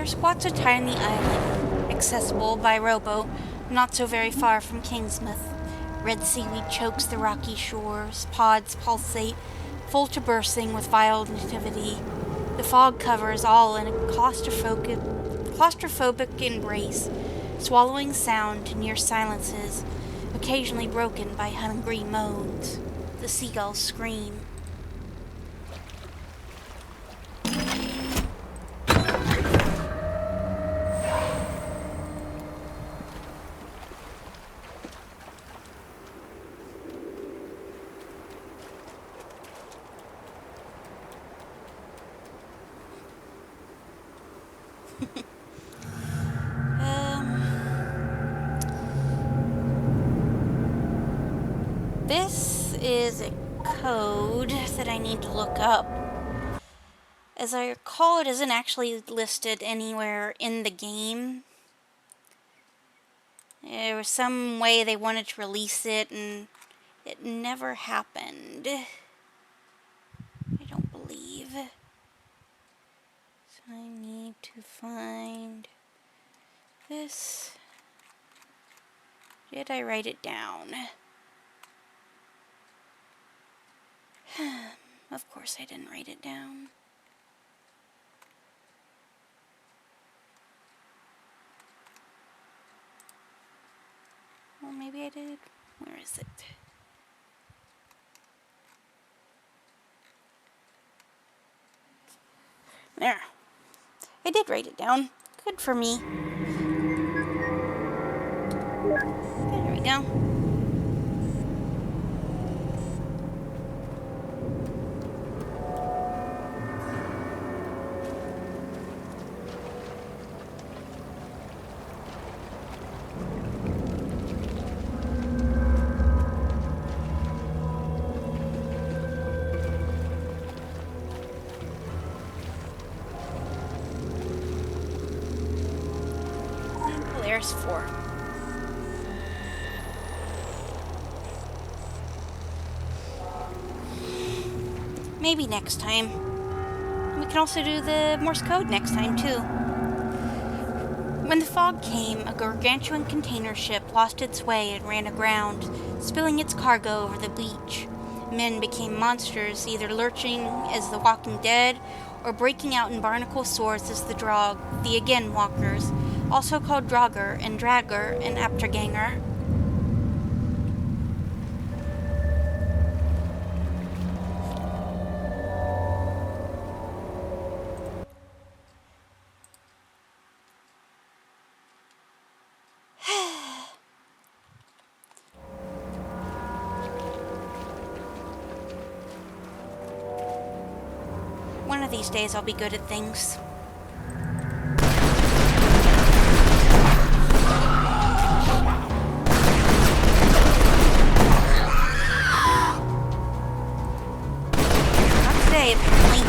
There squats a tiny island, accessible by rowboat, not so very far from Kingsmouth. Red seaweed chokes the rocky shores, pods pulsate, full to bursting with vile nativity. The fog covers all in a claustrophobic embrace, swallowing sound to near silences, occasionally broken by hungry moans. The seagulls scream. This is a code that I need to look up. As I recall, it isn't actually listed anywhere in the game. There was some way they wanted to release it, and it never happened. I don't believe. So I need to find this. Did I write it down? Of course I didn't write it down. Well, maybe I did. Where is it? There. I did write it down. Good for me. There we go. Polaris 4. Maybe next time. We can also do the Morse code next time, too. When the fog came, a gargantuan container ship lost its way and ran aground, spilling its cargo over the beach. Men became monsters, either lurching as the Walking Dead or breaking out in barnacle swords as the Drog, the Again Walkers, also called Draugr and Dragger and Apterganger. One of these days I'll be good at things. Not today, apparently.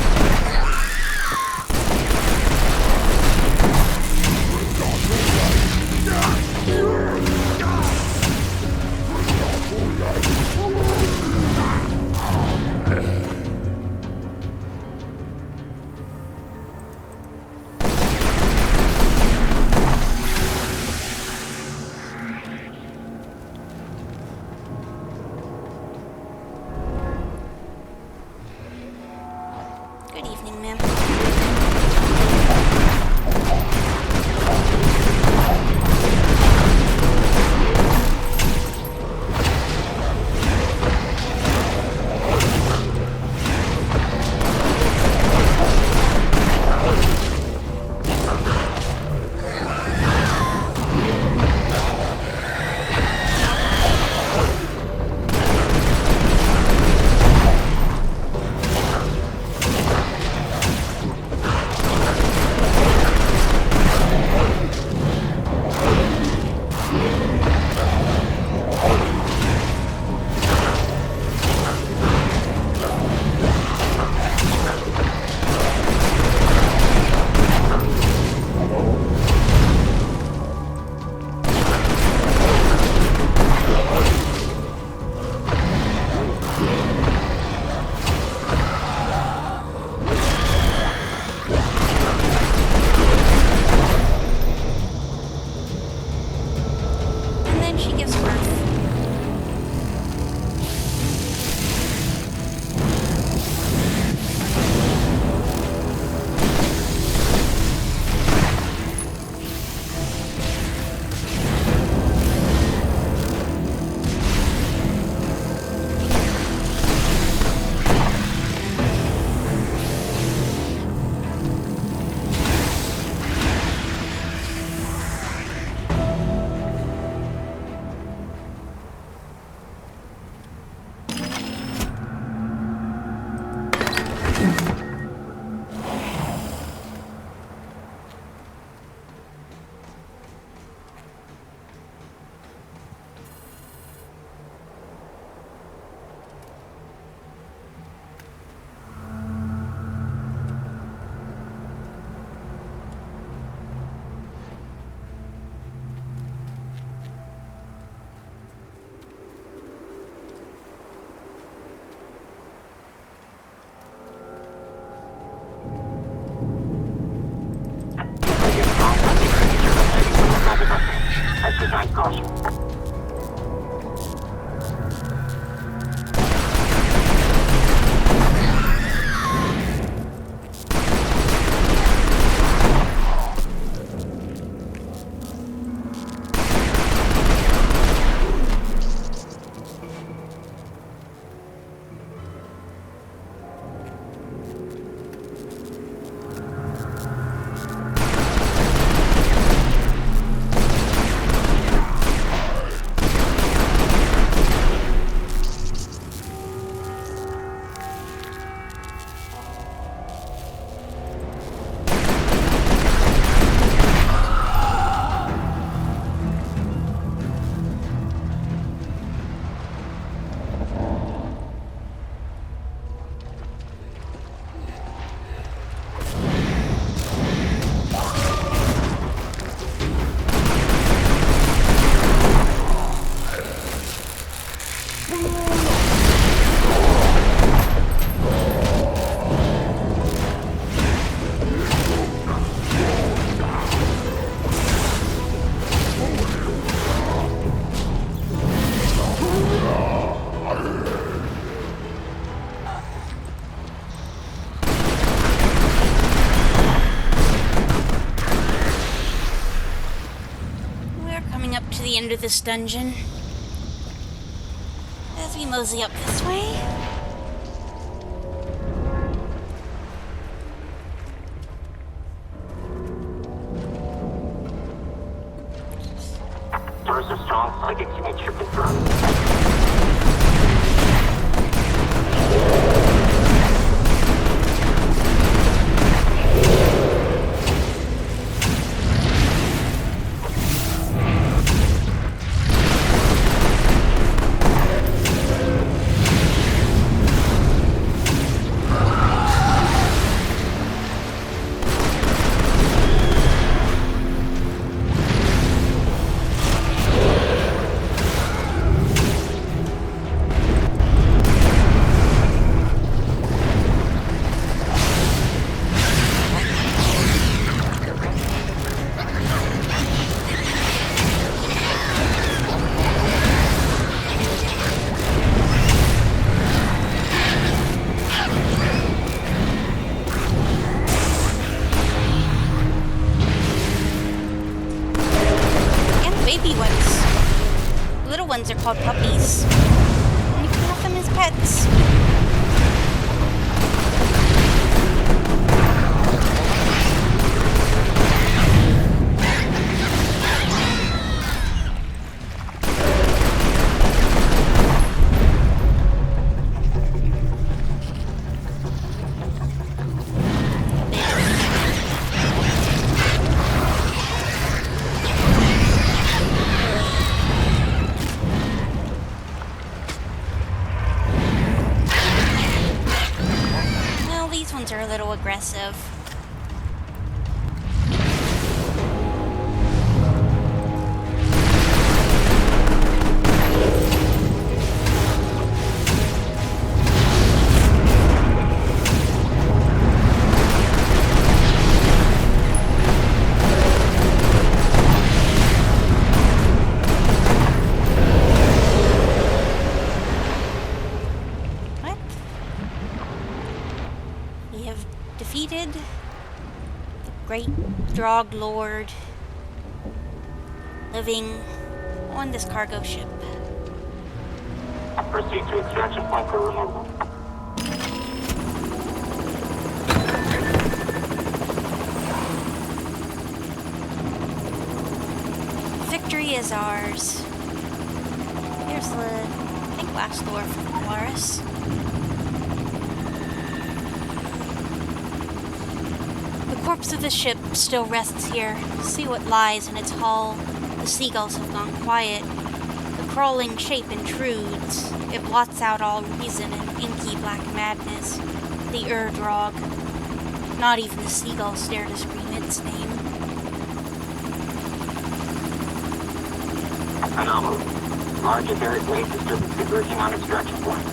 this dungeon. As we mosey up this way. Source of strong psychic signature confirmed. Ones are called puppies. And you can have them as pets. Are a little aggressive. Defeated the great Drog Lord living on this cargo ship. Proceed to extraction point for removal. Victory is ours. Here's the, I think, last door for Polaris. The corpse of the ship still rests here. See what lies in its hull. The seagulls have gone quiet. The crawling shape intrudes. It blots out all reason in inky black madness. The Urdrog. Not even the seagulls dare to scream its name. Anomaly. Large etheric wave disturbance converging on extraction point.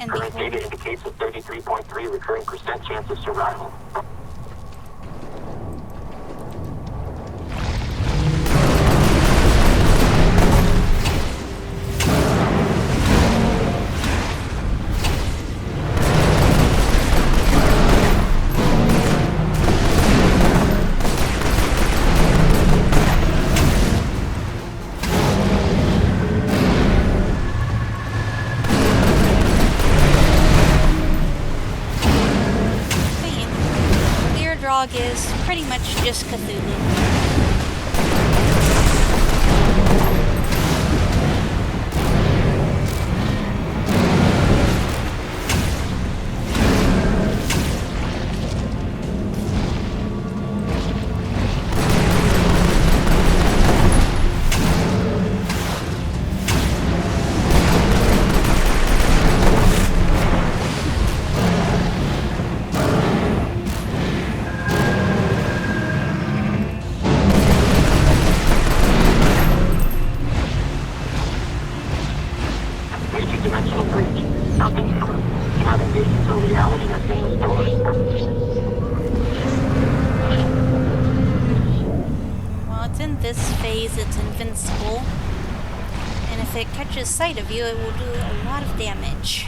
Current data indicates a 33.3 recurring % chance of survival. Is pretty much just Cthulhu. Multi-dimensional breach. Nothing true. Navigation to reality has been restored. While it's in this phase, it's invincible. And if it catches sight of you, it will do a lot of damage.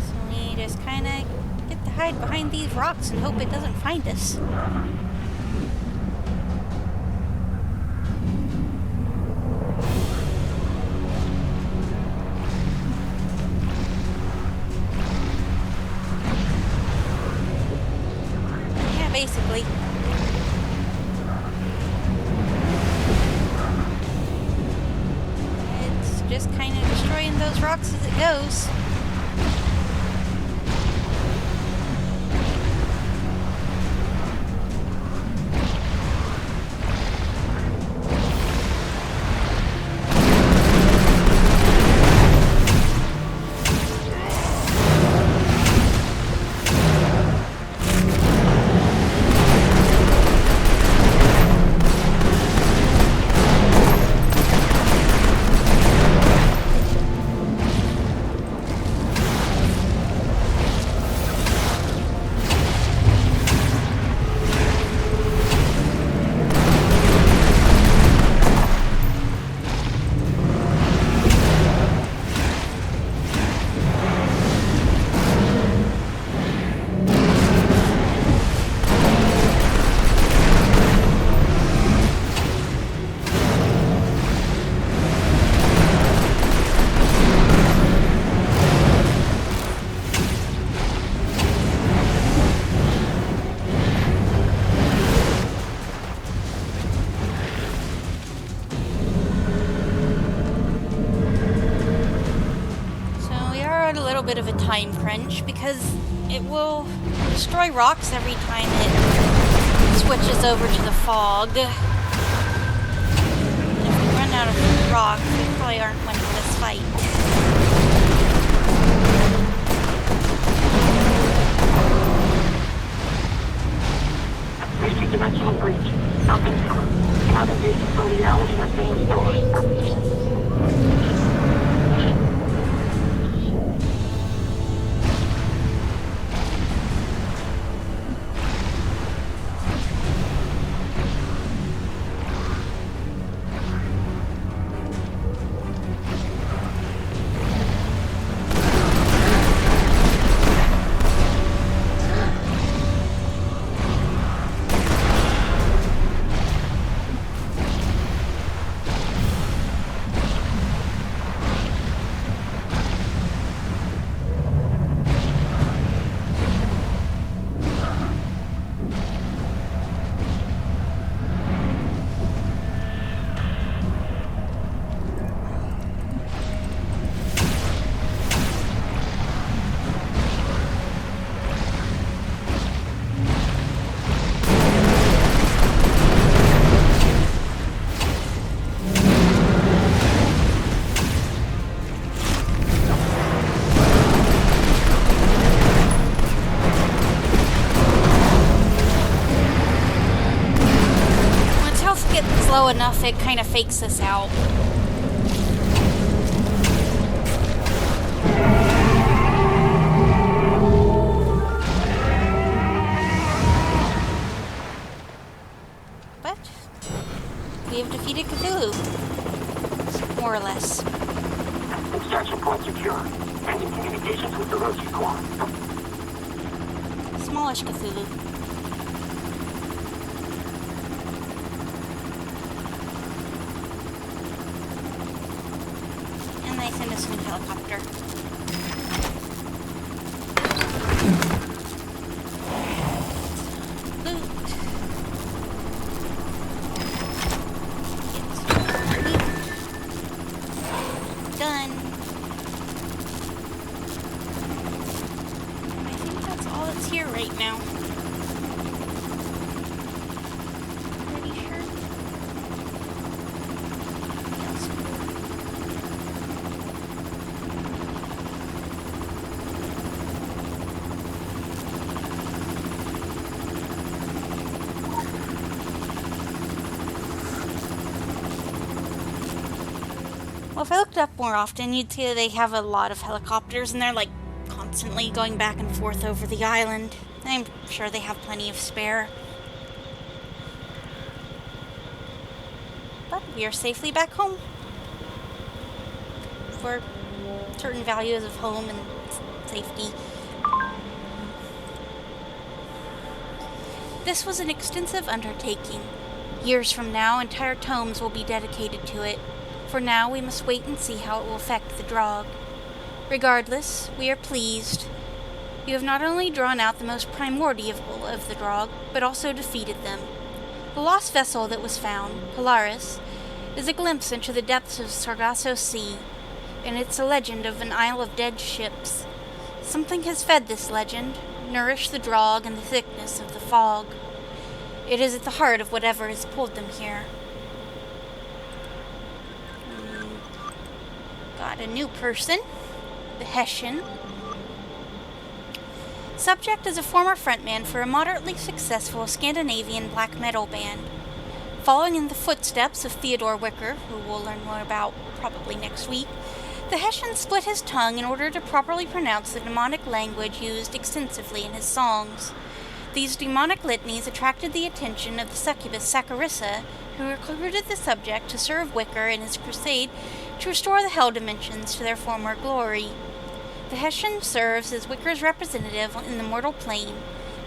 So we just kind of get to hide behind these rocks and hope it doesn't find us. Yeah, basically. Just kind of destroying those rocks as it goes. Bit of a time crunch because it will destroy rocks every time it switches over to the fog. And if we run out of rocks, we probably aren't winning this fight. Multi-dimensional breach. Nothing true. Navigation to reality has been restored. Low enough, it kind of fakes us out. But we have defeated Cthulhu, more or less. Extraction point secure. Ending communications with the Roshi Core. Smallish Cthulhu. Send us a new helicopter. Loot. Done. I think that's all that's here right now. Pretty sure. Well, if I looked up more often, you'd see that they have a lot of helicopters, and they're, like, constantly going back and forth over the island. I'm sure they have plenty of spare. But we are safely back home. For certain values of home and safety. This was an extensive undertaking. Years from now, entire tomes will be dedicated to it. For now, we must wait and see how it will affect the Drog. Regardless, we are pleased. You have not only drawn out the most primordial of the Drog, but also defeated them. The lost vessel that was found, Polaris, is a glimpse into the depths of Sargasso Sea, and it's a legend of an isle of dead ships. Something has fed this legend, nourished the Drog and the thickness of the fog. It is at the heart of whatever has pulled them here. Got a new person, the Hessian. Subject is a former frontman for a moderately successful Scandinavian black metal band. Following in the footsteps of Theodore Wicker, who we'll learn more about probably next week, the Hessian split his tongue in order to properly pronounce the demonic language used extensively in his songs. These demonic litanies attracted the attention of the succubus Saccharissa, who recruited the subject to serve Wicker in his crusade to restore the Hell Dimensions to their former glory. The Hessian serves as Wicker's representative in the mortal plane,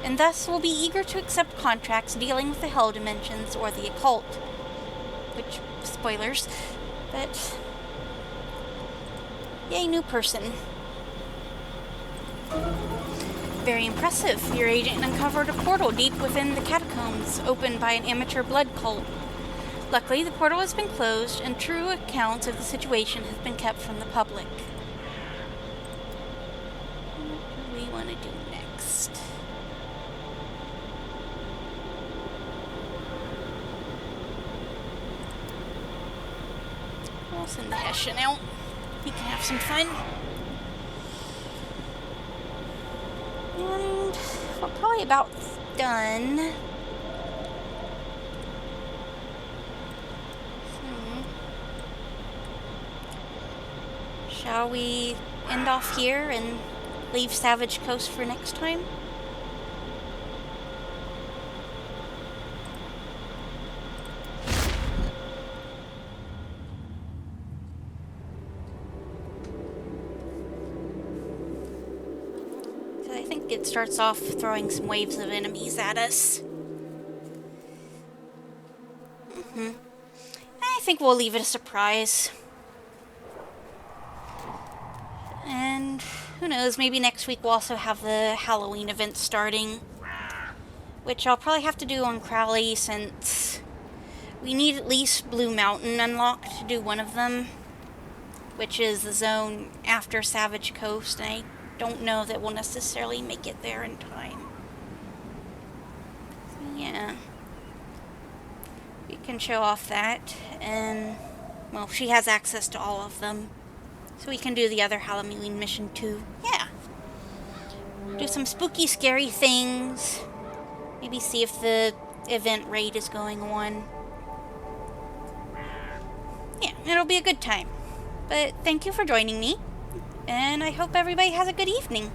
and thus will be eager to accept contracts dealing with the Hell Dimensions or the occult. Which, spoilers, but... yay, new person. Very impressive. Your agent uncovered a portal deep within the catacombs, opened by an amateur blood cult. Luckily, the portal has been closed, and true accounts of the situation have been kept from the public. What do we want to do next? We'll send the Hessian out. He can have some fun. And we're probably about done. Shall we end off here and leave Savage Coast for next time? So I think it starts off throwing some waves of enemies at us. I think we'll leave it a surprise. And who knows, maybe next week we'll also have the Halloween event starting, which I'll probably have to do on Crowley since we need at least Blue Mountain unlocked to do one of them, which is the zone after Savage Coast, and I don't know that we'll necessarily make it there in time. So yeah, we can show off that, and well, she has access to all of them. So we can do the other Halloween mission too. Yeah. Do some spooky, scary things. Maybe see if the event raid is going on. Yeah, it'll be a good time. But thank you for joining me. And I hope everybody has a good evening.